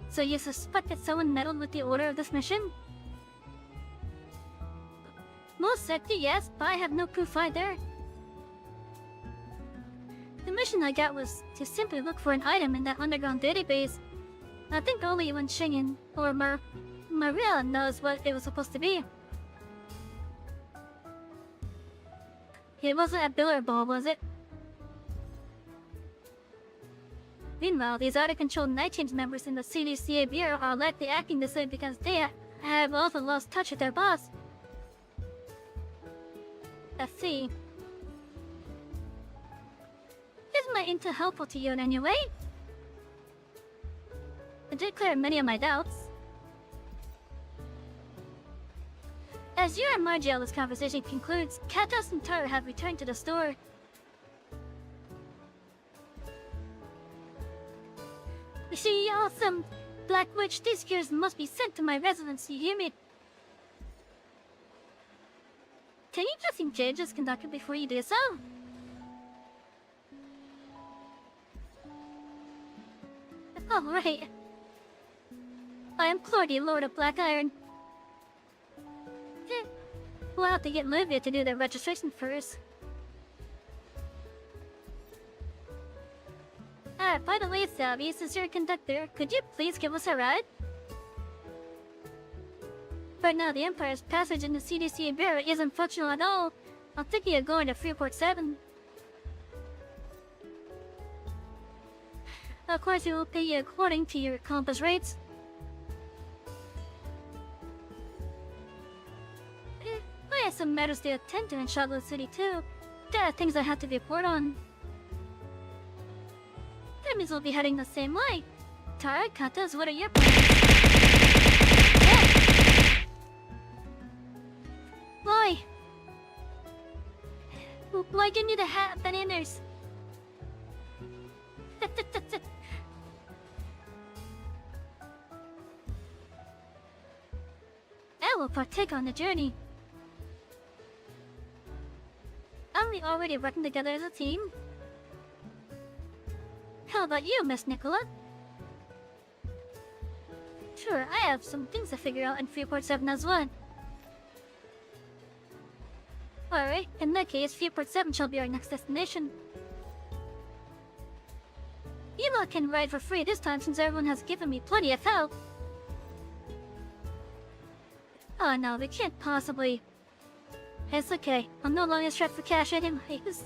So you suspect that someone meddled with the order of this mission? Most likely, yes, but I have no proof either. The mission I got was to simply look for an item in that underground database. I think only Wen Cheng or Maria knows what it was supposed to be. It wasn't a billiard ball, was it? Meanwhile, these out-of-control Night Change members in the CDCA Bureau are likely acting this way because they have also lost touch with their boss. Let's see. Is my intel helpful to you in any way? It did clear many of my doubts. As you and Margiela's conversation concludes, Katos and Taro have returned to the store. She awesome! Black Witch, these gears must be sent to my residence, you hear me? Can you just engage as Conductor before you do so? Alright. I implore thee, Lord of Black Iron. We'll have to get Livia to do the registration first. By the way, Savy, since you're a Conductor, could you please give us a ride? Right now, the Empire's passage in the CDC Bureau isn't functional at all. I'm thinking of going to Freeport 7. Of course, we will pay you according to your compass rates. I have some matters to attend to in Charlotte City too. There are things I have to report on. That means we'll be heading the same way. Tara, Katas, what are your plans? Yeah. Why? Why give me the hat, bananas? I will partake on the journey. Aren't we already working together as a team? How about you, Miss Nicola? Sure, I have some things to figure out in Freeport 7 as well. Alright, in that case, Freeport 7 shall be our next destination. Ela can ride for free this time since everyone has given me plenty of help. Oh no, we can't possibly. It's okay, I'm no longer strapped for cash anyways.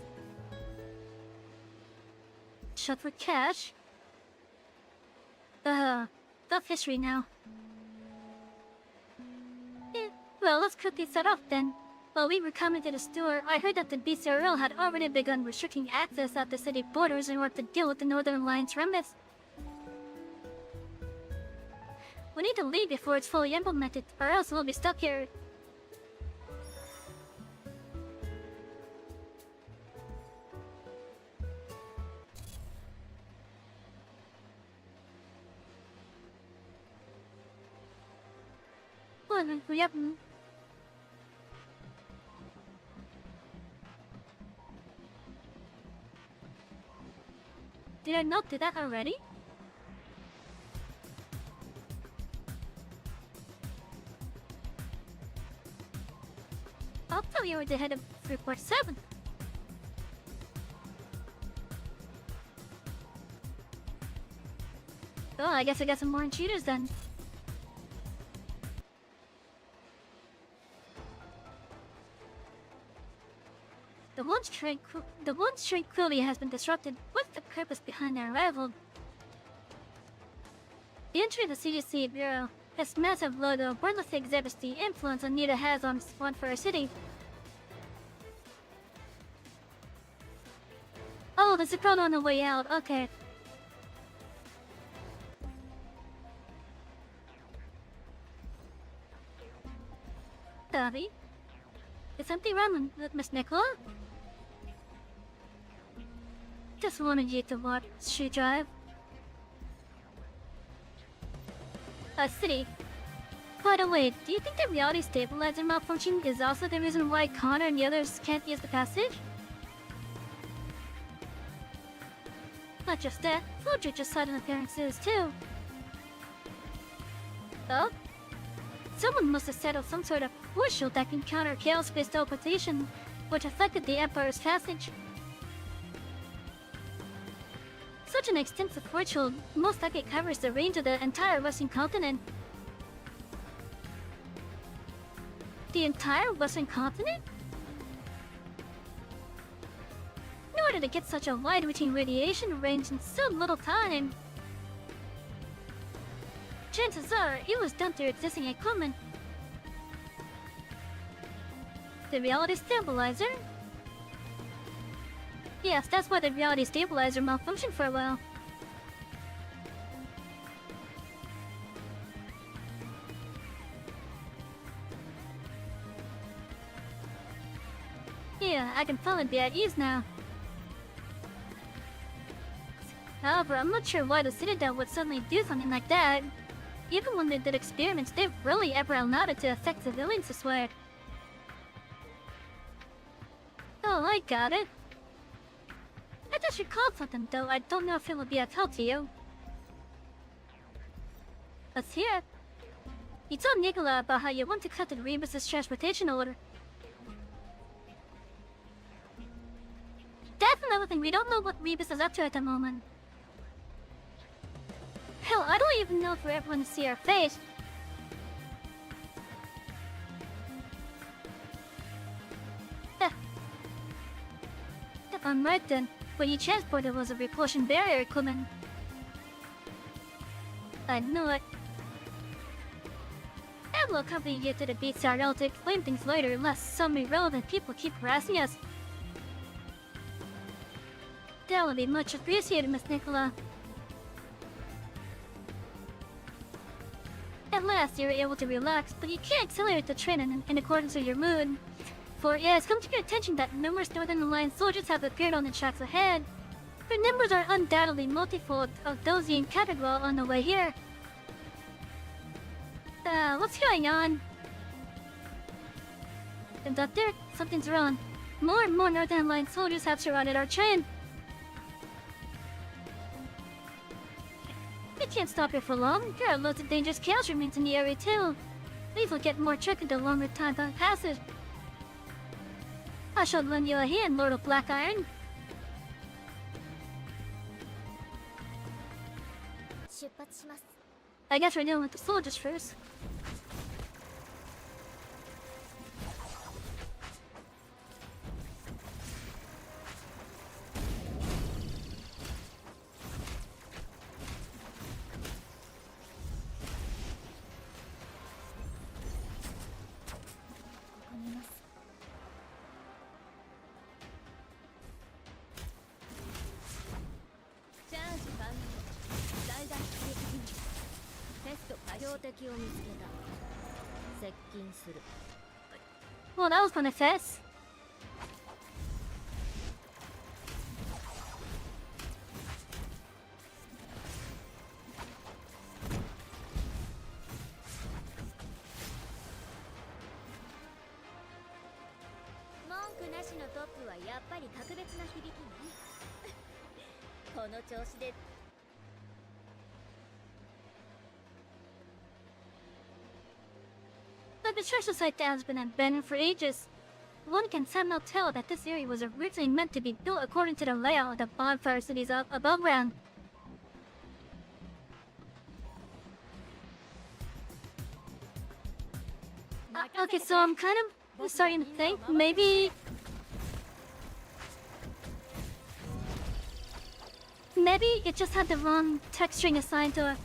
Shut for cash? That's history now. Well, let's quickly set off then. While we were coming to the store, I heard that the BCRL had already begun restricting access at the city borders in order to deal with the Northern Alliance remnants. We need to leave before it's fully implemented, or else we'll be stuck here. Yep. Did I not do that already? I'll tell you where to head of Report 7. Oh, I guess I got some more intruders then. The one train clearly has been disrupted. What's the purpose behind their arrival? The entry of the CDC Bureau. Its massive logo wordlessly exhibits the influence Anita has on Spawn for our city. Oh, there's a crowd on the way out. Okay. Savy? Is something wrong with Miss Nicola? Just wanted you to watch she drive. City. By the way, do you think the reality stabilizer malfunction is also the reason why Connor and the others can't use the passage? Not just that, Fodra just sudden appearances too. Oh? Someone must have set up some sort of force shield that can counter chaos-based teleportation, which affected the Empire's passage. Such an extensive force shield most likely covers the range of the entire Western continent. The entire Western continent? In order to get such a wide-reaching radiation range in so little time, chances are it was done through existing equipment. The reality stabilizer? Yes, that's why the reality stabilizer malfunctioned for a while. Yeah, I can finally be at ease now. However, I'm not sure why the Citadel would suddenly do something like that. Even when they did experiments, they rarely ever allowed it to affect civilians this way. Oh, I got it. I just recalled something, though I don't know if it will be of help to you. Let's hear it. You told Nicola about how you want to cut the Rebus's transportation order. That's another thing, we don't know what Rebus is up to at the moment. Hell, I don't even know if we're ever going to see her face. If I'm right then, what you transported was a repulsion barrier equipment. I knew it. I will accompany you to the beach I'll to explain things later unless some irrelevant people keep harassing us. That would be much appreciated, Miss Nicola. At last, you're able to relax, but you can't accelerate the train in accordance with your mood. For it has come to your attention that numerous Northern Alliance soldiers have appeared on the tracks ahead. Their numbers are undoubtedly multifold of those you encountered while on the way here. What's going on? Conductor, something's wrong. More and more Northern Alliance soldiers have surrounded our train. We can't stop here for long. There are loads of dangerous chaos remains in the area too. These will get more tricky the longer time passes. I shall lend you a hand, Lord of Black Iron. I guess we're dealing with the soldiers first. Well, that was kinda fast. The construction site has been abandoned for ages. One can somehow tell that this area was originally meant to be built according to the layout of the bonfire cities above ground. Okay, so I'm kind of starting to think maybe it just had the wrong text string assigned to it.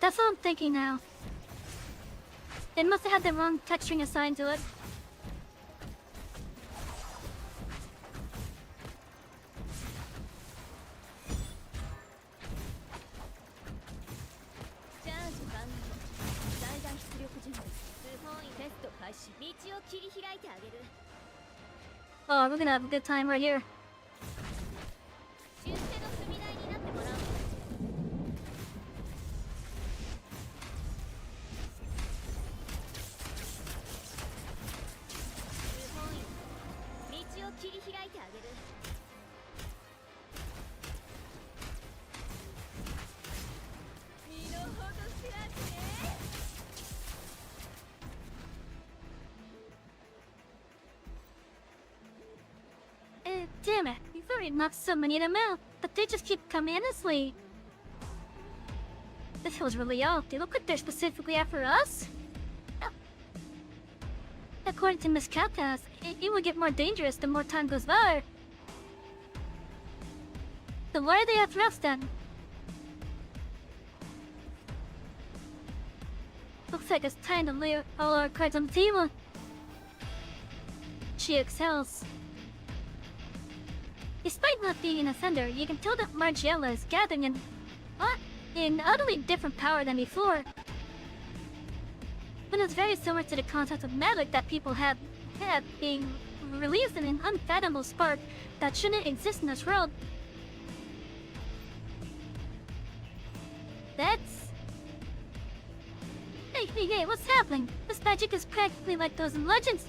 That's what I'm thinking now. It must have had the wrong text string assigned to it. Oh, we're gonna have a good time right here. Damn it, we've already knocked so many of them out, but they just keep coming endlessly. This feels really off. They look like they're specifically after us? According to Miss Capcast, it will get more dangerous the more time goes by. So why are they after us then? Looks like it's time to lay all our cards on the table. She excels. Despite not being in a center, you can tell that Margiela is gathering in utterly different power than before. But it's very similar to the concept of magic that people had being released in an unfathomable spark that shouldn't exist in this world. That's... Hey, what's happening? This magic is practically like those in Legends.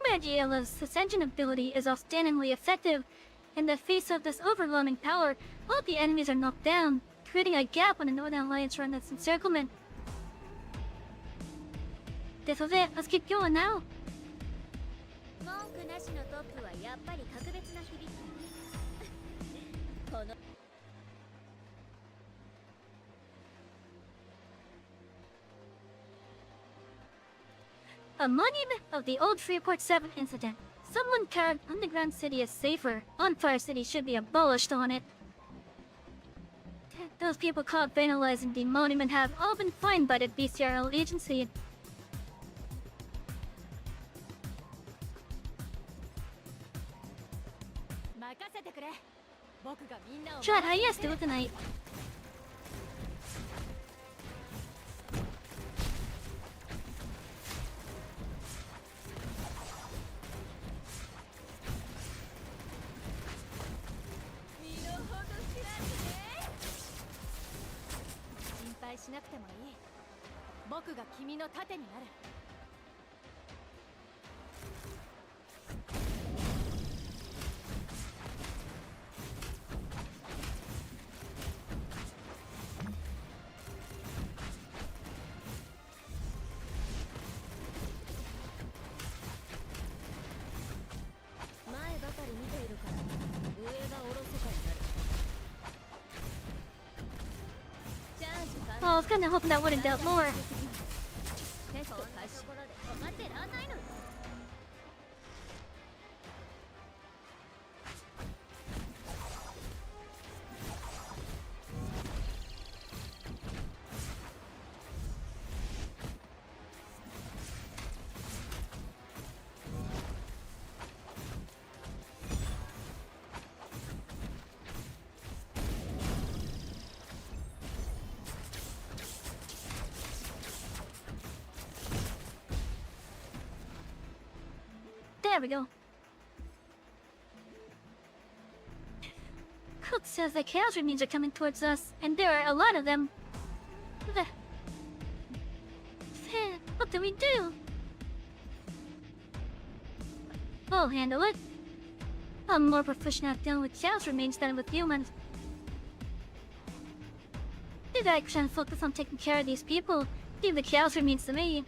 Margiela's ascension ability is outstandingly effective. In the face of this overwhelming power, all the enemies are knocked down, creating a gap on the Northern Alliance run its encirclement. This was it. Let's keep going now. A monument of the old Freeport 7 incident. Someone carved Underground City is safer. On-Fire City should be abolished on it. Those people caught vandalizing the monument have all been fined by the BCRL agency. Chad, how you guys doing tonight? Oh, I was kinda hoping that wouldn't dealt more. There we go. Cook says the chaos remains are coming towards us, and there are a lot of them. What do we do? I'll handle it. I'm more proficient at dealing with chaos remains than with humans. Maybe I should focus on taking care of these people. Leave the chaos remains to me.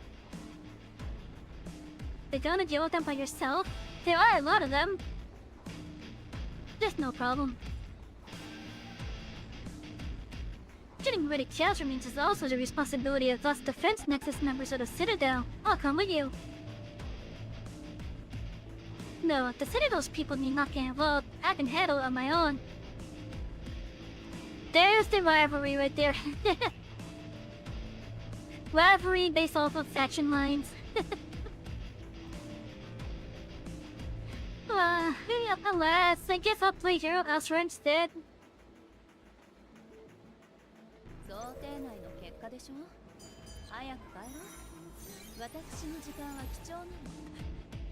They're gonna deal with them by yourself? There are a lot of them. There's no problem. Getting rid of chaos remains is also the responsibility of us defense nexus members of the Citadel. I'll come with you. No, the Citadel's people need not get involved. I can handle it on my own. There's the rivalry right there. Rivalry based off of faction lines. Alas, I guess I'll play Hero Elsewhere instead.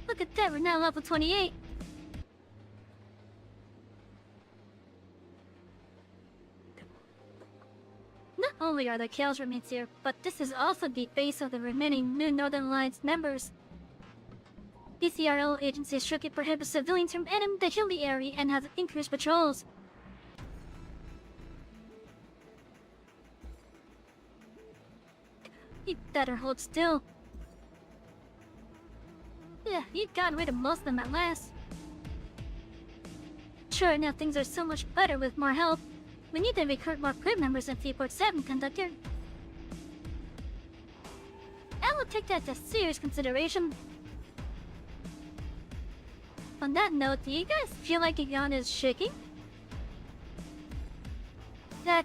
Look at that, we're now level 28. Not only are the chaos remains here, but this is also the base of the remaining new Northern Alliance members. BCRL agency strictly prohibits civilians from entering the hilly area and has increased patrols. You better hold still. Yeah, you got rid of most of them at last. Sure, now things are so much better with more help. We need to recruit more crew members in Freeport 7, Conductor. I will take that as serious consideration. On that note, do you guys feel like Igan is shaking? That...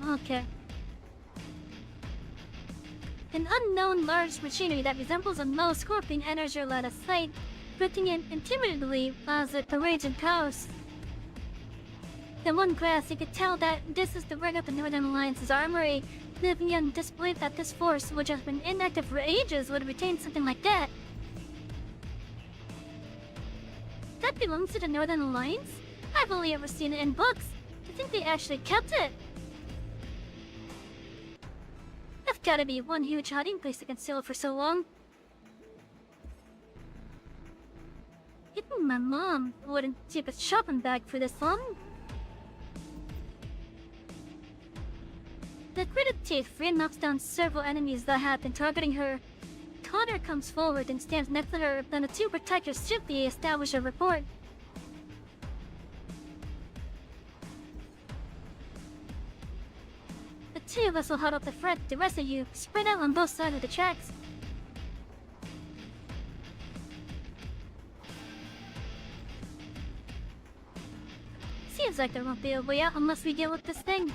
okay. An unknown large machinery that resembles a low scorpion enters your line of sight, drifting in intermittently as it parades in chaos. In one glance, you could tell that this is the work of the Northern Alliance's armory, leaving you in disbelief that this force, which has been inactive for ages, would retain something like that. That belongs to the Northern Alliance? I've only ever seen it in books. I think they actually kept it. That's gotta be one huge hiding place to conceal it for so long. Even my mom wouldn't keep a shopping bag for this long. The gritted teeth free knocks down several enemies that have been targeting her. Connor comes forward and stands next to her, then the two protectors swiftly establish a rapport. The two of us will huddle up the front, the rest of you spread out on both sides of the tracks. seems like there won't be a way out unless we deal with this thing.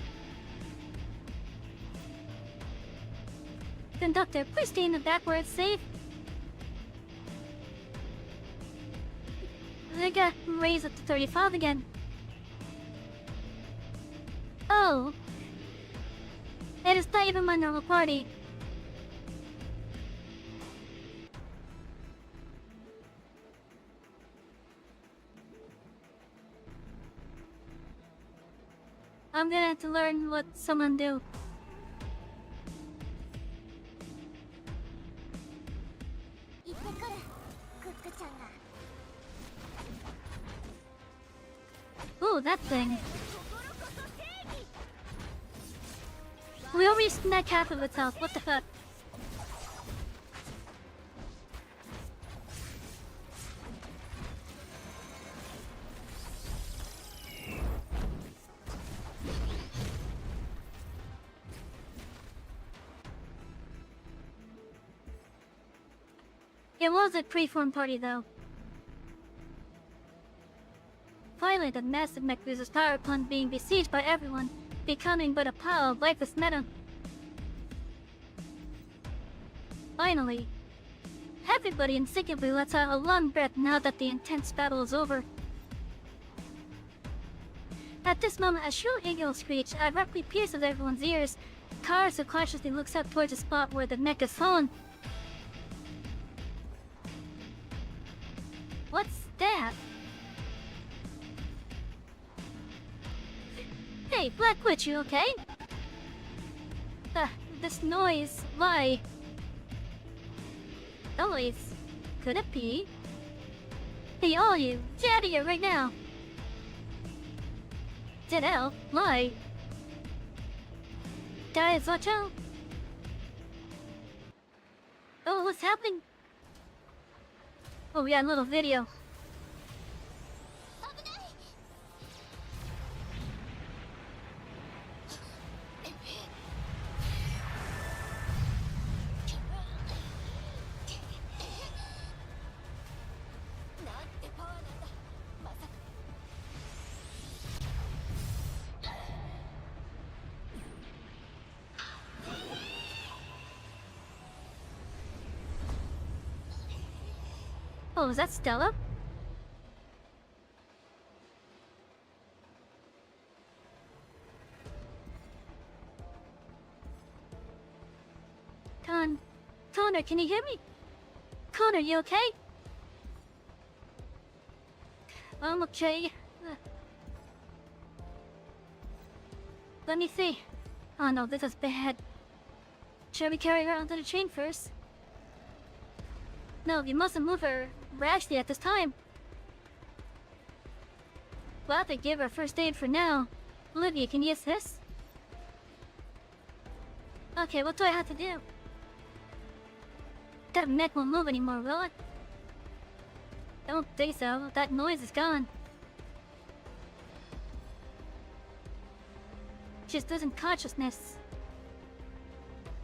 Conductor, please stay in the back where it's safe. They got raised up to 35 again. Oh. It is not even my normal party. I'm gonna have to learn what someone do. Ooh, that thing. We already snagged half of its health. What the fuck? It was a preformed party, though. Finally, the massive mech loses power upon being besieged by everyone, becoming but a pile of lifeless metal. Finally, everybody instinctively lets out a long breath now that the intense battle is over. At this moment, a shrill eagle screech abruptly pierces everyone's ears. Kara subconsciously looks up towards the spot where the mech is fallen. What's that? Hey, Black Witch, you okay? This noise, why? Noise? Could it be? Hey, all you, get out of here right now! Janelle, why? Daisacho? Oh, what's happening? Oh, we got a little video. Oh, is that Stella? Connor, can you hear me? Connor, you okay? I'm okay. Let me see. Oh no, this is bad. Shall we carry her onto the train first? No, we mustn't move her rashly at this time. We'll have to give her first aid for now. Olivia, can you assist? Okay, what do I have to do? That mech won't move anymore, will it? I don't think so. That noise is gone. Just losing consciousness.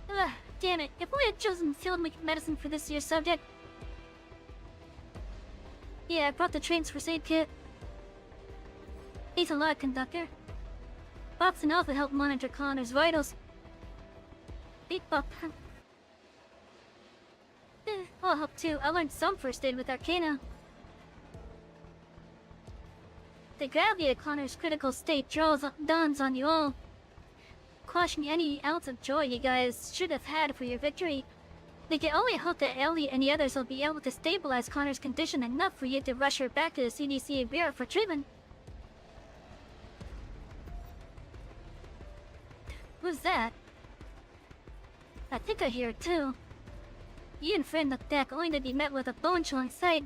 Ugh, damn it. If we had chosen field medicine for this year's subject. Yeah, I brought the train's first aid kit. Thanks a lot, Conductor. Box and Alpha help monitor Connor's vitals. Beat Bop. I'll help too. I learned some first aid with Arcana. The gravity of Connor's critical state dawns on you all, quashing any ounce of joy you guys should have had for your victory. We can only hope that Ellie and the others will be able to stabilize Connor's condition enough for you to rush her back to the CDC Bureau for treatment. Who's that? I think I hear it too. You and Fred look back only to be met with a bone-chilling sight.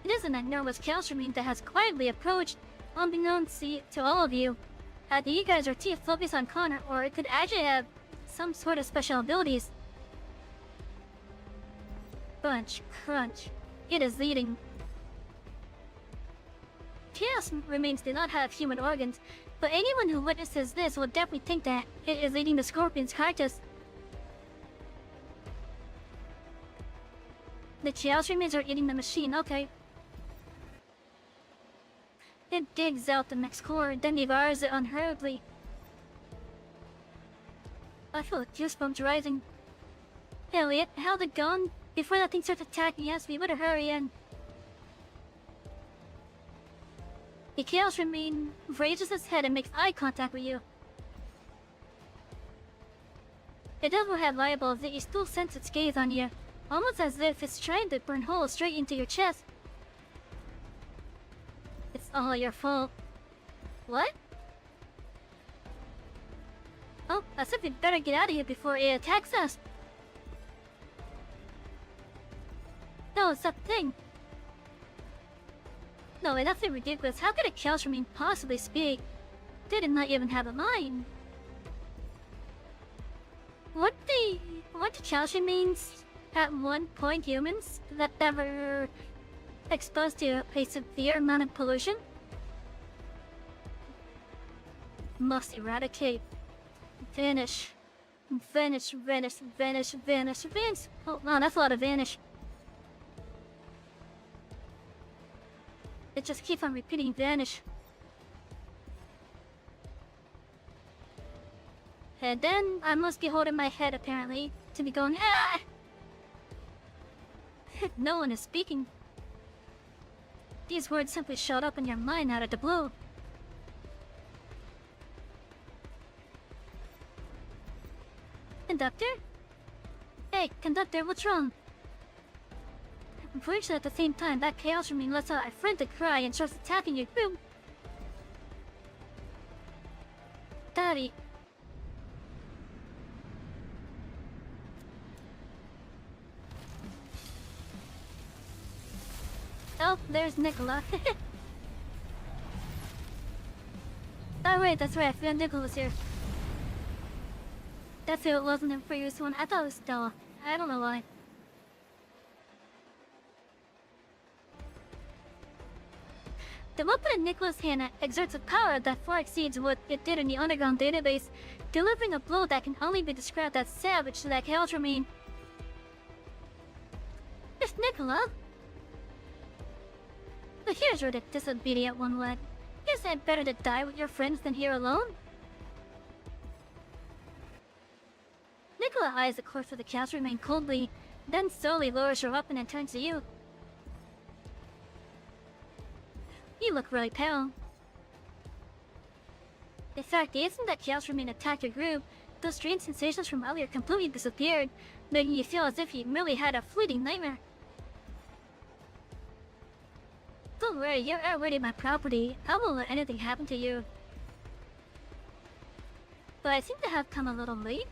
It isn't a nervous Calstramine that has quietly approached, unbeknownst to all of you. Either you guys are too focused on Connor, or it could actually have some sort of special abilities. Bunch, crunch. It is leading. Chaos remains do not have human organs, but anyone who witnesses this will definitely think that it is leading the Scorpion's carcass. The Chaos remains are eating the machine, okay. It digs out the next core, then devours it unhurriedly. I feel goosebumps rising. Elliot, held it gone? Before that thing starts attacking us, we better hurry in. The chaos remain raises its head and makes eye contact with you. It doesn't have eyeballs, yet you still sense its gaze on you, almost as if it's trying to burn holes straight into your chest. It's all your fault. What? Oh, as if we better get out of here before it attacks us. No, it's that thing. No, that's ridiculous. How could a chaos remain possibly speak? They did not even have a mind. What the chaos remains at one point humans that were exposed to a severe amount of pollution must eradicate. Vanish. Vanish, vanish, vanish, vanish, vanish. Oh wow, that's a lot of vanish. It just keeps on repeating vanish. And then I must be holding my head apparently to be going ah! No one is speaking. These words simply showed up in your mind out of the blue. Conductor? Hey, Conductor, what's wrong? Unfortunately, at the same time, that chaos from me lets out a frantic cry and starts attacking you. Boom! Daddy. Oh, there's Nicola. Oh wait, that's right, I forgot Nicola was here. That's who it wasn't the previous one. I thought it was Stella. I don't know why. The weapon in Nicola's hand exerts a power that far exceeds what it did in the underground database, delivering a blow that can only be described as savage to that chaos remain. It's Nicola! But here's where the disobedient one went. Guess I'd better to die with your friends than here alone? Nicola eyes the corpse of the chaos remain coldly, then slowly lowers her weapon and turns to you. You look really pale. In fact, the instant that chaos remain attacked your group, those strange sensations from earlier completely disappeared, making you feel as if you merely had a fleeting nightmare. Don't worry, you're already my property. I won't let anything happen to you. But I seem to have come a little late.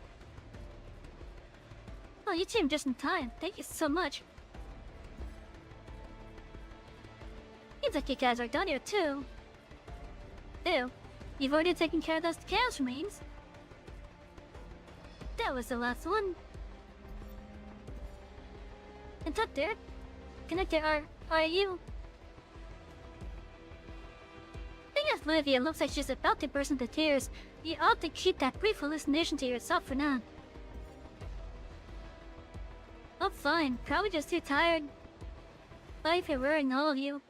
Oh, you came just in time. Thank you so much. Seems like you guys are done here too. Ew. You've already taken care of those chaos remains. That was the last one. Conductor? Conductor, are you? Thing is, Livia looks like she's about to burst into tears. You ought to keep that brief hallucination to yourself for now. Oh, fine. Probably just too tired. Bye if you're worrying all of you.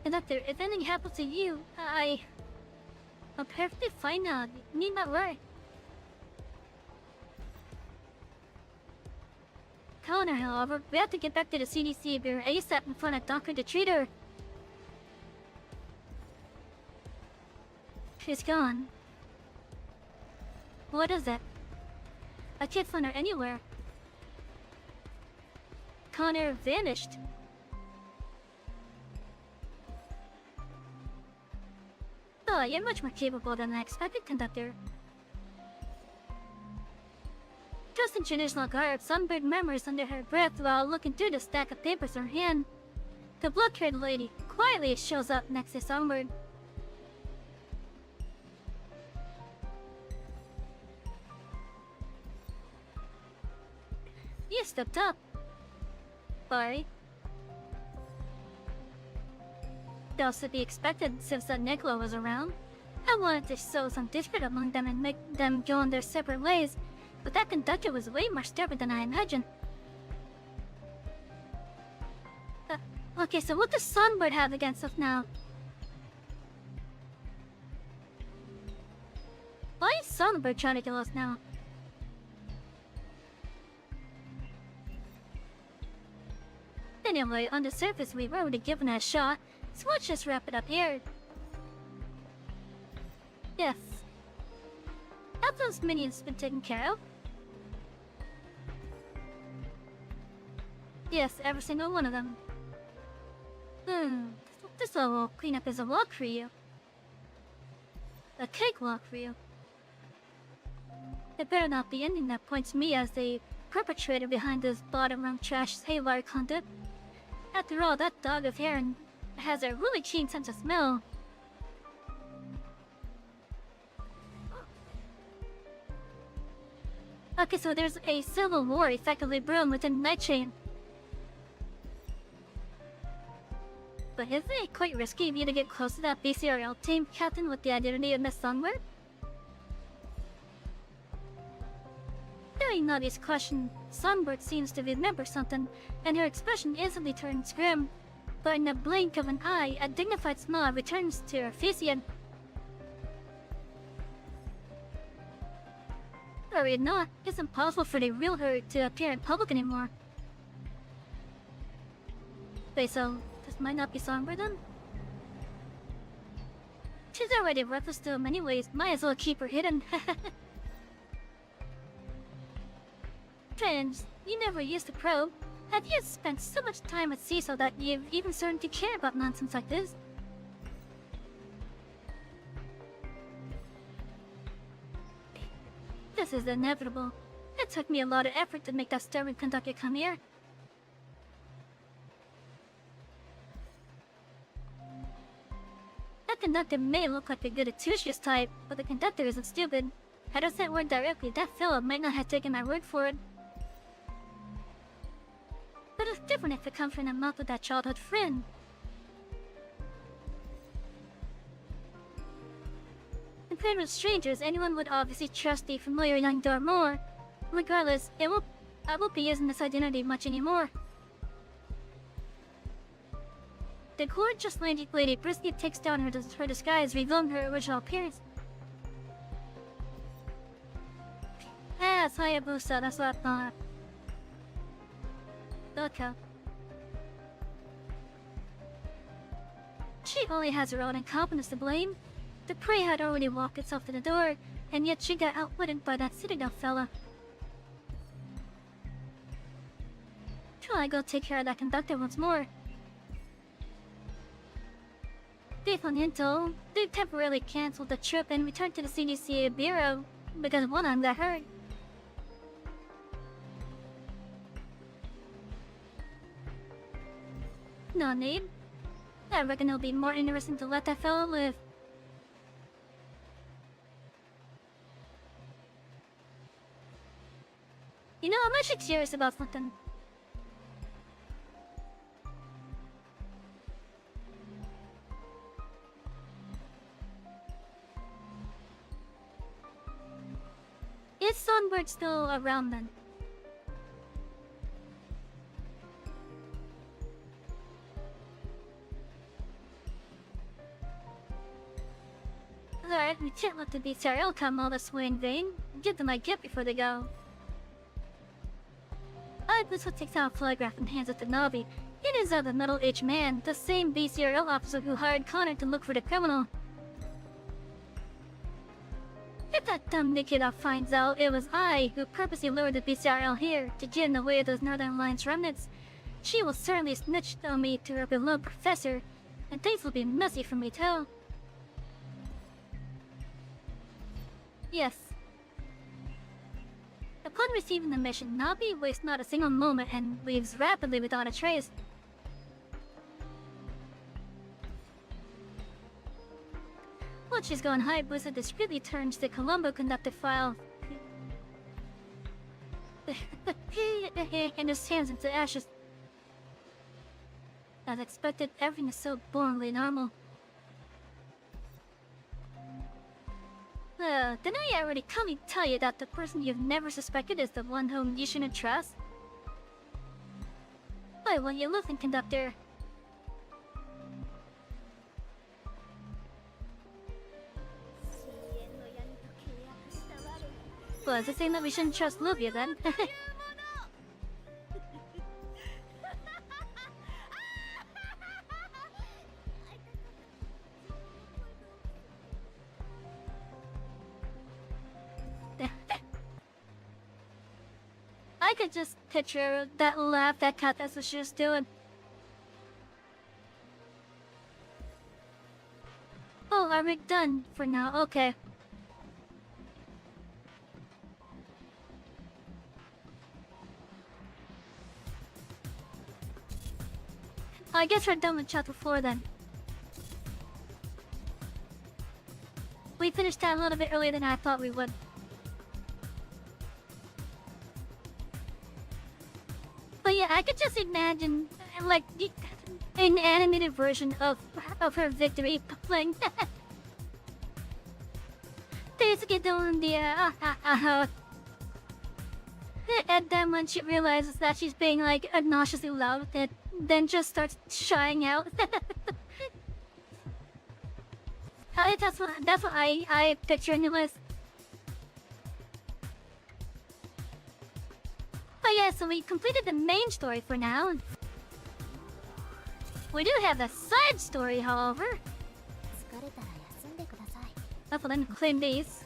Conductor, if anything happens to you, I'm perfectly fine now. You need not worry. Connor, however, we have to get back to the CDC bureau ASAP and find a doctor to treat her. She's gone. What is it? I can't find her anywhere. Connor vanished. Oh, you're much more capable than I expected, Conductor. Just in traditional garb, sunburned murmurs under her breath while looking through the stack of papers in her hand. The blood-haired lady quietly shows up next to Songbird. You stepped up. Sorry. That was to be expected since that Nicola was around. I wanted to sow some discord among them and make them go on their separate ways, but that Conductor was way more stubborn than I imagined. Okay, so what does Songbird have against us now? Why is Songbird trying to kill us now? Anyway, on the surface we've already given it a shot, so let's just wrap it up here. Yes. Have those minions been taken care of? Yes, every single one of them. This will clean up as a walk for you. A cakewalk for you. It better not be anything that points me as the perpetrator behind this bottom-rung trash haywire conduct. After all, that dog of Heron has a really keen sense of smell. Okay, so there's a civil war effectively brewing within Night Chain. But isn't it quite risky of you to get close to that BCRL team captain with the identity of Miss Songbird? During Navi's question, Songbird seems to remember something, and her expression instantly turns grim. But in a blink of an eye, a dignified smile returns to her face again. Worry not, it's impossible for the real her to appear in public anymore. Wait, so this might not be Songbird then? She's already worthless to him anyways, might as well keep her hidden. Friends, you never used to probe. Have you spent so much time at sea so that you've even started to care about nonsense like this? This is inevitable. It took me a lot of effort to make that stubborn conductor come here. That conductor may look like a good Atusius type, but the conductor isn't stupid. Had I sent word directly, that fellow might not have taken my word for it. But it's different if it comes from the mouth of that childhood friend. Compared with strangers, anyone would obviously trust the familiar young door more. Regardless, I won't be using this identity much anymore. The gorgeous lady briskly takes down her disguise, revealing her original appearance. Ah, it's Hayabusa, that's what I thought. Okay. She only has her own incompetence to blame. The prey had already walked itself to the door, and yet she got outwitted by that Citadel fella. Shall I go take care of that conductor once more? Based on intel, they temporarily cancelled the trip and returned to the CDC bureau because one of them got hurt. No need. I reckon it'll be more interesting to let that fellow live. You know, I'm actually curious about something. Is Songbird still around then? Alright, we can't let the BCRL come all this way in vain. Give them my gift before they go. Iblis takes out a photograph and hands it to Navi. It is of a middle-aged man, the same BCRL officer who hired Connor to look for the criminal. If that dumb Nikita finds out it was I who purposely lured the BCRL here to get in the way of those Northern Alliance remnants, she will certainly snitch on me to her beloved professor, and things will be messy for me too. Yes. Upon receiving the mission, Navi wastes not a single moment and leaves rapidly without a trace. Once she's gone, Hayabusa discreetly turns the Colombo Conductor file and his hands into ashes. As expected, everything is so boringly normal. Didn't I already come and tell you that the person you've never suspected is the one whom you shouldn't trust? Why won't you listen, Conductor? Was it saying that we shouldn't trust Luvia then? I could just picture that laugh that cat that's what she was doing. Oh, are we done for now? Okay. I guess we're done with chapter 4 then. We finished that a little bit earlier than I thought we would. But yeah, I could just imagine, like, an animated version of her victory playing. Basically doing the and then when she realizes that she's being like obnoxiously loud, it then just starts shying out. That's what I picture anyways. But yeah, so we completed the main story for now. We do have a side story, however. 疲れたら休んでください。 I'll then claim these.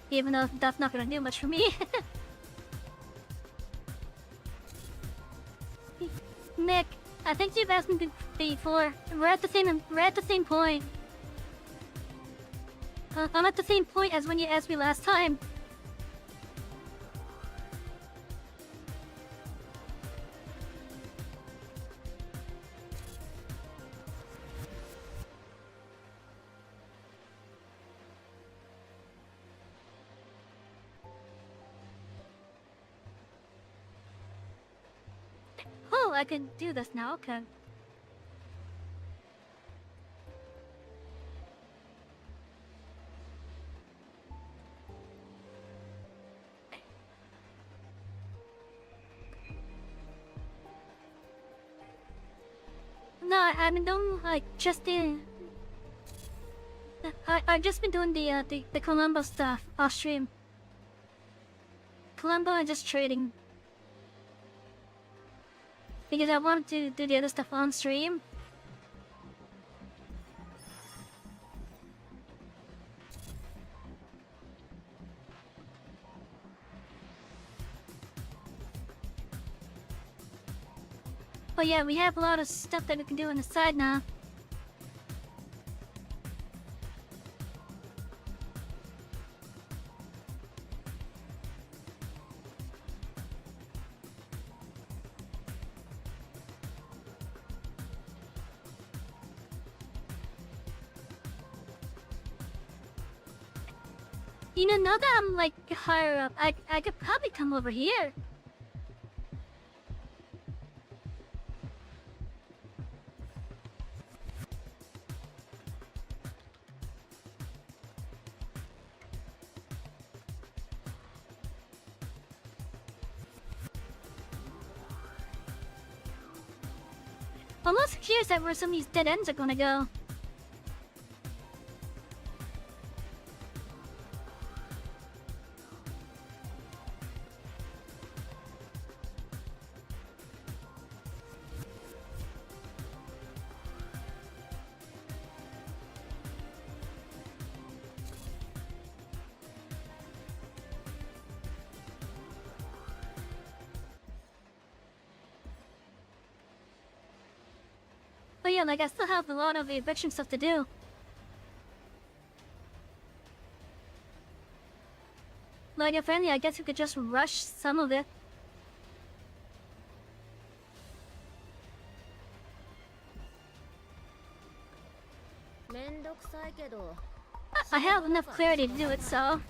Even though that's not gonna do much for me. Mick, I think you've asked me before. We're at the same point. I'm at the same point as when you asked me last time. Oh, I can do this now, okay. No, I've been doing like just the. I've just been doing the Columbo stuff off stream. Columbo and just trading. Because I wanted to do the other stuff on stream. But yeah, we have a lot of stuff that we can do on the side now. You know, now that I'm like higher up, I could probably come over here. I'm almost curious at where some of these dead ends are gonna go. But yeah, like I still have a lot of the eviction stuff to do. Like if any, I guess you could just rush some of it. I have enough clarity to do it, so.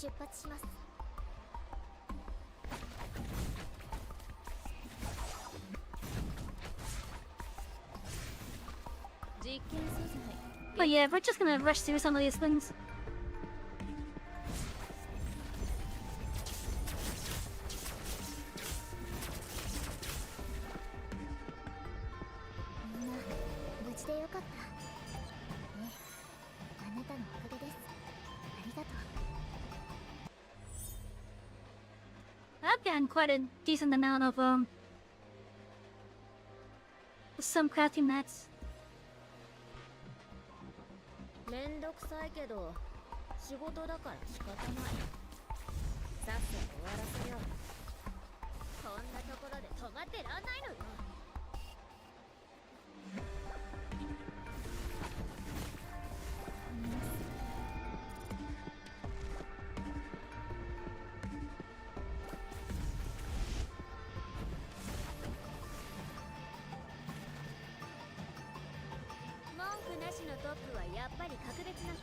出発します。実験素材 But yeah, we're just gonna rush through some of these things. みんな無事でよかった。ね、あなたのおかげです。ありがとう。 I've gotten quite a decent amount of some crafting mats. めんどくさいけど仕事だから仕方ない。さっさと終わらせよう。こんなところで止まってらんないのよ。文句なしのトップはやっぱり格別な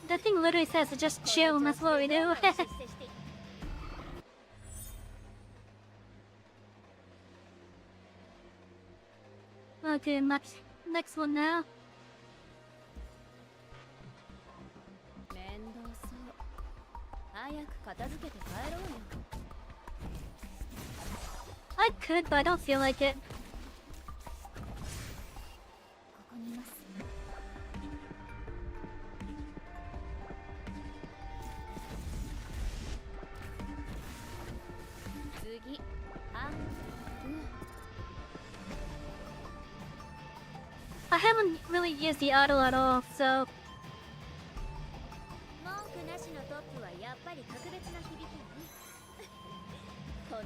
The thing literally says to just chill, and that's what we do. Okay, next one now. 面倒そう。早く片付けて帰ろうよ。 I could, but I don't feel like it. ここにいます。次、あ、I haven't really used the auto at all, so 文句なしのトップはやっぱり格別な響きね。こん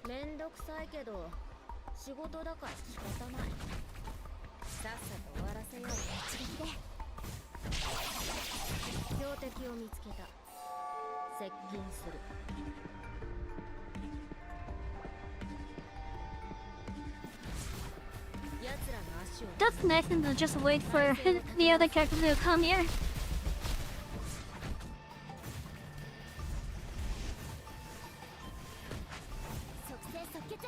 めんどくさいけど仕事だから仕方ない。さっさと終わらせよう。一撃で標的を見つけた。接近する。奴らの足を that's nice and to just wait for the other characters to come here. 即戦即決。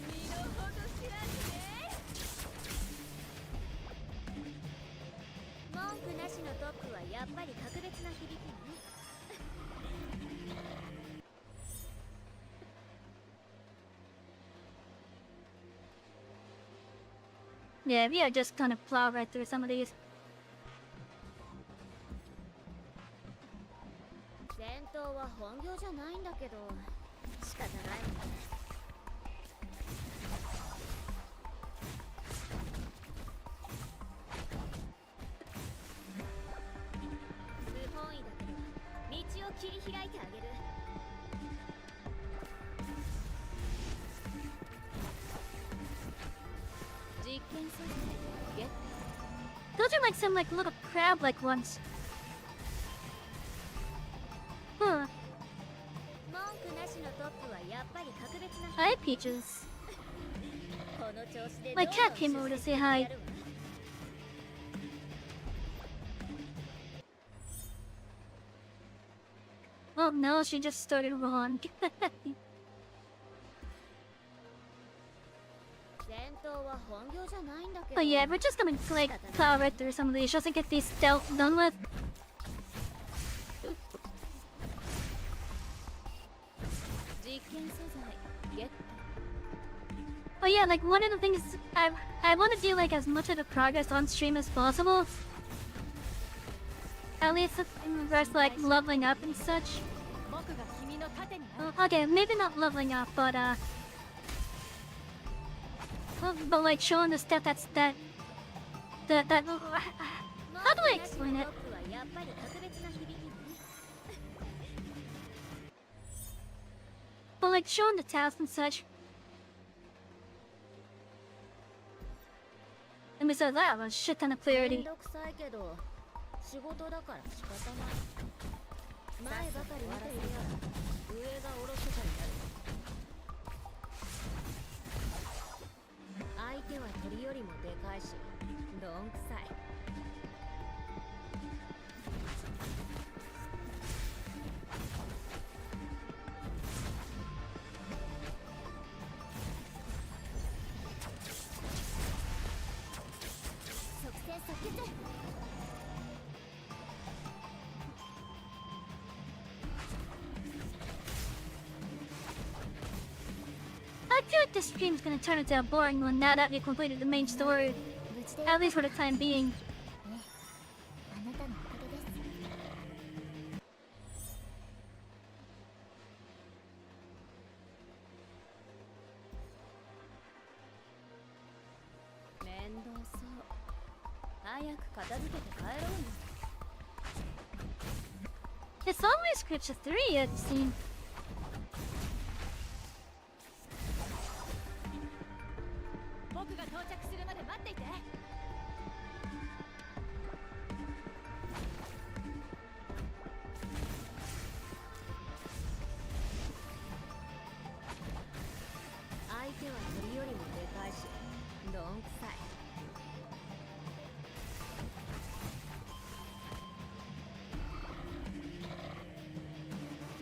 身の程知らずね。文句なしのトップはやっぱり格別な響きね。 Yeah, we are just gonna plow right through some of these. 戦闘は本業じゃないんだけど仕方ないね。不本意だけど道を切り開いてあげる。実験素材ゲット。 Those are like some like little crab-like ones. Huh. 文句なしのトップはやっぱり格別な。 Hi, Peaches. この調子で My cat came over to say hi. Oh no, she just started wrong. 戦闘は本業じゃないんだけど。 But yeah, we're just gonna like plow right through some of these just to get these stealth done with. 実験素材ゲット。 But yeah, like one of the things I want to do like as much of the progress on stream as possible. At least in regards to like leveling up and such. 僕が君の盾に Okay, maybe not leveling up, but but like showing the stuff that how do I explain it? トップはやっぱり格別な響きね。 But like showing the tasks and such. And besides that, a shit ton of めん clarity. どくさいけど仕事だから仕方ない。前ばかり見ているから上がおろそかになる。相手は鳥よりもでかいしどんくさい。即戦即決。I feel like this stream's gonna turn into a boring one now that we've completed the main story, 無事で at least for the time being. あなたのおかげです。面倒そう。早く片付けて帰ろうよ。 It's always scripture 3, it seems. 僕が到着するまで待っていて。相手は鳥よりもでかいしどんくさい。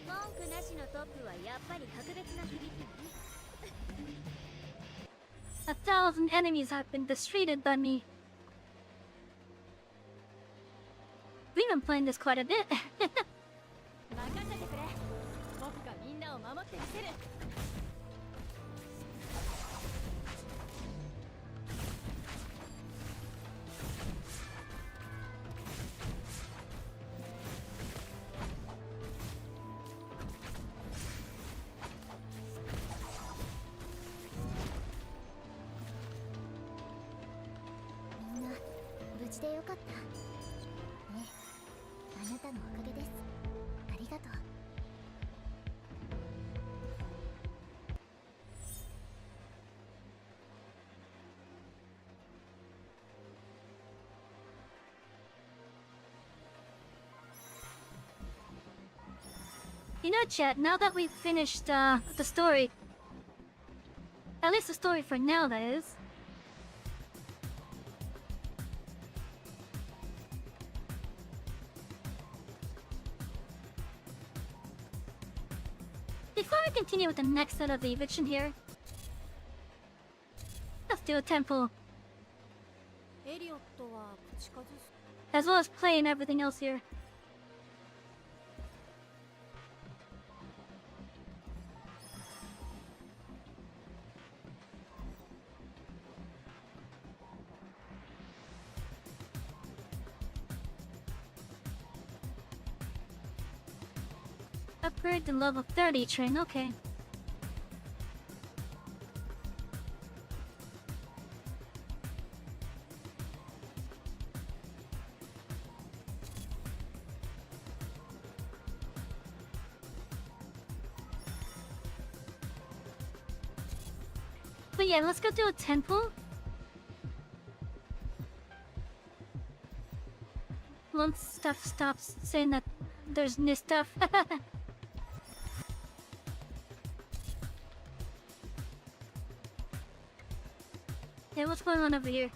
文句なしのトップはやっぱり格別な響きね。 1,000 enemies have been defeated by me. We've been playing this quite a bit. 任せてくれ。僕がみんなを守ってみせる。みんな無事でよかった。ねえ、あなたのおかげです。ありがとう。You know, chat, now that we've finished the story, at least the story for now, that is. Before we continue with the next set of the eviction here, let's do a temple, エリオットは口数 as well as play and everything else here. Upgrade to level 30 train, okay. But yeah, let's go to a temple. Once stuff stops saying that there's new stuff. Yeah, what's going on over here?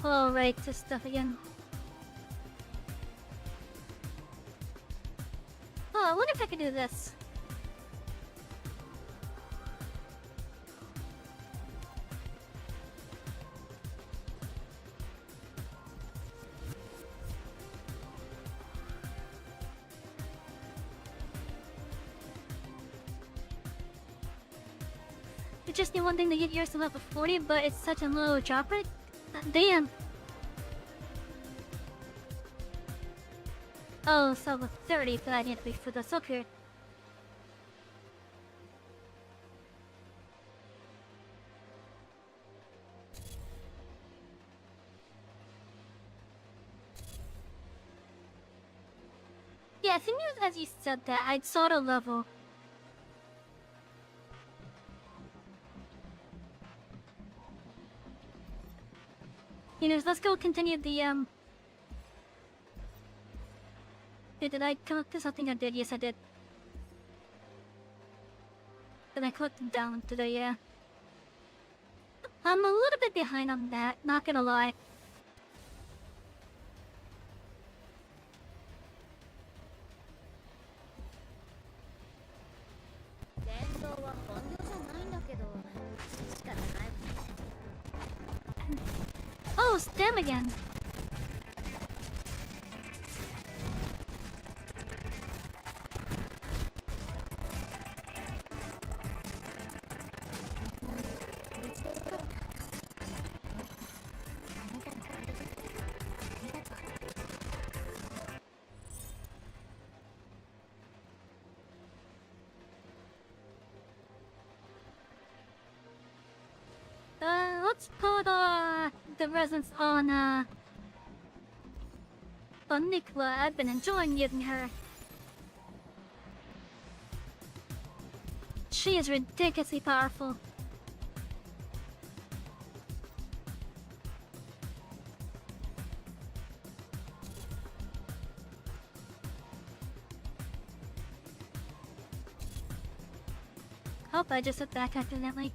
Oh, right, this stuff again. Oh, I wonder if I could do this. You just need one thing to get yours to level 40, but it's such a low drop rate. Damn. Oh, so level 30, but I need to be for this up here. Yeah, I think it was as you said that I saw the level. Anyways, let's go continue the Did I click to something I did? Yes, I did. Then I clicked down to the, yeah. I'm a little bit behind on that, not gonna lie. 伝統は本業じゃないんだけど仕方ない。 Oh, STEM again. Let's put the Resonance on Nicola. I've been enjoying using her. She is ridiculously powerful. Hope I just hit back accidentally.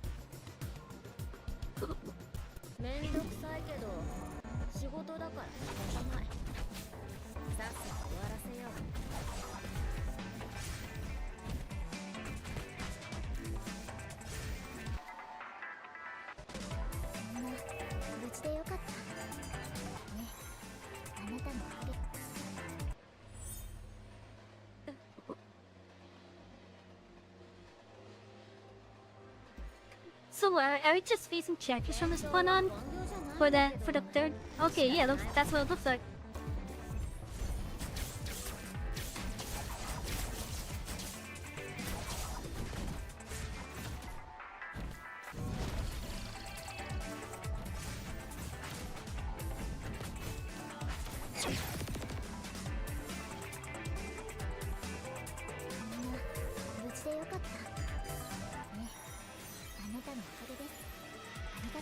めんどくさいけど仕事だから仕方ない。さっさと終わらせよう。そんな無事でよかった。ね、あなたのおかげ。 So are we just facing checkers from this point on? For the third? Okay, yeah, that's what it looks like.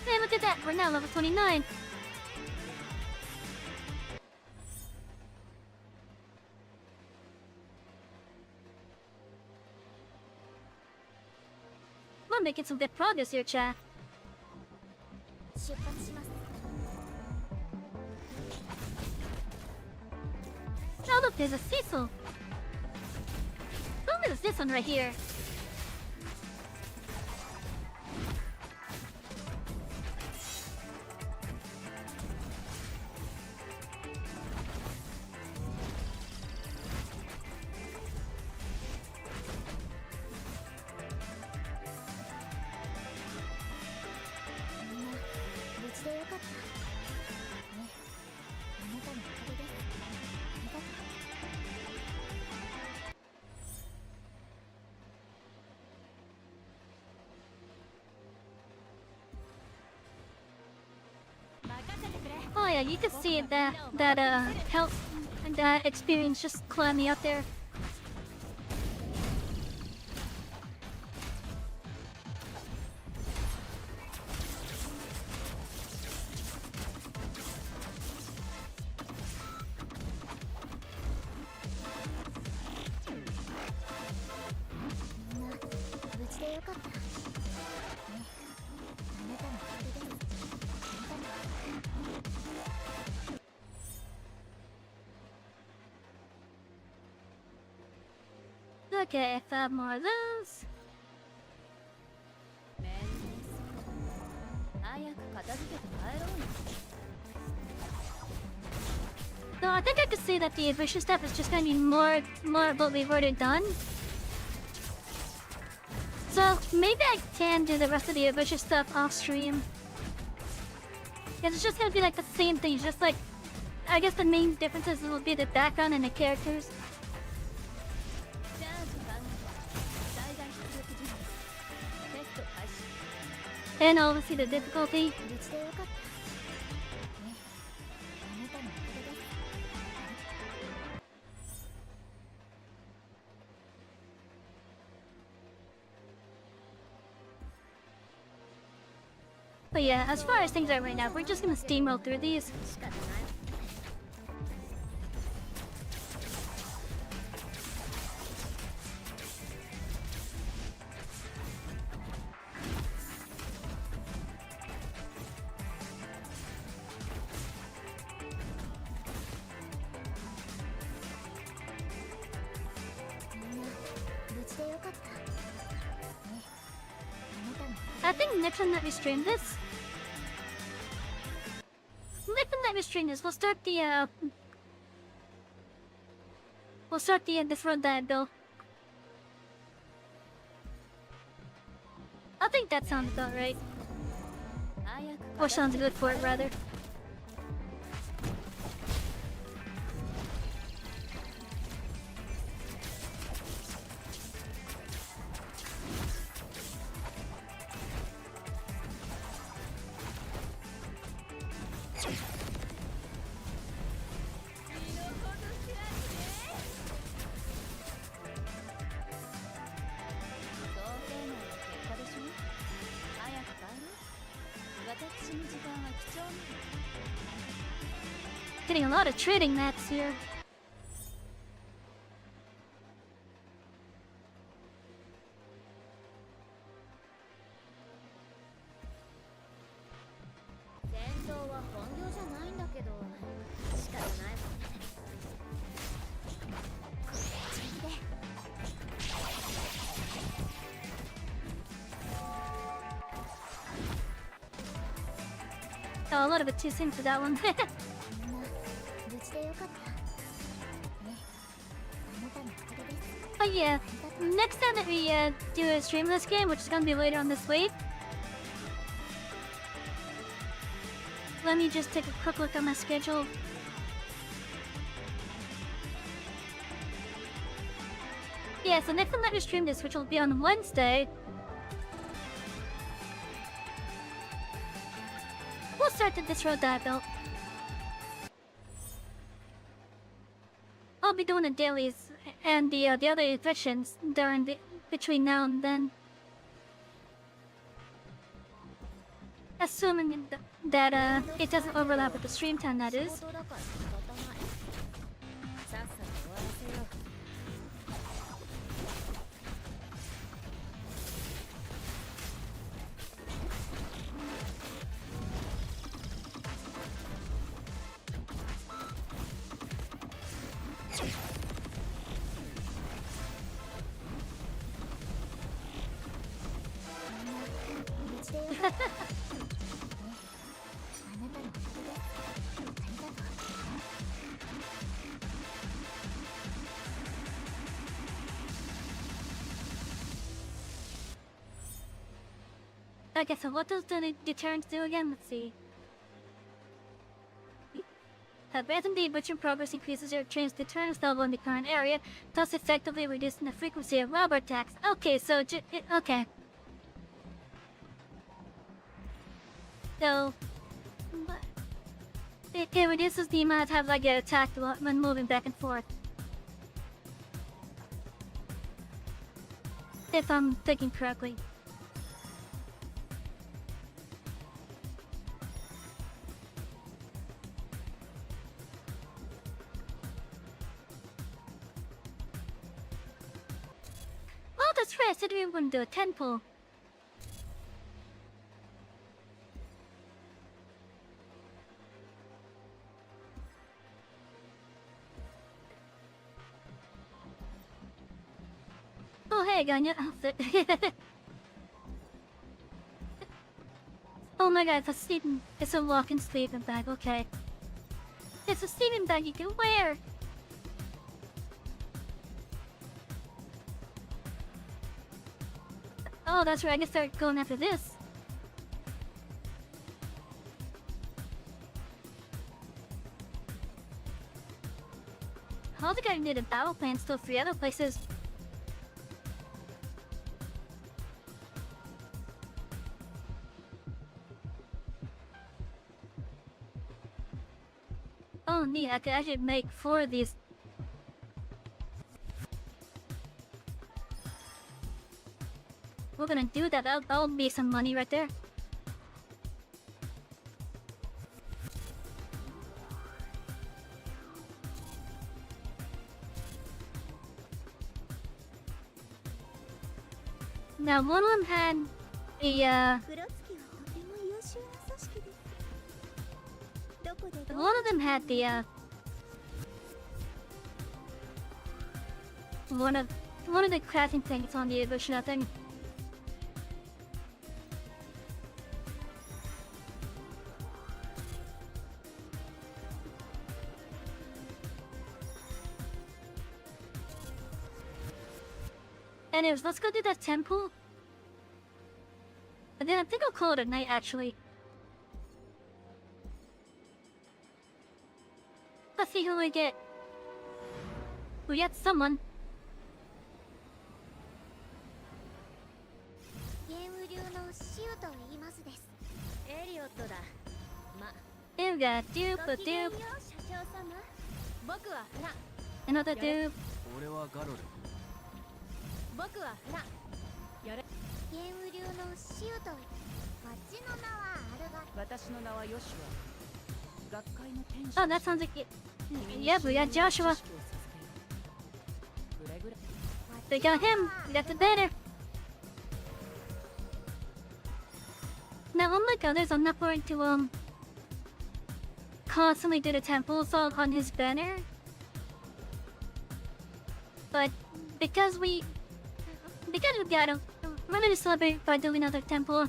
Hey, look at that! We're now level 29! We're making some good progress here, chat. 出発します。 Oh look, there's a Cecil! Who is this one right here? Oh yeah, you can see that health and that experience just climbing up there. Okay, 5 more of those. めんどくさい。早く片付けて帰ろうね。 So I think I could say that the vicious stuff is just gonna be more of what we've already done. So maybe I can do the rest of the vicious stuff off stream. Because it's just gonna be like the same thing, just like I guess the main differences will be the background and the characters. じゃあ時間最大出力時テスト開始。 And obviously the difficulty. 無事でよかった。ね、あなたのおかげです。 But yeah, as far as things are right now, we're just gonna steamroll through these. 仕方ない。I think next time that we stream this, we'll start the this road that bill. I think that sounds about right. Or sounds good for it, rather. Getting a lot of trading mats here. Oh, a little bit too soon for that one. But yeah, next time that we do a streamless game, which is gonna be later on this week, let me just take a quick look at my schedule. Yeah, so next time that we stream this, which will be on Wednesday, we'll start this road that I built. I'll be doing the dailies and the other evictions between now and then. Assuming that it doesn't overlap with the stream time, that is. Okay, so what does the deterrence do again? Let's see. Abandon the butcher progress increases your train's deterrence level in the current area, thus effectively reducing the frequency of robber attacks. Okay, so okay. So it reduces the amount of times I get attacked when moving back and forth. If I'm thinking correctly. Oh, that's right, I said we were going to do a 10 pull. Oh, hey, I got a new outfit. Oh my god, it's a walk-in sleeping bag, okay. It's a sleeping bag you can wear! Oh, that's right, I can start going after this. I don't think I need a battle plan still for the other places. Oh neat, I could actually make 4 of these. We're gonna do that, that'll be some money right there. Now one of them had a one of them had the one of the crafting things on the evolution, I think. Anyways, let's go to that temple. And then I think I'll call it a night, actually. Let's see who we get. We get someone. ゲーム流のシウと言いますです。エリオットだ。ま、 You got ごきげんよ dupe, う、社 dupe. 長様。僕はフラン。 Another dupe. 俺はガロル。僕はフラン。やれ。ゲーム流のシウと。町の名はアルガ。私の名はヨシュア。学会の天使。 Oh, that sounds like it. Yeah, we got Joshua. We got him. We got the banner. Now, unlike others, I'm not going to constantly do the temple assault on his banner. But because we got him, we're gonna celebrate by doing another temple.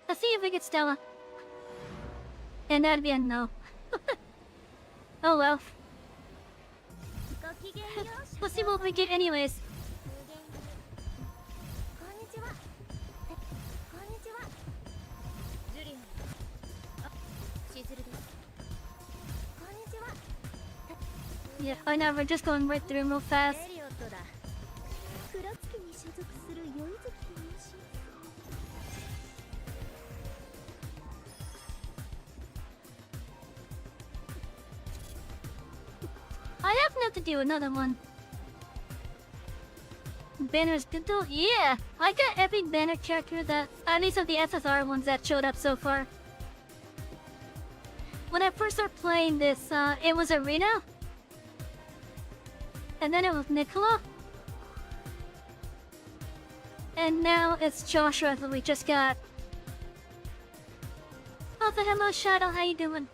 Let's see if we get Stella. And that'd be a no. Oh well. ごきげんよう、社 We'll see what we get anyways. こんにちは。こんにちは。ジュリアン。あ、しずるです。こんにちは。 Yeah, I know, we're just going right through real fast. エリオットだ。黒月に所属する宵月と申します。 I have enough to do another one. Banners did though? Yeah! I got every banner character that, at least of the SSR ones that showed up so far. When I first started playing this, it was Arena. And then it was Nicola. And now it's Joshua that we just got. Oh, the hello Shadow, how you doing?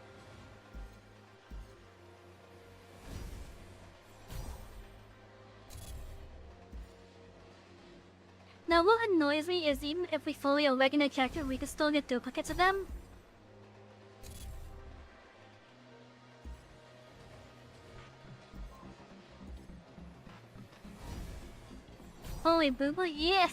Now what annoys me is even if we fully awaken a character, we can still get duplicates of them. Holy boo boo, yeah!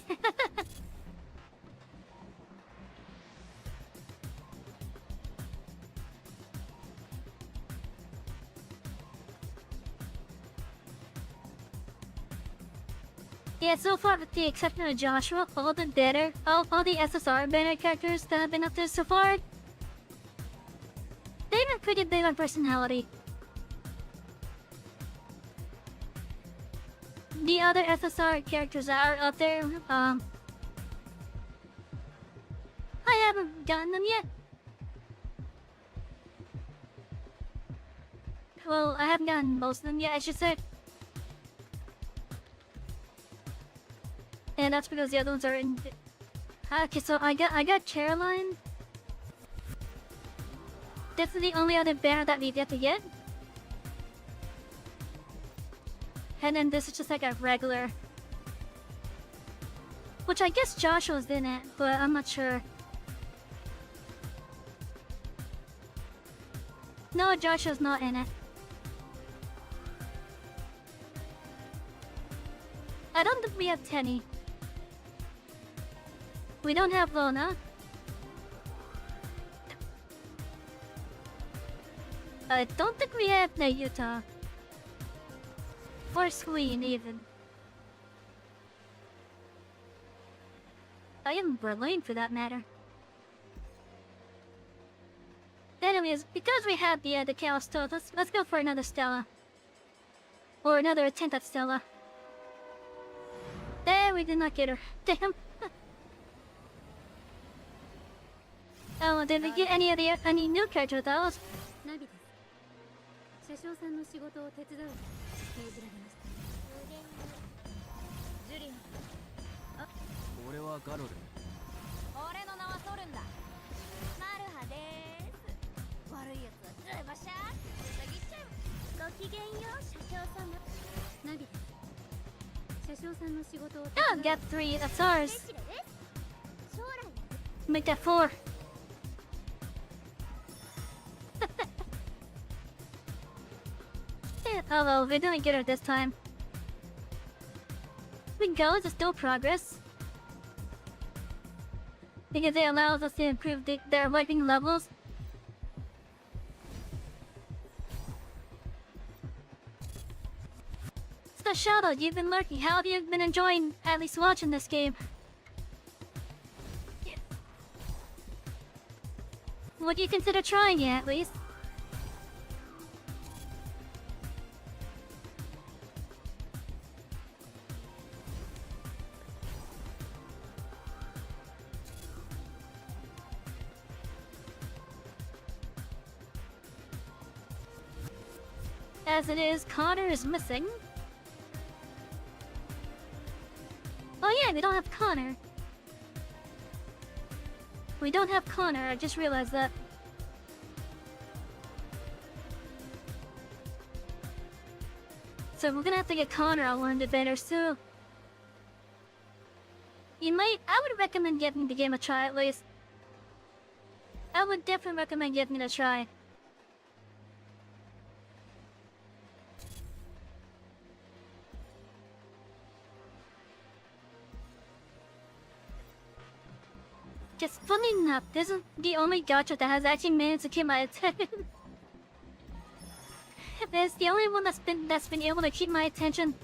Yeah, so far with the exception of Joshua, all the SSR banner characters that have been up there so far, they've been pretty big on personality. The other SSR characters that are up there, I haven't gotten them yet. Well, I haven't gotten most of them yet, I should say. And that's because the other ones are in. Okay, so I got Caroline. This is the only other banner that we've yet to get. And then this is just like a regular. Which I guess Joshua's in it, but I'm not sure. No, Joshua's not in it. I don't think we have Tenny. We don't have Lona. I don't think we have Nayuta. Or Squeen, even. I am Berlin, for that matter. Anyways, because we have the Chaos Stone, let's go for another Stella. Or another attempt at Stella. There, we did not get her. Damn. Oh, did we get any new characters though? ナビです。車掌さんの仕事を手伝うと命じられました。ジュリアン。俺はガロル。俺の名はソルンだ。マルハでーす。悪いやつはズバシャーってぶった切っちゃう。ごきげんよう、社長様。ナビです。車掌さんの仕事を手伝う。Oh, got 3. That's ours. 将来 Make that 4. Oh well, we didn't get her this time. we go, it's still progress. Because it allows us to improve their working levels. So Shadow, you've been lurking. How have you been enjoying at least watching this game? Would you consider trying it at least? As it is, Connor is missing. Oh yeah, we don't have Connor. We don't have Connor, I just realized that. So we're gonna have to get Connor on one bit better soon. I would recommend giving the game a try at least. I would definitely recommend giving it a try. Just funny enough, this is the only gacha that has actually managed to keep my attention. It's the only one that's been able to keep my attention.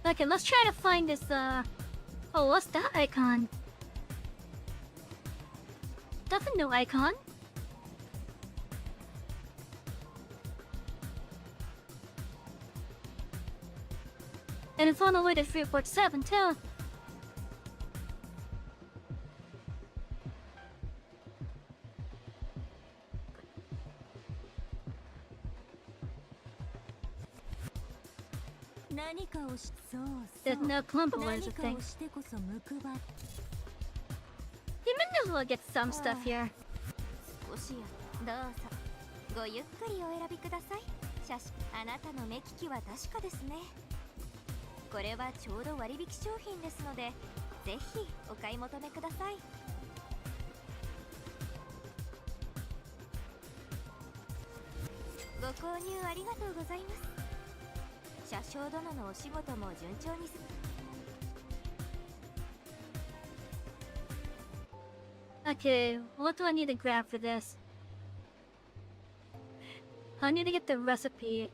Okay, let's try to find this, oh, what's that icon? That's a new icon. And it's on the way to 347 too. There's no clump awards of things. You might as well get some stuff here. 少しどうぞごゆっくりお選びください。写真あなたの目利きは確かですね。これはちょうど割引商品ですのでぜひお買い求めください。ご購入ありがとうございます。車掌殿のお仕事も順調にOkay, what do I need to grab for this? I need to get the recipe.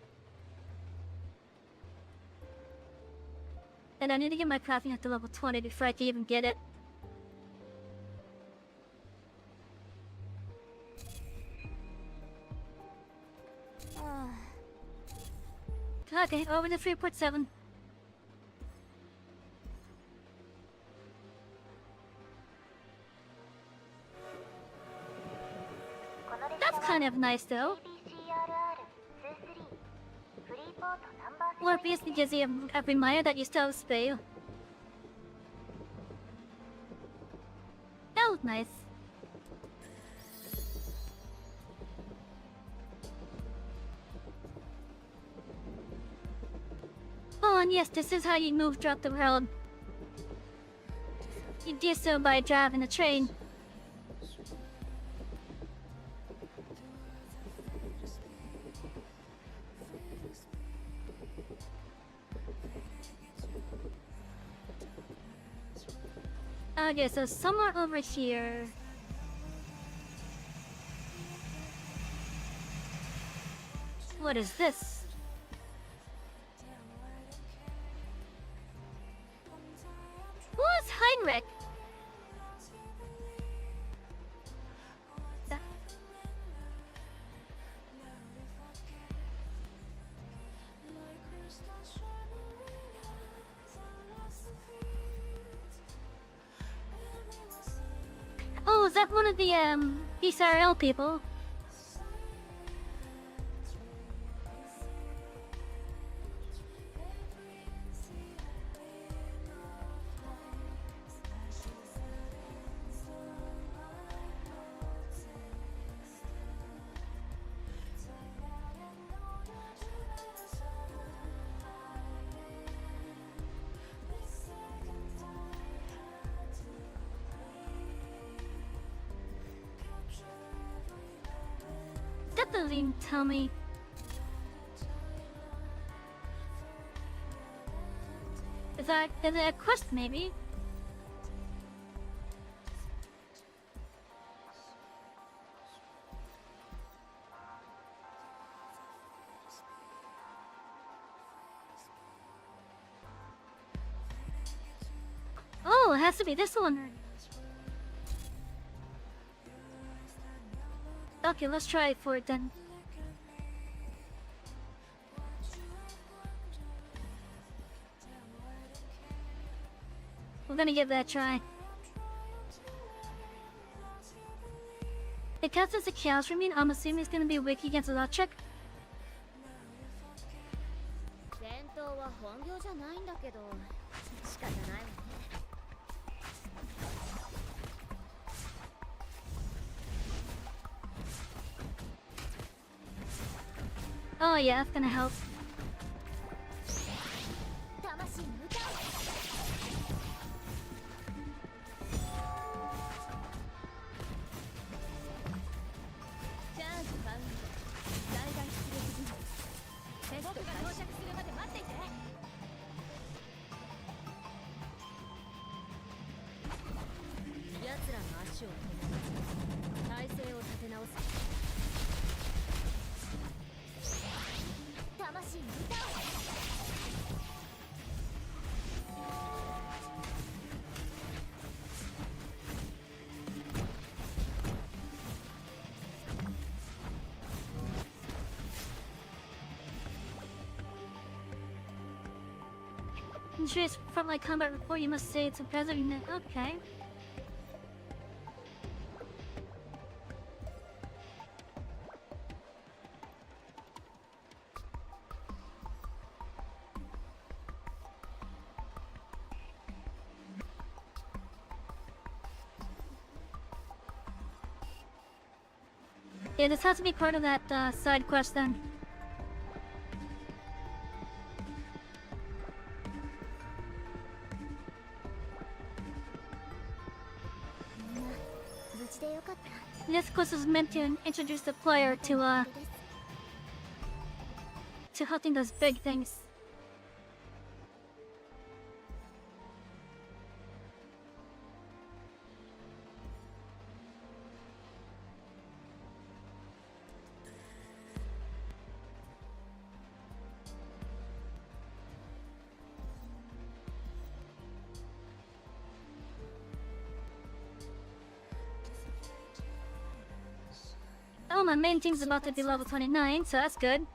And I need to get my crafting up to level 20 before I can even get it. Okay, over to 3.7. That's kind of nice though. Or basically gives you a reminder that you still have spell. That was nice. Oh, and yes, this is how you move throughout the world. You do so by driving a train. Okay, so somewhere over here. What is this? Who is Heinrich? Oh, is that one of the BSRL people? doesn't even tell me. Is it a quest maybe? Oh, it has to be this one. Okay, let's try it for it then. We're gonna give that a try. It counts as a chaos for me. I'm assuming it's gonna be weak against a lot check. 戦闘は本業じゃないんだけど仕方ないわね。 Oh yeah, that's gonna help. 魂の歌を チャージファウンド最大出力時テストが到着するまで待っていて。奴らの足を止め体勢を立て直す。 魂の歌を Choose frontline combat report. You must say it's a present unit. Okay. Yeah, this has to be part of that side quest then. This quest is meant to introduce the player to hunting those big things. Oh, my main team's about to be level 29, so that's good.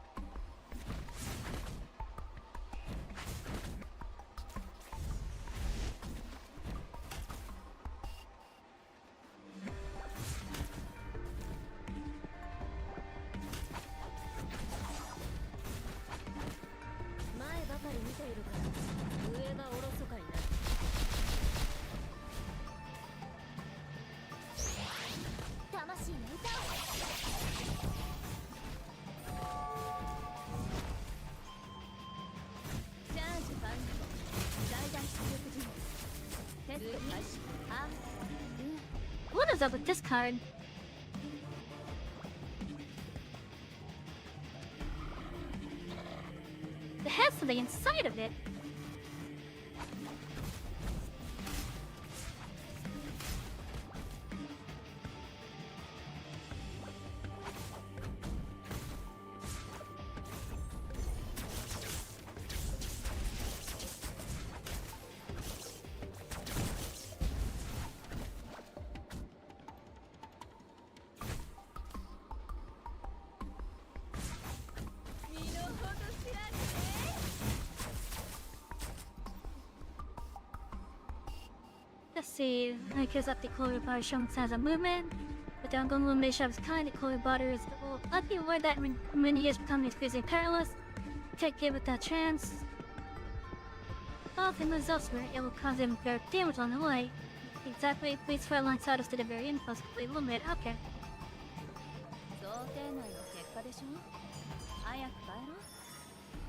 What is up with this card? It has something inside of it. Let's see, because up the Chloe Butter showing signs of movement. But the ongoing illumination of his kind, the Chloe Butter is the old. Let me avoid that when he is becoming physically perilous. Take care with that chance. Well, if he moves elsewhere, it will cause him great damage on the way. Exactly, please fly alongside us to the very end, plus completely illuminate. Okay. 想定内の結果でしょ。早く帰ろ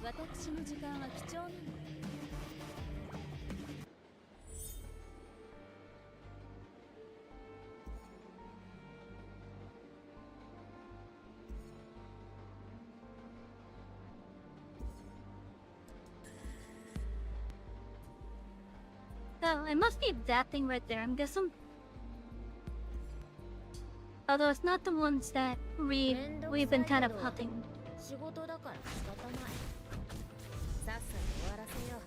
う。私の時間は貴重なの。 I Oh, it must be that thing right there, I'm guessing. Although it's not the ones that we've been kind of hunting. 仕事だから仕方ない。さっさと終わらせよう。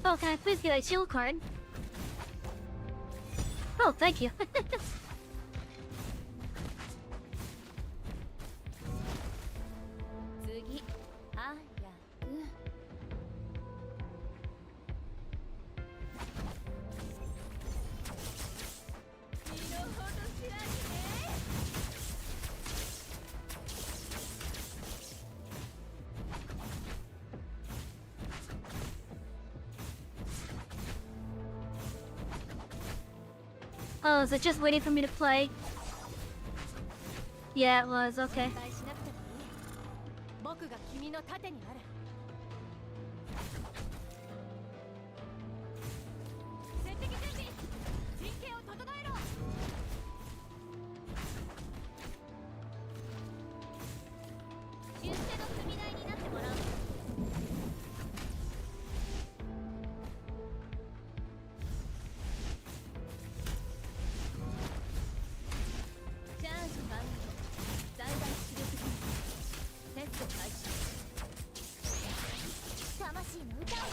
Oh, can I please get a shield card? Oh, thank you. 次、あやく。身の程知らずね。Oh, is it just waiting for me to play? Yeah, it was. Okay. 心配しなくてもいい。僕が君の盾になる。戦的準備。陣形を整えろ。修正の踏み台になってもらう。チャージ完了。最大出力点。テスト開始。魂の歌を。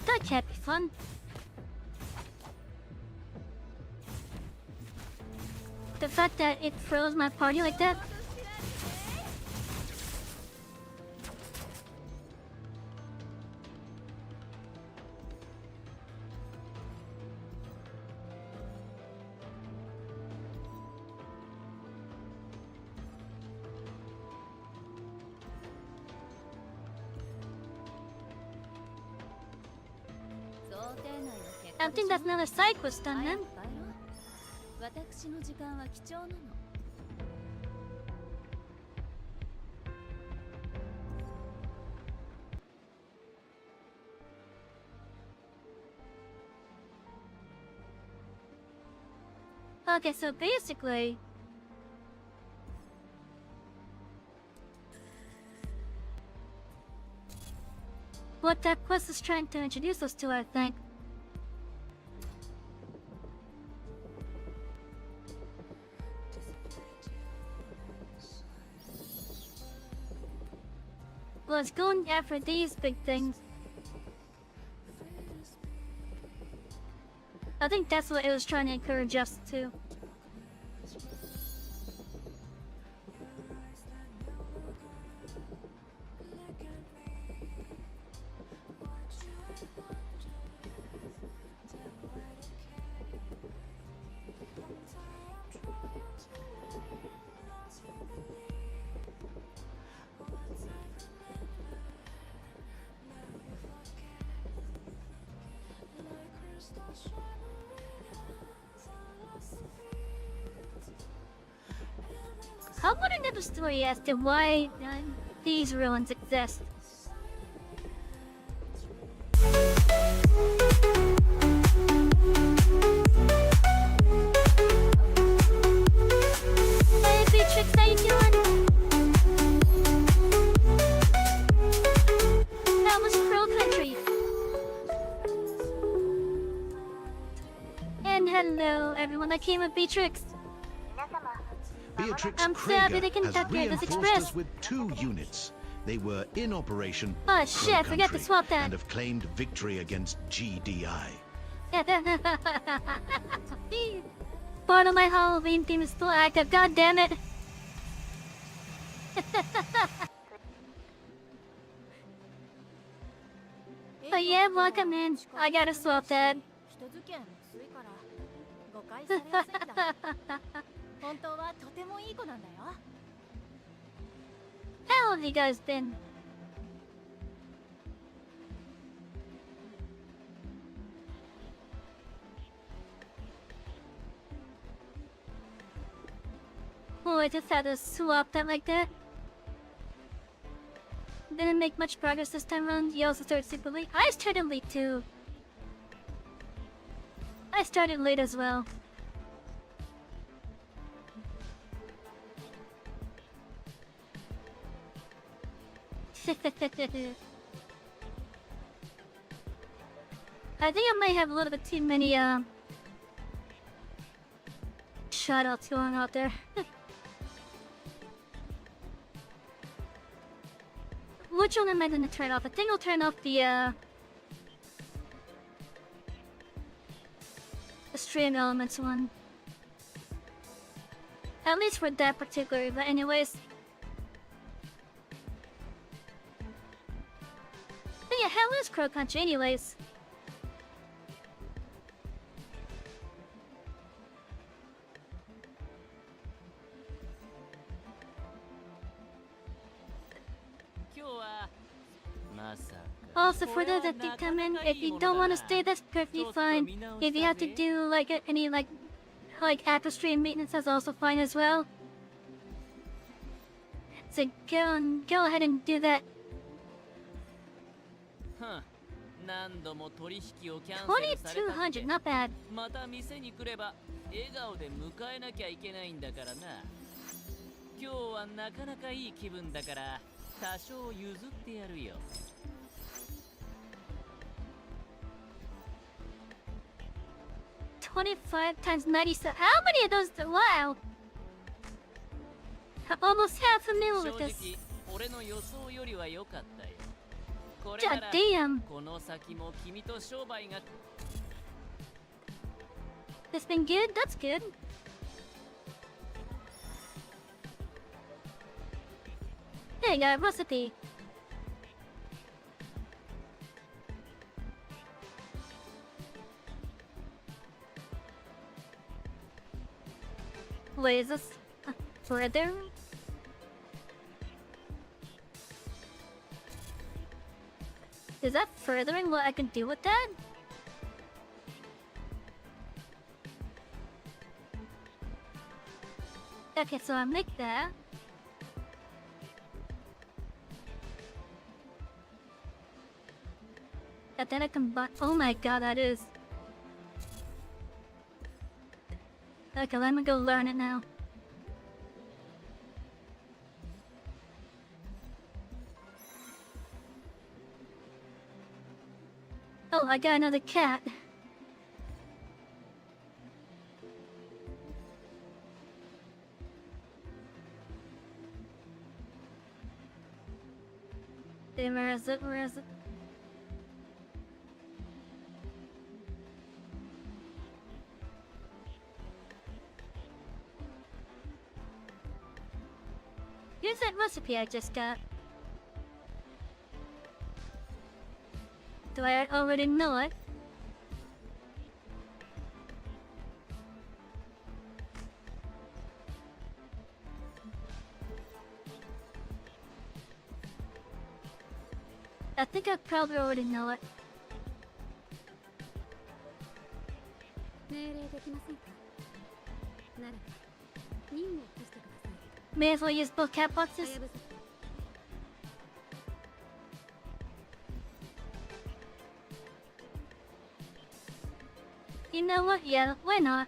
That can't be fun. The fact that it froze my party like that. I think that's another side quest done then. 私の時間は貴重なの。Okay, so basically, what that quest is trying to introduce us to, I think. Was going after these big things. I think that's what it was trying to encourage us to. How about another story as to why these ruins exist? Hey, Beatrix, how you doing? That was Crow Country. And hello, everyone. I came with Beatrix. Beatrix I'm Krager Savy, the has Conductor of this reinforced express. us with 2 units. They were in Operation Oh shit, I forgot to Country swap that. and have claimed victory against GDI. Part of my Halloween theme is still active, god damn it. But yeah, welcome in. I gotta swap that. 人付き合いも薄いから誤解されやすいんだ。本当はとてもいい子なんだよ。 How have you guys been? Oh, I just had to swap that like that. Didn't make much progress this time around. You also started super late. I started late too. I started late as well. I think I might have a little bit too many shoutouts going out there. Which one am I gonna turn off? I think I'll turn off the stream elements one. At least for that particular, but anyways. But yeah, hell is Crow Country anyways. Also, for those that did come in, if you don't want to stay, that's perfectly fine. If you have to do like any like after stream maintenance, that's also fine as well. So go ahead and do that. 2200, not bad. また店に来れば笑顔で迎えなきゃいけないんだからな。今日はなかなかいい気分だから多少譲ってやるよ。 25 times 97. How many of those? Wow. Almost half a mil with this. 正直俺の予想よりは良かったよ。これ God から damn. この先も君と商売が This been good? That's good. Hey, got a recipe. Wait, is this further? Is that furthering what I can do with that? Okay, so I make that. And then I can buy. Oh my god, that is. Okay, let me go learn it now. Oh, I got another cat. Where is it? Where is it? Here's that recipe I just got. Do I already know it? I think I probably already know it. 命令できませんか。ならば任務を課してください。 May as well use both cat boxes. はやぶさ You know what? Yeah, why not?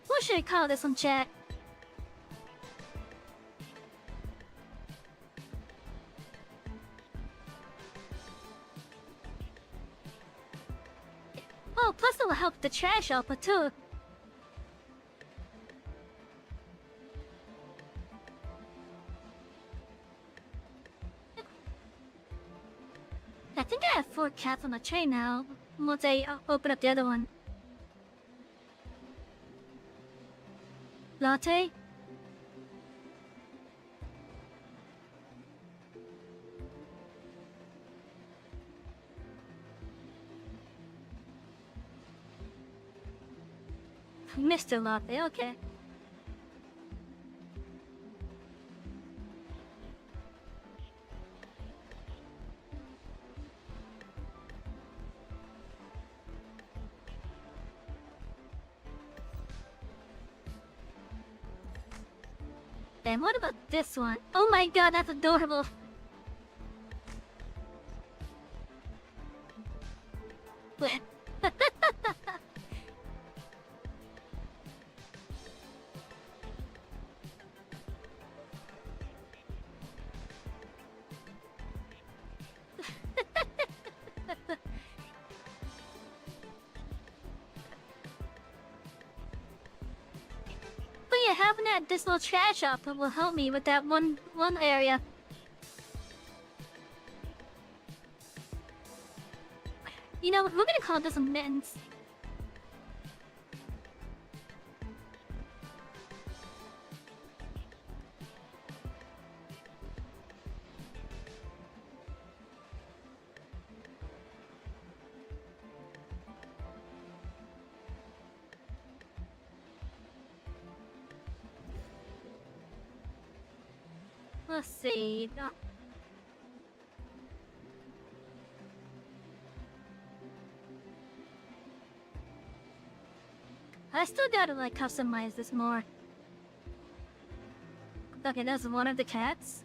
What should I call this on chat? Oh, plus it'll help the trash output too. I think I have 4 cats on the tray now. Once I open up the other one. Latte? Mr. Latte, okay. Then what about this one? Oh my god, that's adorable. Wait. But yeah, having this little trash shop will help me with that one area. You know, we're gonna call this a mittens. Let's see. I still gotta like customize this more. Okay, that's one of the cats.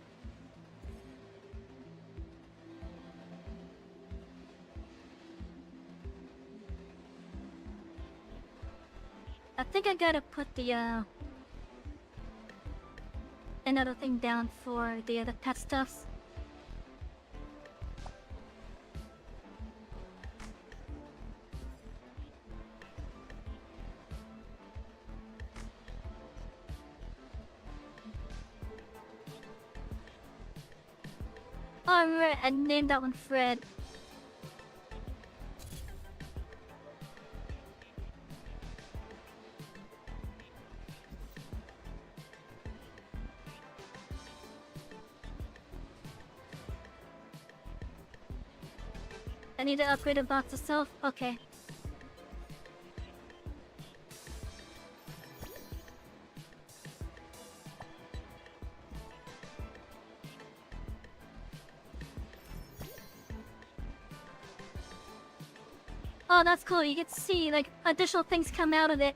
I think I gotta put the another thing down for the other pet stuffs. Oh, right, I named that one Fred. I need to upgrade the box itself? Okay. Oh, that's cool. You get to see, like, additional things come out of it.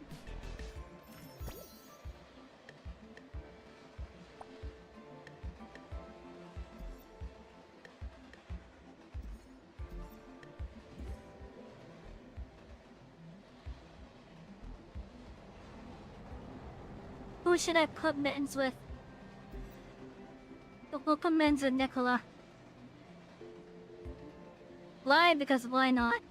Who should I put mittens with? We'll put mittens with Nicola. Why? Because why not?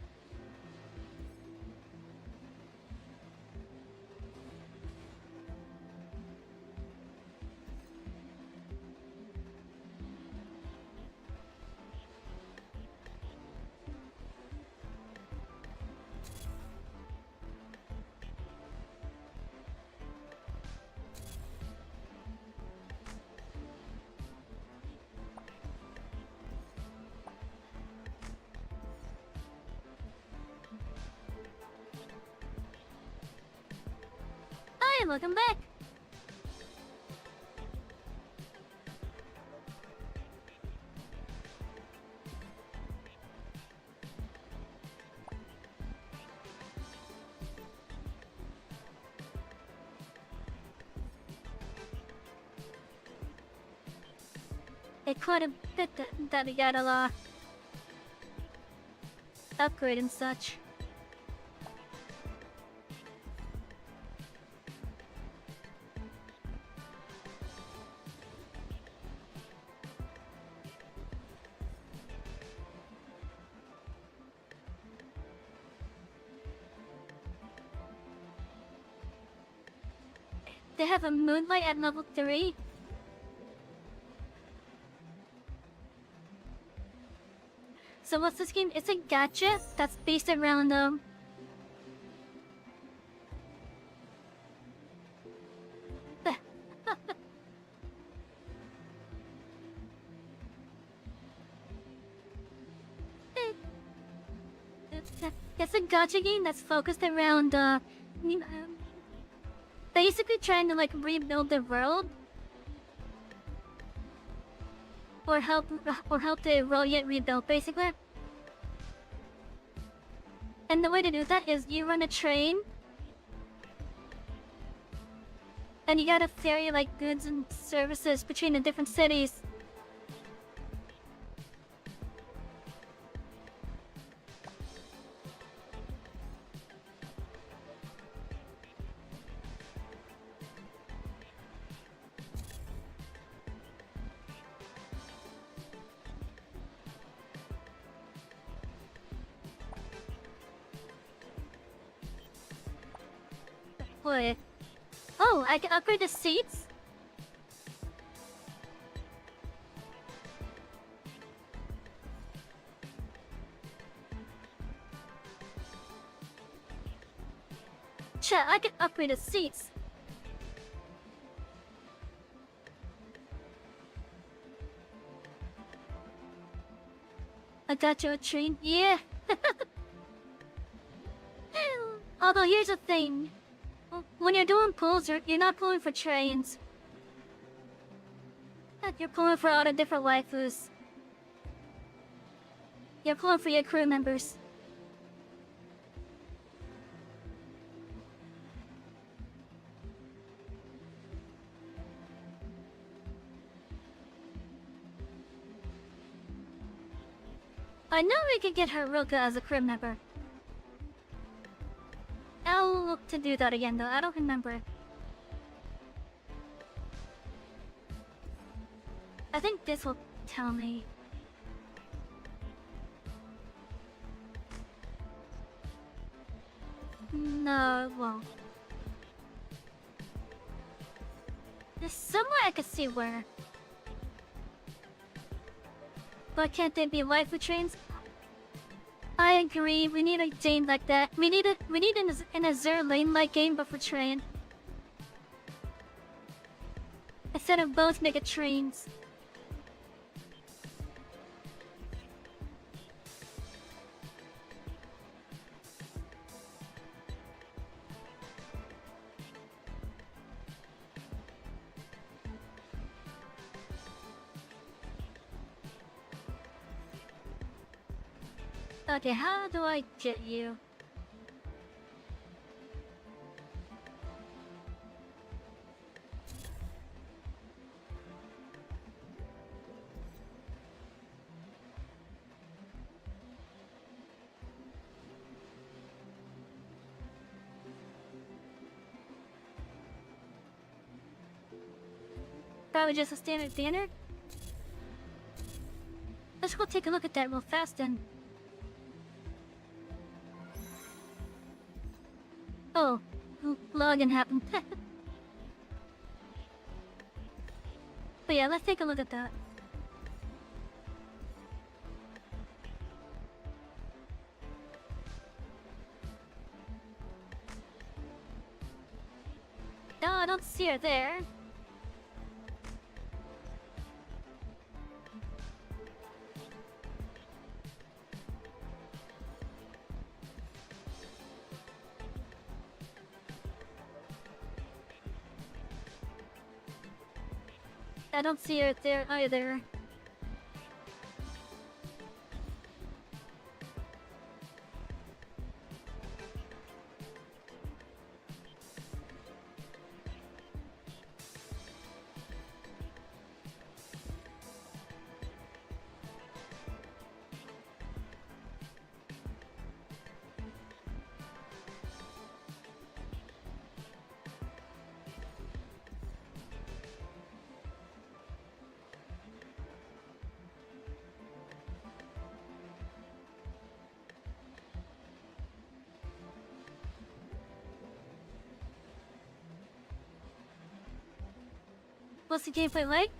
Hi, welcome back. Quite a bit that we gotta upgrade and such. They have a moonlight at level 3. So what's this game? It's a gacha that's based around it's a gacha game that's focused around basically trying to like rebuild the world. Or help the world get rebuilt, basically. And the way to do that is you run a train. And you gotta ferry like goods and services between the different cities. Wait. Oh, I can upgrade the seats? Chat, I can upgrade the seats. I got you a train. Yeah. Although here's the thing. When you're doing pulls, you're not pulling for trains. You're pulling for all the different waifus. You're pulling for your crew members. I know we could get Haruka as a crew member. I'll look to do that again though, I don't remember. I think this will tell me. No, it won't. There's somewhere I could see where. But can't they be waifu trains? I agree, we need a game like that. We need an Azure Lane-like game but for train. Instead of both mega trains. Okay, how do I get you? Probably just a standard banner. Let's go take a look at that real fast then. Oh, login happened. But yeah, let's take a look at that. No, I don't see her there. I don't see her there either. What's the gameplay like?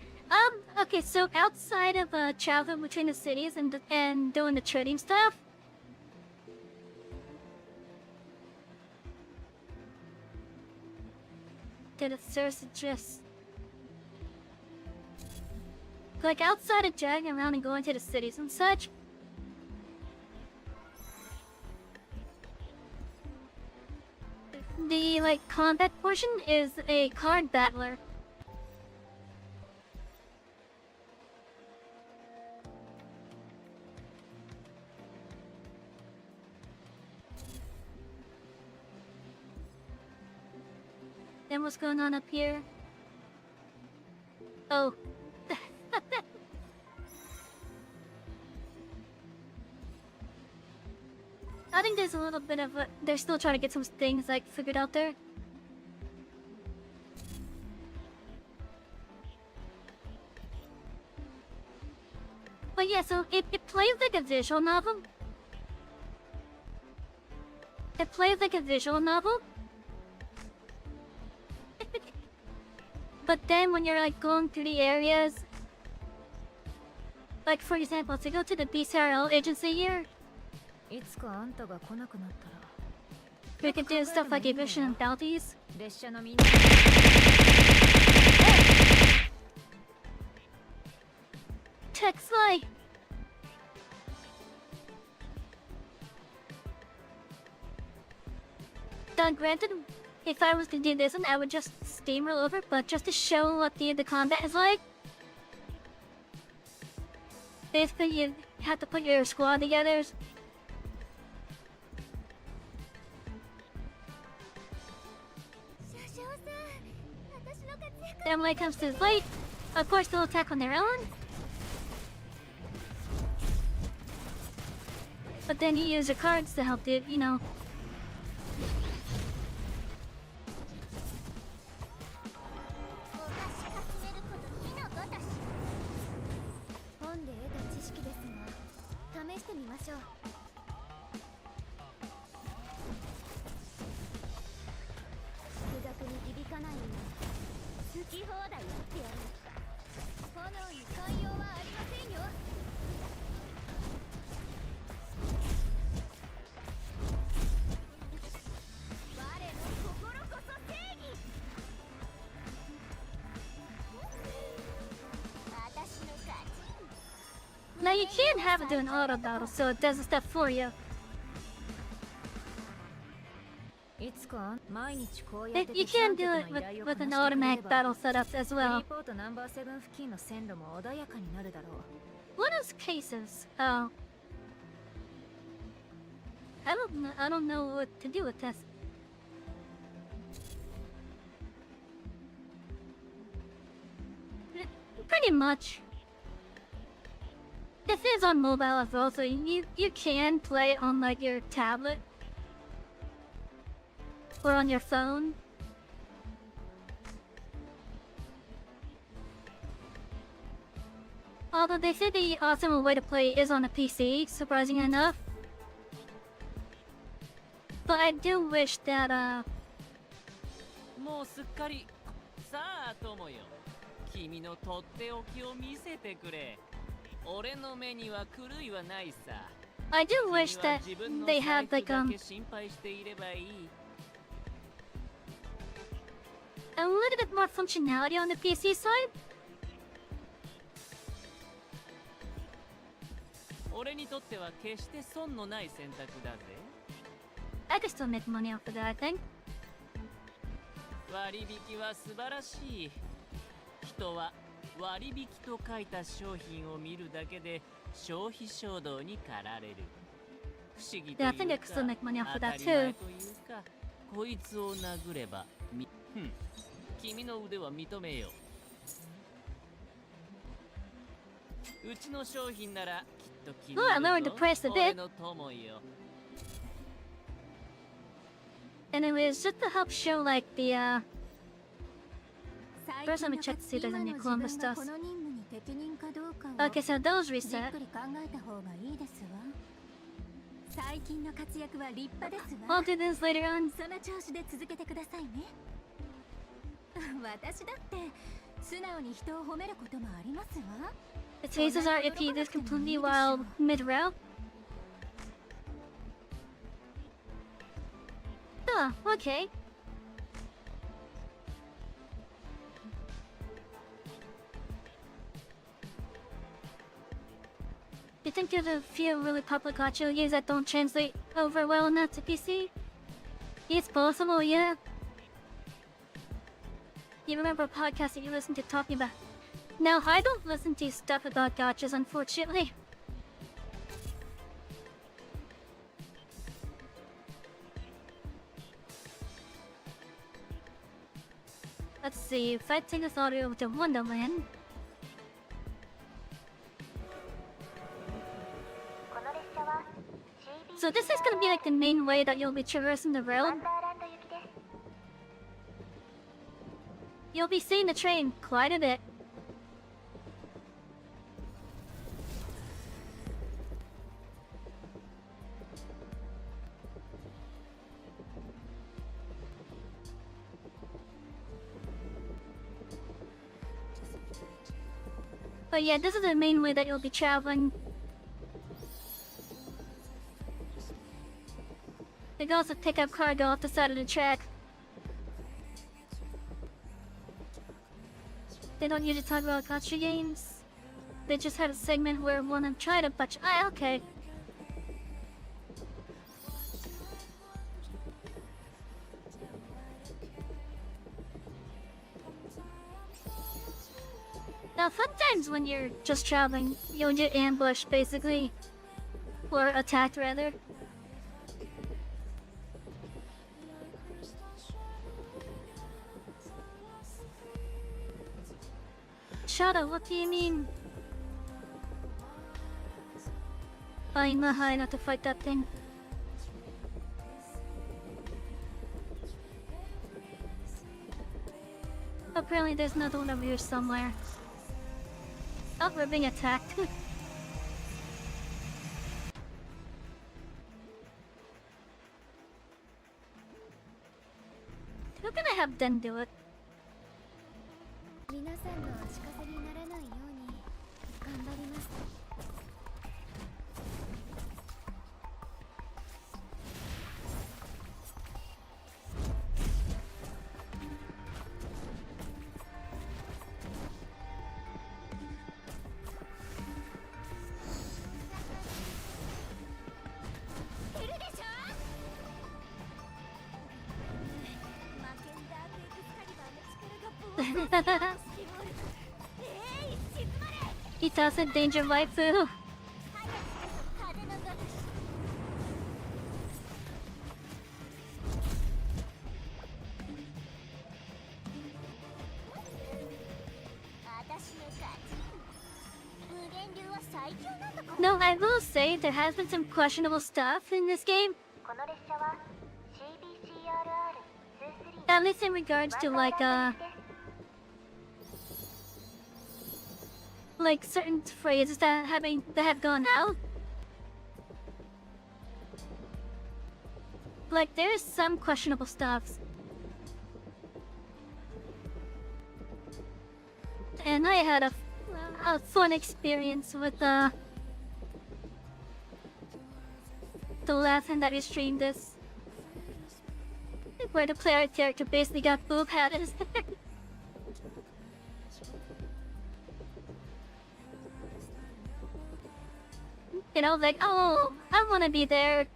Okay, so outside of traveling between the cities and doing the trading stuff, did it suggest like outside of dragging around and going to the cities and such? the like combat portion is a card battler. Then what's going on up here? Oh. I think there's a little bit of they're still trying to get some things like figured out there. But yeah, so it plays like a visual novel. It plays like a visual novel. But then when you're like going through the areas, like for example, to go to the BCRL agency here, いつかあんたが来なくなったら we can do stuff like eviction and bounties. 列車のみんな Text lie. Done. Granted, if I was to do this, and I would just steamroll over, but just to show what the combat is like. Basically, you have to put your squad together. Then when it comes to light, of course they'll attack on their own. But then you use your cards to help it, you know. 本で得た知識ですが試してみましょう複雑に響かないように好き放題やってやる炎に寛容はありませんよ我の心こそ正義私の勝ち Now you can't have it do an auto battle, so it does the stuff for you. いつか毎日こうやっ It, て you can do it with an automatic battle setup as リ well. ポートナンバー7付近の線路も穏やかになるだろう What is cases? Oh. I don't know what to do with this. Pretty much. This is on mobile as well, so you can play it on like your tablet or on your phone. Although they say the awesome way to play is on a PC, surprisingly enough. But I do wish that もうすっかりさあ友よ君のとっておきを見せてくれ俺の目には狂いはないさ I do wish that they had like 心配していればいい a little bit more functionality on the PC side. 俺にとっては決して損のない選択だぜ I could still make money off of that, I think. 割引は素晴らしい人は割引と書いた商品を見るだけで消費衝動に駆られる不思議という Yeah, I think I か could still make money off of 当た that り前 too. というかこいつを殴れば君の腕は認めよううちの商品ならきっと気に Oh, I 入 lowered る the ぞ price a 俺 bit. の友よ Anyways, just to help show like the First, let me check to see if there's any Columbus stuff. Okay, so those reset. 最近の活躍は立派です I'll do this later on. その調子で続けてくださいね私だって素直に人を褒めることもありますわ The tasers are iffy this completely while mid-route. Oh, okay. You think there's a few really popular gacha games that don't translate over well enough to PC? It's possible, yeah. You remember a podcast that you listened to talking about? Now, I don't listen to stuff about gachas, unfortunately. Let's see, if I take this audio to Wonderland. So this is gonna be like the main way that you'll be traversing the road. You'll be seeing the train quite a bit. But yeah, this is the main way that you'll be traveling. They can also pick up cargo off the side of the track. They don't usually talk about gacha games. They just had a segment where one of them tried a bunch. Ah, okay. Now, sometimes when you're just traveling, you'll get ambushed, basically. Or attacked, rather. Shadow, what do you mean? I'm not high enough to fight that thing. Apparently there's another one over here somewhere. Oh, we're being attacked. Who can I have them do it? 皆さんの足かせにならないように頑張ります。いるでしょ。負けんだークエクスカリバーの力が暴走。He doesn't danger waifu. No, I will say there has been some questionable stuff in this game. At least in regards to like certain phrases that have gone out. Like there's some questionable stuff. And I had a fun experience with the last time that we streamed this, where the player character basically got boob hatted. You know, like, oh, I want to be there.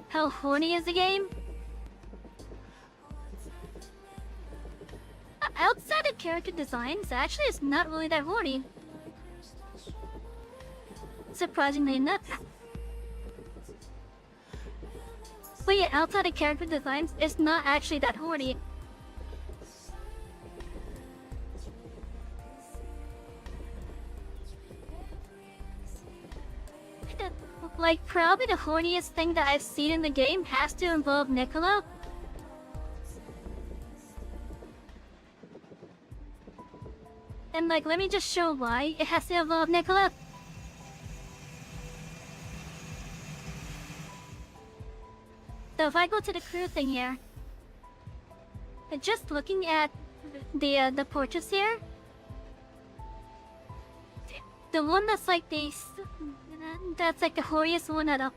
How horny is the game? Outside of character designs, actually it's not really that horny. Surprisingly enough. But yeah, outside of character designs, it's not actually that horny. Like, probably the horniest thing that I've seen in the game has to involve Nicola. And like, let me just show why it has to involve Nicola. So if I go to the crew thing here, just looking at the portraits here, the one that's like the horniest one out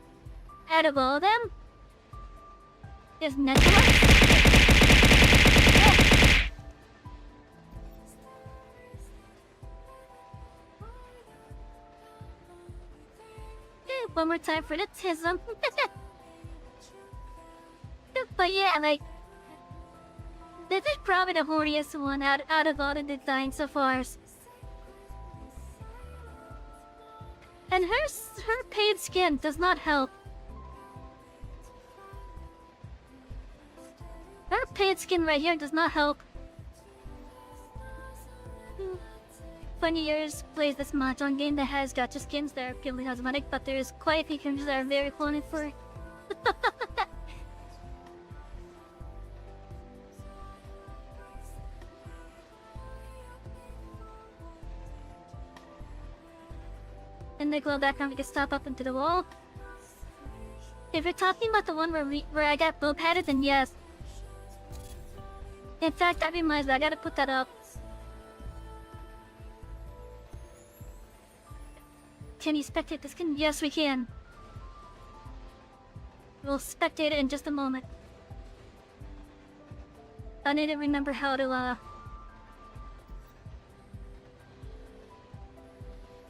of all of them is Nicola. one more time for the tism. But yeah, like, this is probably the horniest one out of all the designs so far. And her pale skin does not help. Her pale skin right here does not help. 20 years plays this mahjong game that has gacha skins that are purely cosmetic, but there's quite a few characters that are very cloning for it. And the glow background we can stop up into the wall. If you're talking about the one where I got bow padded, then yes. In fact, I realized I gotta put that up. Can you spectate this? Yes, we can. We'll spectate it in just a moment. I need to remember how to,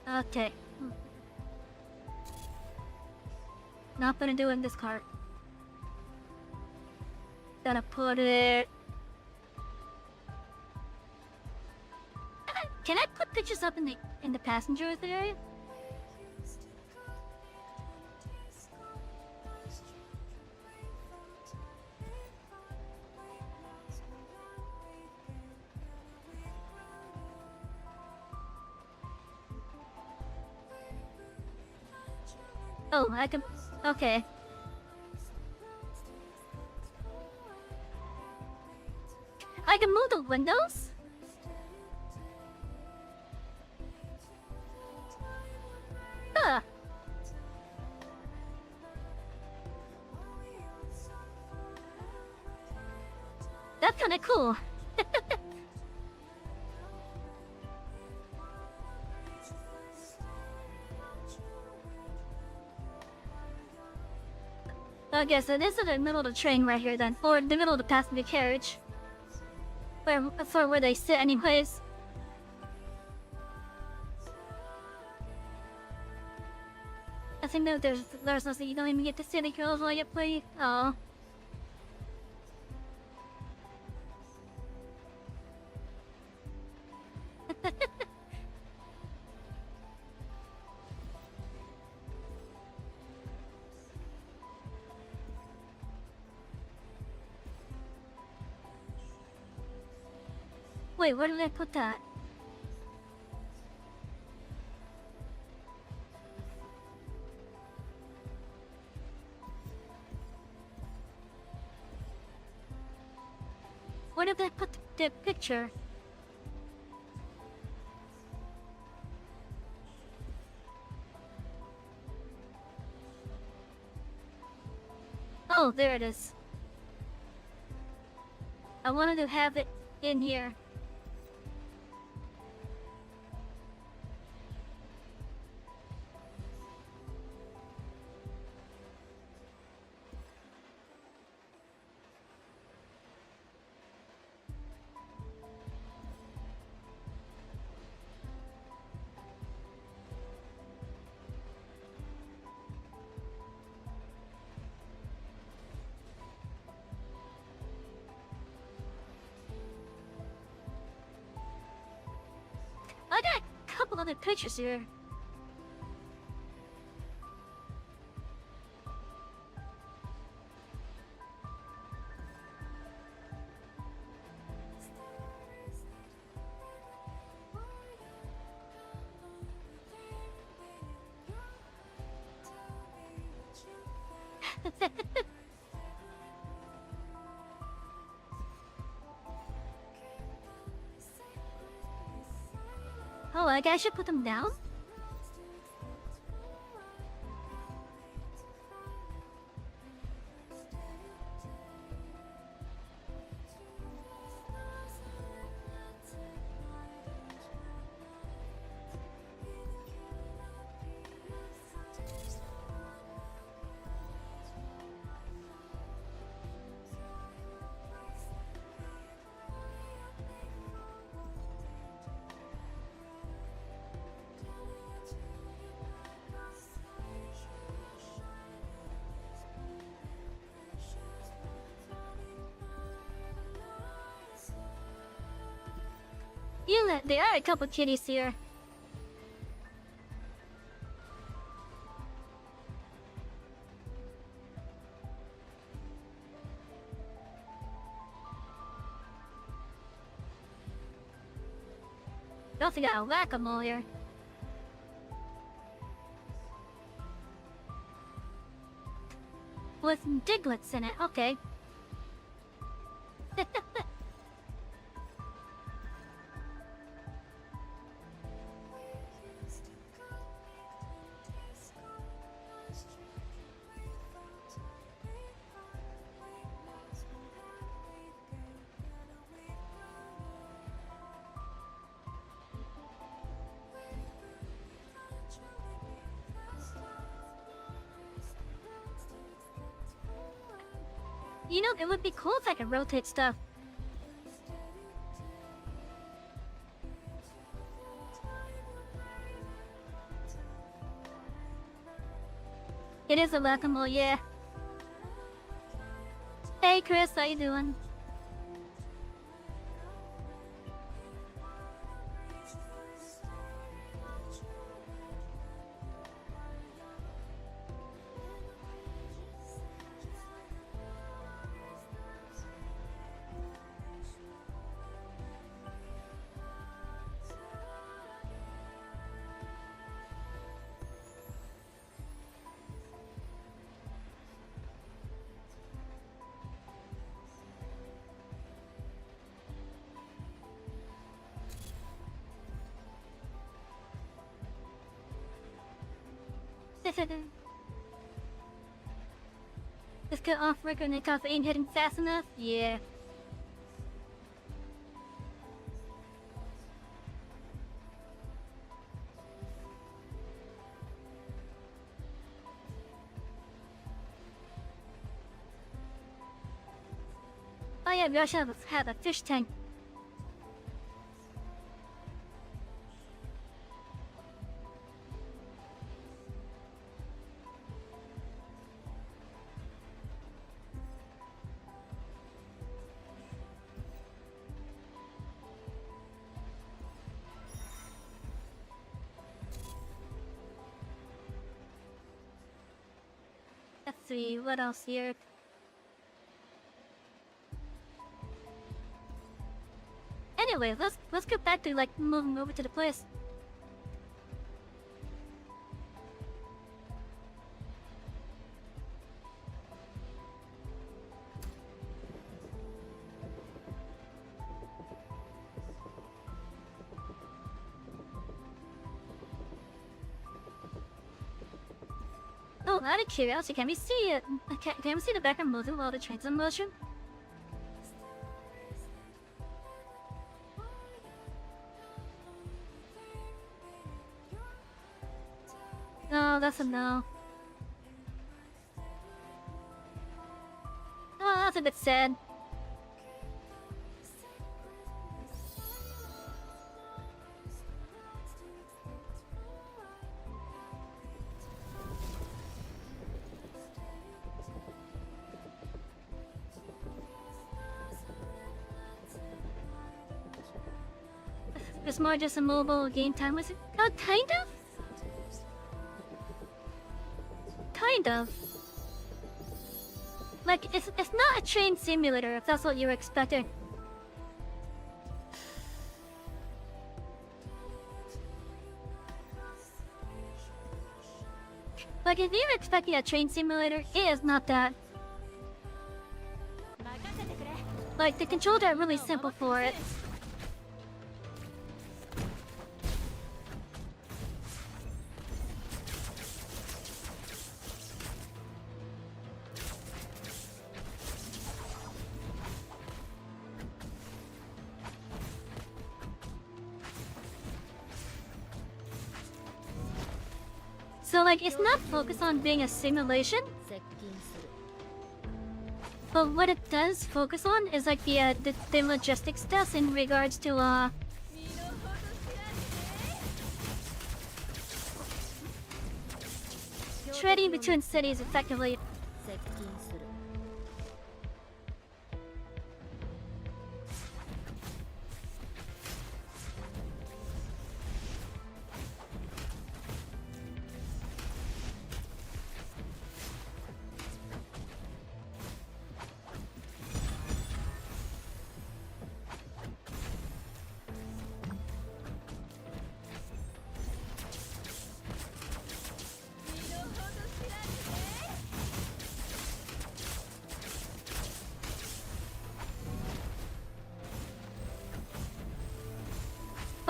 Okay. Not gonna do it in this cart. Gonna put it... Can I put pictures up in the passenger area? Oh, I can... Okay. I can move the windows? Huh. That's kinda cool. Okay, so this is the middle of the train right here then, or the middle of the passenger carriage. Where they sit anyways. I think that there's nothing, you don't even get to see the girls while you play. Oh. Wait, where did I put that? Where did I put the picture? Oh, there it is. I wanted to have it in here. I got a couple other pictures here. Oh, I guess I should put them down? Yeah, there are a couple kitties here. We also got a whack-a-mole here. With diglets in it, okay. You know, it would be cool if I could rotate stuff. It is a whack-a-mole, yeah. Hey Chris, how you doing? Let's get off work and the caffeine hitting fast enough? Yeah. Oh yeah, we also have a fish tank. Let's see, what else here? Anyway, let's get back to like moving over to the place. Oh, out of curiosity, can we see it? Can we see the background moving while the train's in motion? No, that's a no. Oh, that's a bit sad. It's more just a mobile game time, was it? Kind of? Kind of. Like, it's not a train simulator, if that's what you were expecting. Like, if you're expecting a train simulator, it is not that. Like, the controls are really simple for it. So like, it's not focused on being a simulation, but what it does focus on is like the logistics stuff in regards to trading between cities effectively.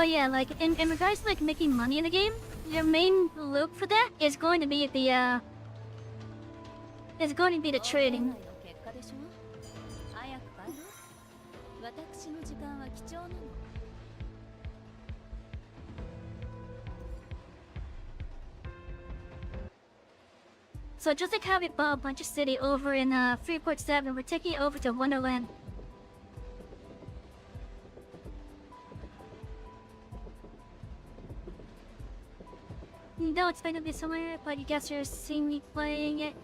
But yeah, like in regards to like making money in the game, your main loop for that is going to be the trading. 結果でしょ。早く帰ろう。私の時間は貴重なの。So just like how we bought a bunch of city over in Freeport 7, we're taking it over to Wonderland. You don't expect to be somewhere, but you guess you're seeing me playing it.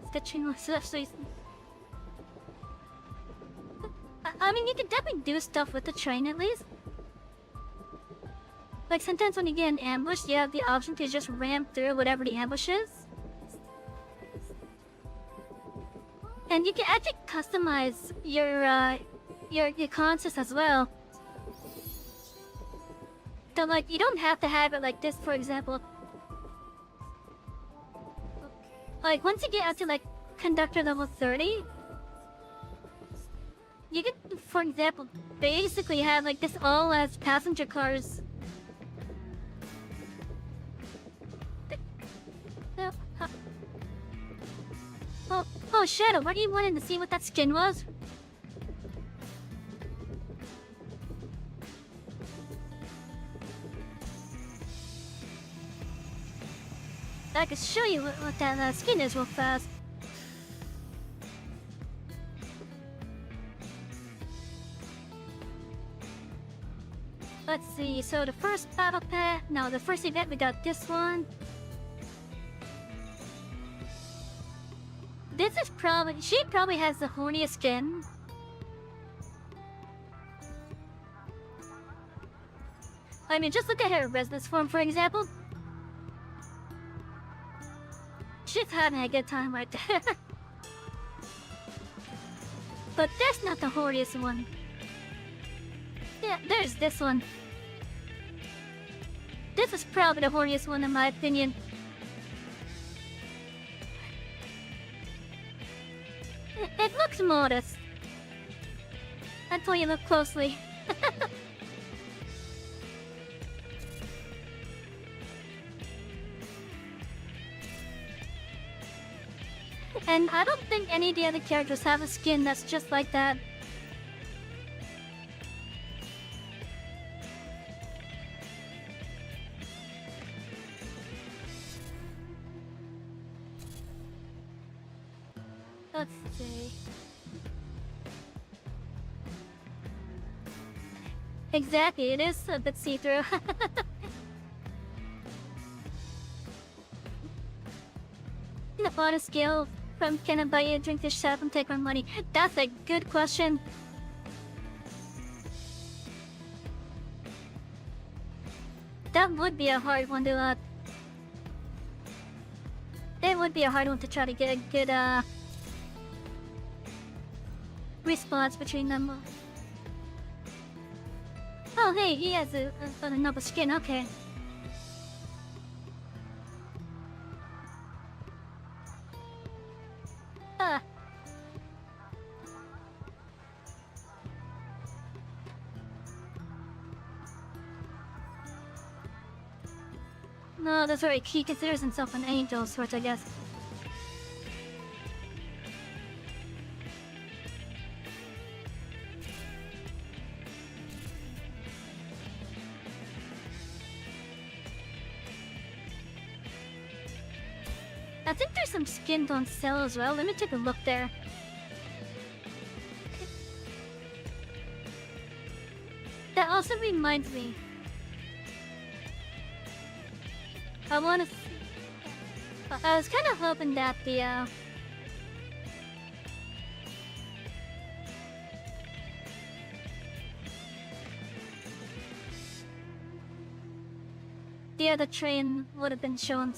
Sketching on Solstice. I mean, you can definitely do stuff with the train at least. Like sometimes when you get an ambush, you have the option to just ram through whatever the ambush is. And you can actually customize your concepts as well. So like you don't have to have it like this, for example. Like once you get out to like Conductor level 30, you can, for example, basically have like this all as passenger cars. Oh, Shadow, weren't you wanting to see what that skin was? I can show you what that skin is real fast. Let's see, so the first battle pass, no, the first event we got this one. This is probably, she probably has the horniest skin. I mean, just look at her resonance form, for example. She's having a good time right there. But that's not the horniest one. Yeah, there's this one. This is probably the horniest one in my opinion. It looks modest. Until you look closely. And I don't think any of the other characters have a skin that's just like that. Let's see. Exactly, it is a bit see-through. The bought a skill from can I buy you a drink to shop and take my money? That's a good question. That would be a hard one to that would be a hard one to try to get a good response between them. Oh hey, he has another skin, okay. No, that's right, he considers himself an angel of sorts, I guess. I think there's some skins on sale as well. Let me take a look there. That also reminds me. I wanna... I was kind of hoping that the other train would have been shown.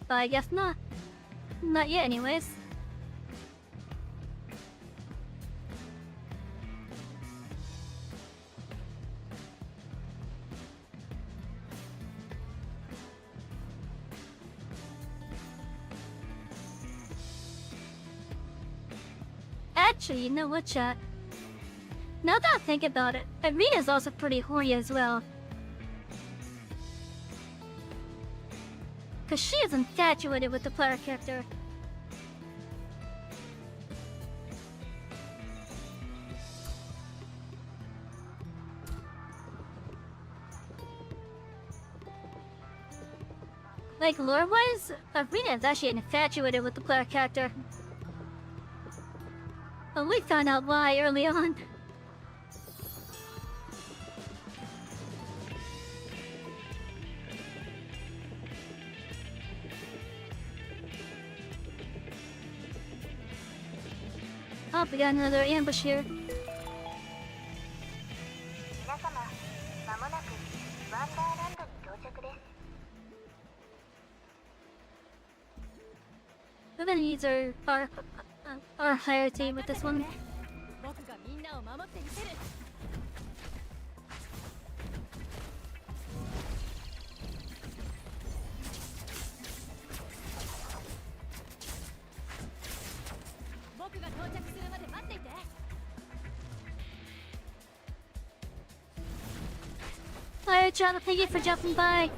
But I guess not. Not yet anyways. Actually, you know what, chat? Now that I think about it, Irina's also pretty horny as well. Cause she is infatuated with the player character. Like lore-wise, Irina is actually infatuated with the player character. But we found out why early on. Oh, we got another ambush here. 皆様、まもなくワンダーランドに到着です。 We're gonna use our higher team with this one. 僕がみんなを守ってみせる。僕が到着するまで待っていて。 Fire John, thank you for jumping by.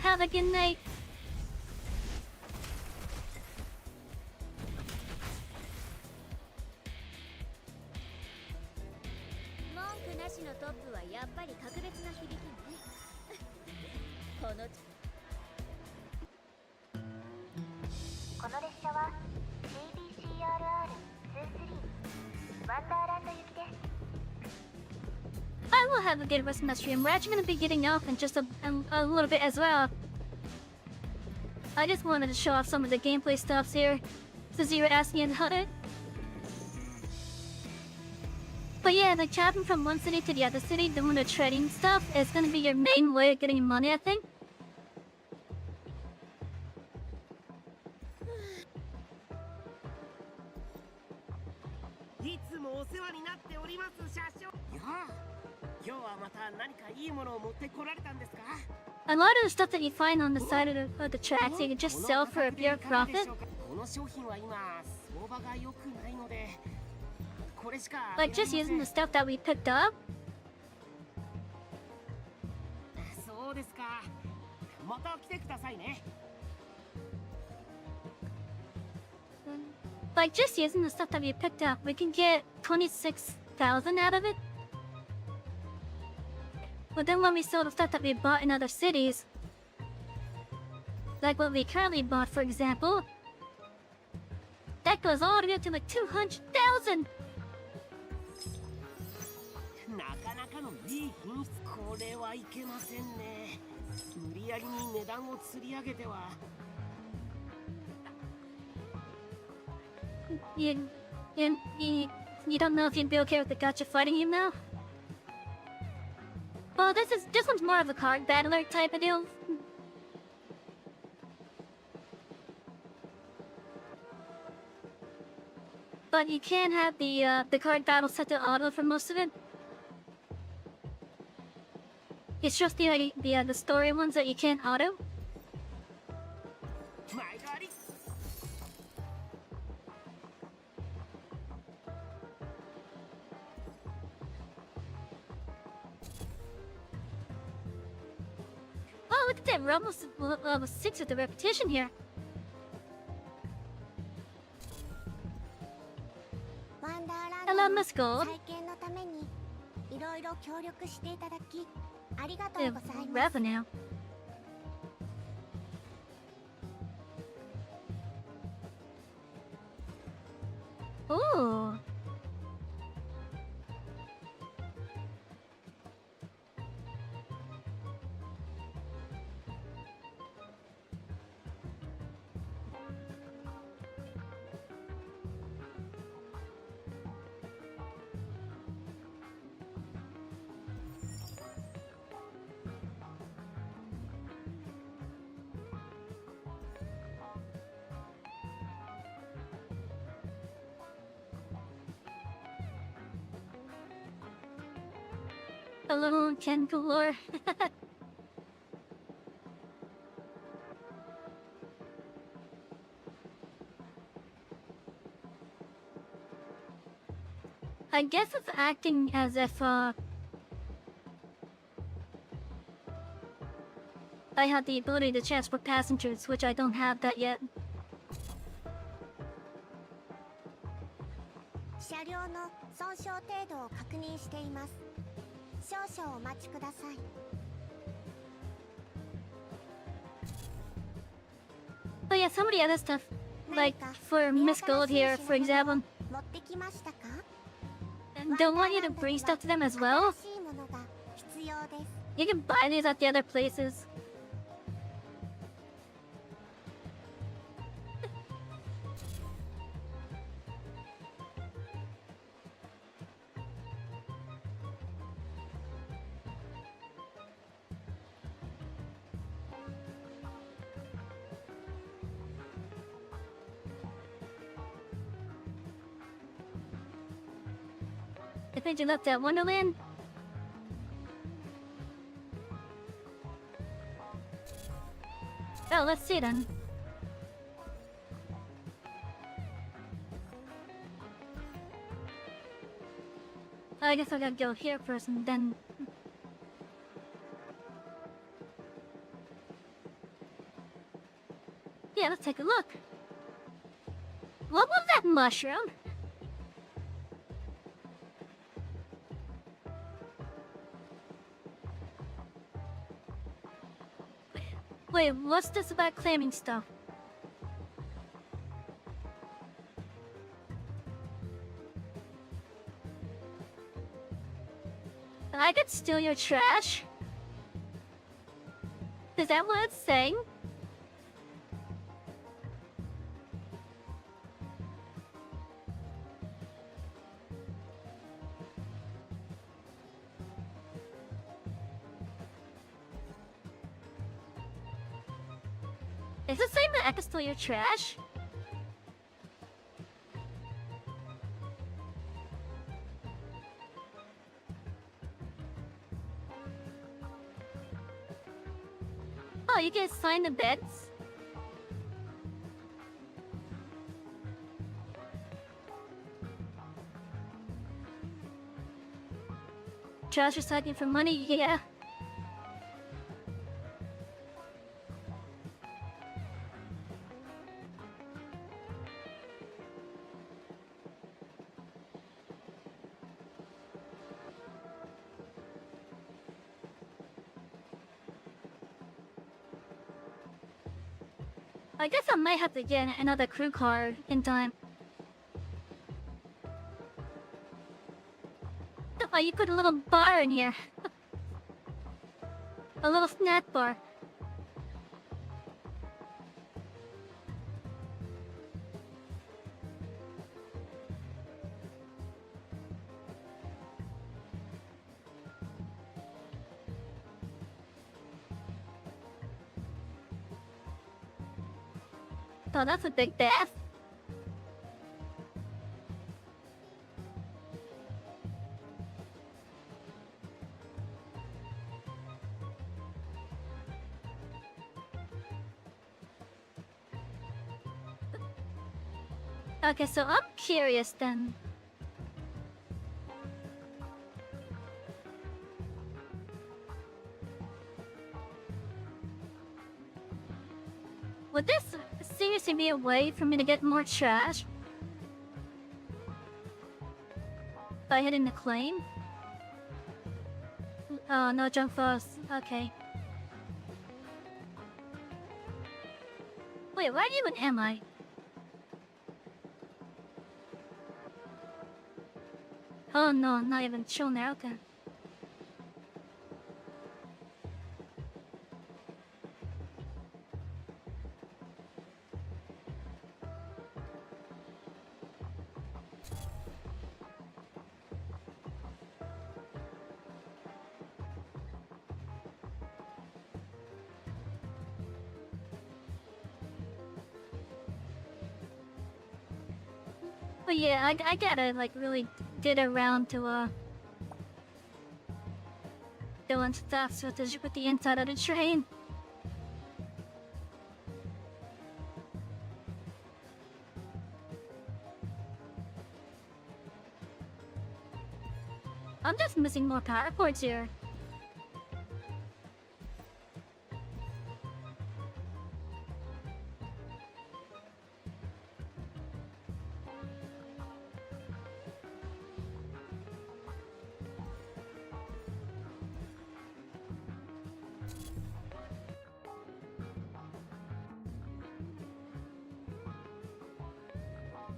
Have a good night. 文句なしのトップはやっぱり格別な響きね。この列車は CBCRR23 ワンダーランド行きです。 I will have a good rest of my stream. We're actually gonna be getting off in just a little bit as well. I just wanted to show off some of the gameplay stuffs here, since you were asking about it. But yeah, like traveling from one city to the other city, doing the trading stuff is gonna be your main way of getting money, I think. いつもお世話になっております車掌。いやあ、今日はまた何かいいものを持ってこられたんですか？ A lot of the stuff that you find on the side of the tracks, you can just sell for a pure profit. この商品は今相場が良くないので、これしか。Like just using the stuff that we picked up. そうですか。また来てくださいね。 Like just using the stuff that we picked up, we can get 26,000 out of it. But then when we sell the stuff that we bought in other cities, like what we currently bought, for example, that goes all the way up to like 200,000. なかなかのいい品質。これはいけませんね。無理やりに値段を釣り上げては。 You don't know if you'd be okay with the gacha fighting him now? Well, this one's more of a card battler type of deal. But you can have the card battle set to auto for most of it. It's just the story ones that you can't auto. 前代わり。 Oh, look at that! We're almost level 6 with the repetition here. ワンダーラン Hello, ドの Miss Gold. 再建のためにいろいろ協力していただきありがと The うございます。 revenue. Ooh. Hello, Ken Galore. I guess it's acting as if I had the ability to transport passengers, which I don't have that yet. 車両の損傷程度を確認しています。少々お待ちください。 But yeah, some of the other stuff, like for Miss Gold here, for example, 持ってきましたか？ don't want you to bring stuff to them as well. 新しいものが必要です。 You can buy these at the other places. I think you left at Wonderland. Oh, let's see then. I guess I gotta go here first and then... Yeah, let's take a look. What was that mushroom? Wait, what's this about claiming stuff? I could steal your trash? Is that what it's saying? Is it saying that I can steal your trash? Oh, you can sign the beds? Trash recycling for money, yeah. I guess I might have to get another crew card in time. Oh, you put a little bar in here. A little snack bar. Oh, that's a big bath. Okay, so I'm curious then. Would this seriously be a way for me to get more trash? By hitting the claim? Oh, no junk falls. Okay. Wait, where even am I? Oh no, not even shown there, okay. But yeah, I gotta like really get around to doing stuff with the inside of the train. I'm just missing more power chords here.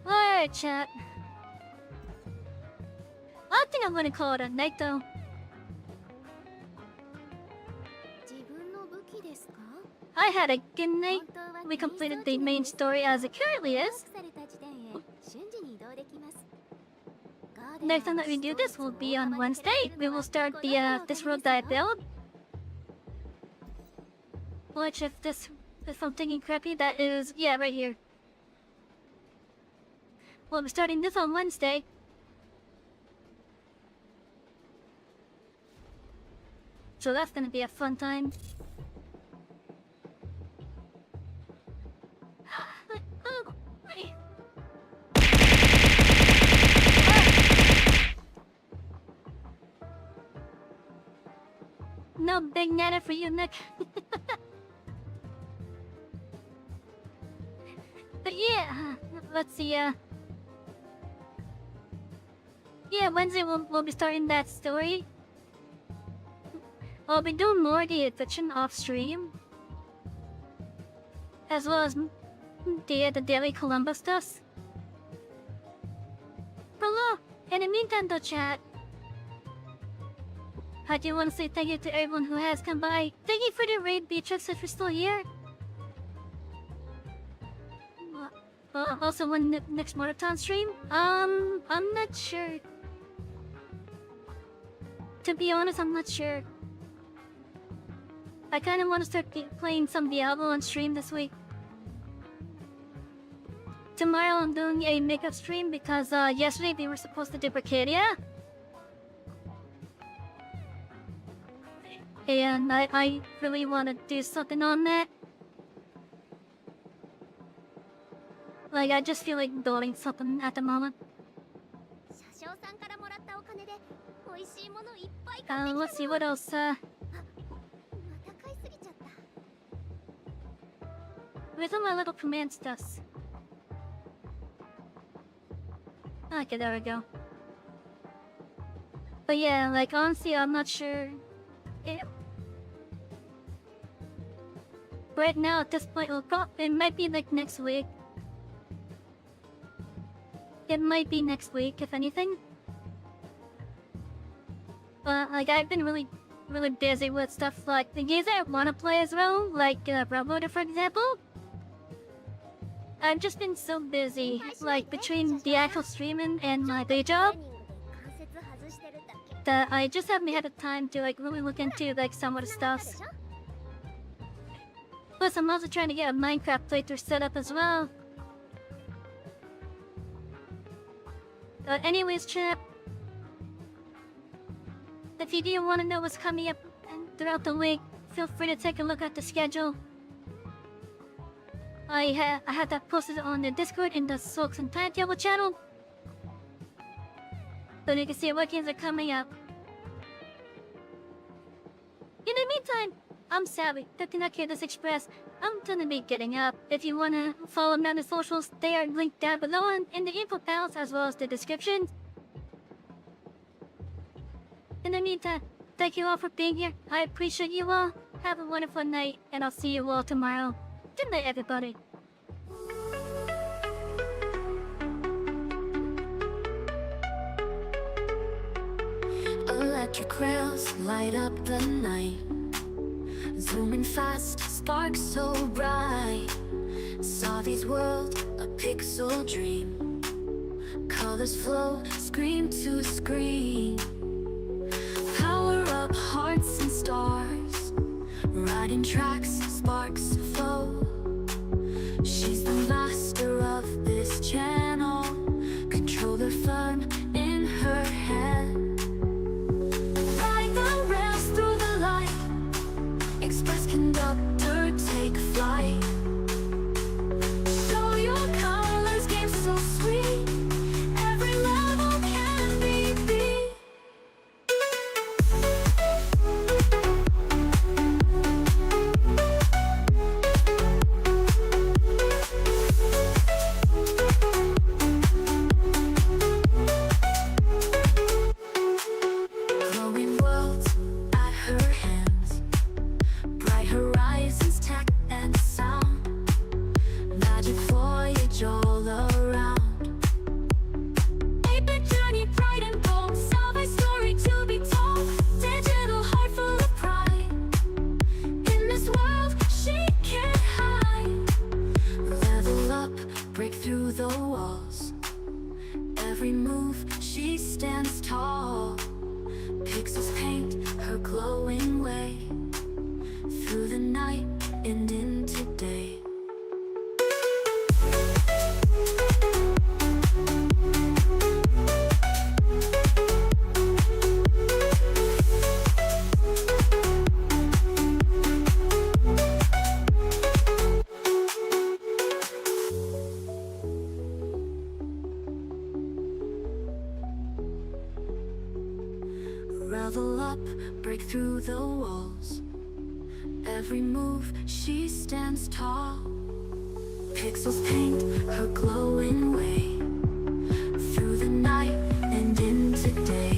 Alright, chat. I think I'm gonna call it a night though. 自分の武器ですか？ I had a good night. 本当は We completed the main story as it currently ロッ is. クされた時点へ瞬時に移動できます。 Next time that we do this will be on Wednesday. We will start the this road that I built. Which if I'm thinking correctly, that is right here. We'll be starting this on Wednesday. So that's gonna be a fun time. No big nana for you, Nick. But yeah, let's see. Yeah, Wednesday we'll be starting that story. I'll be doing more of the fiction off stream, as well as the daily Columbus stuff. Hello, in the meantime, though, chat. I do want to say thank you to everyone who has come by. Thank you for the raid, Beatrix, if you're still here. Also, when the next marathon stream? I'm not sure. To be honest, I'm not sure. I kind of want to start playing some Diablo on stream this week. Tomorrow I'm doing a makeup stream because yesterday we were supposed to do Bricadia. And I really want to do something on that. Like, I just feel like building something at the moment. 車掌さんからもらったお金で美味しいものいっぱい買ってきたの。 Let's see what else. また買いすぎちゃった。 Where's all my little command stuffs? Okay, there we go. But yeah, like, honestly, I'm not sure. Right now, at this point, it might be like next week. It might be next week, if anything. But like, I've been really busy with stuff like the games I want to play as well, like Roboter, for example. I've just been so busy, like between the actual streaming and my day job, that I just haven't had the time to like really look into like some of the stuff. Plus, I'm also trying to get a Minecraft playthrough set up as well. But anyways, chat, if you do want to know what's coming up throughout the week, feel free to take a look at the schedule. I had that posted on the Discord in the Soaks and Timetable channel, so you can see what games are coming up. In the meantime, I'm Savy, the Conductor this Express. I'm gonna be getting up. If you wanna follow me on the socials, they are linked down below and in the info panels as well as the description. In the meantime, thank you all for being here. I appreciate you all. Have a wonderful night, and I'll see you all tomorrow. Good night, everybody. Electric rails light up the night, zooming fast, sparks so bright. Savy's world, a pixel dream. Colors flow, screen to screen. Power up hearts and stars, riding tracks, sparks flow. She's the master of this channel, controller firm in her hand. Ride the rails through the light, express conductor, take flight. Show your colors, game so sweet, every level can be beat. every move, she stands tall. Pixels paint her glowing way through the night and into day.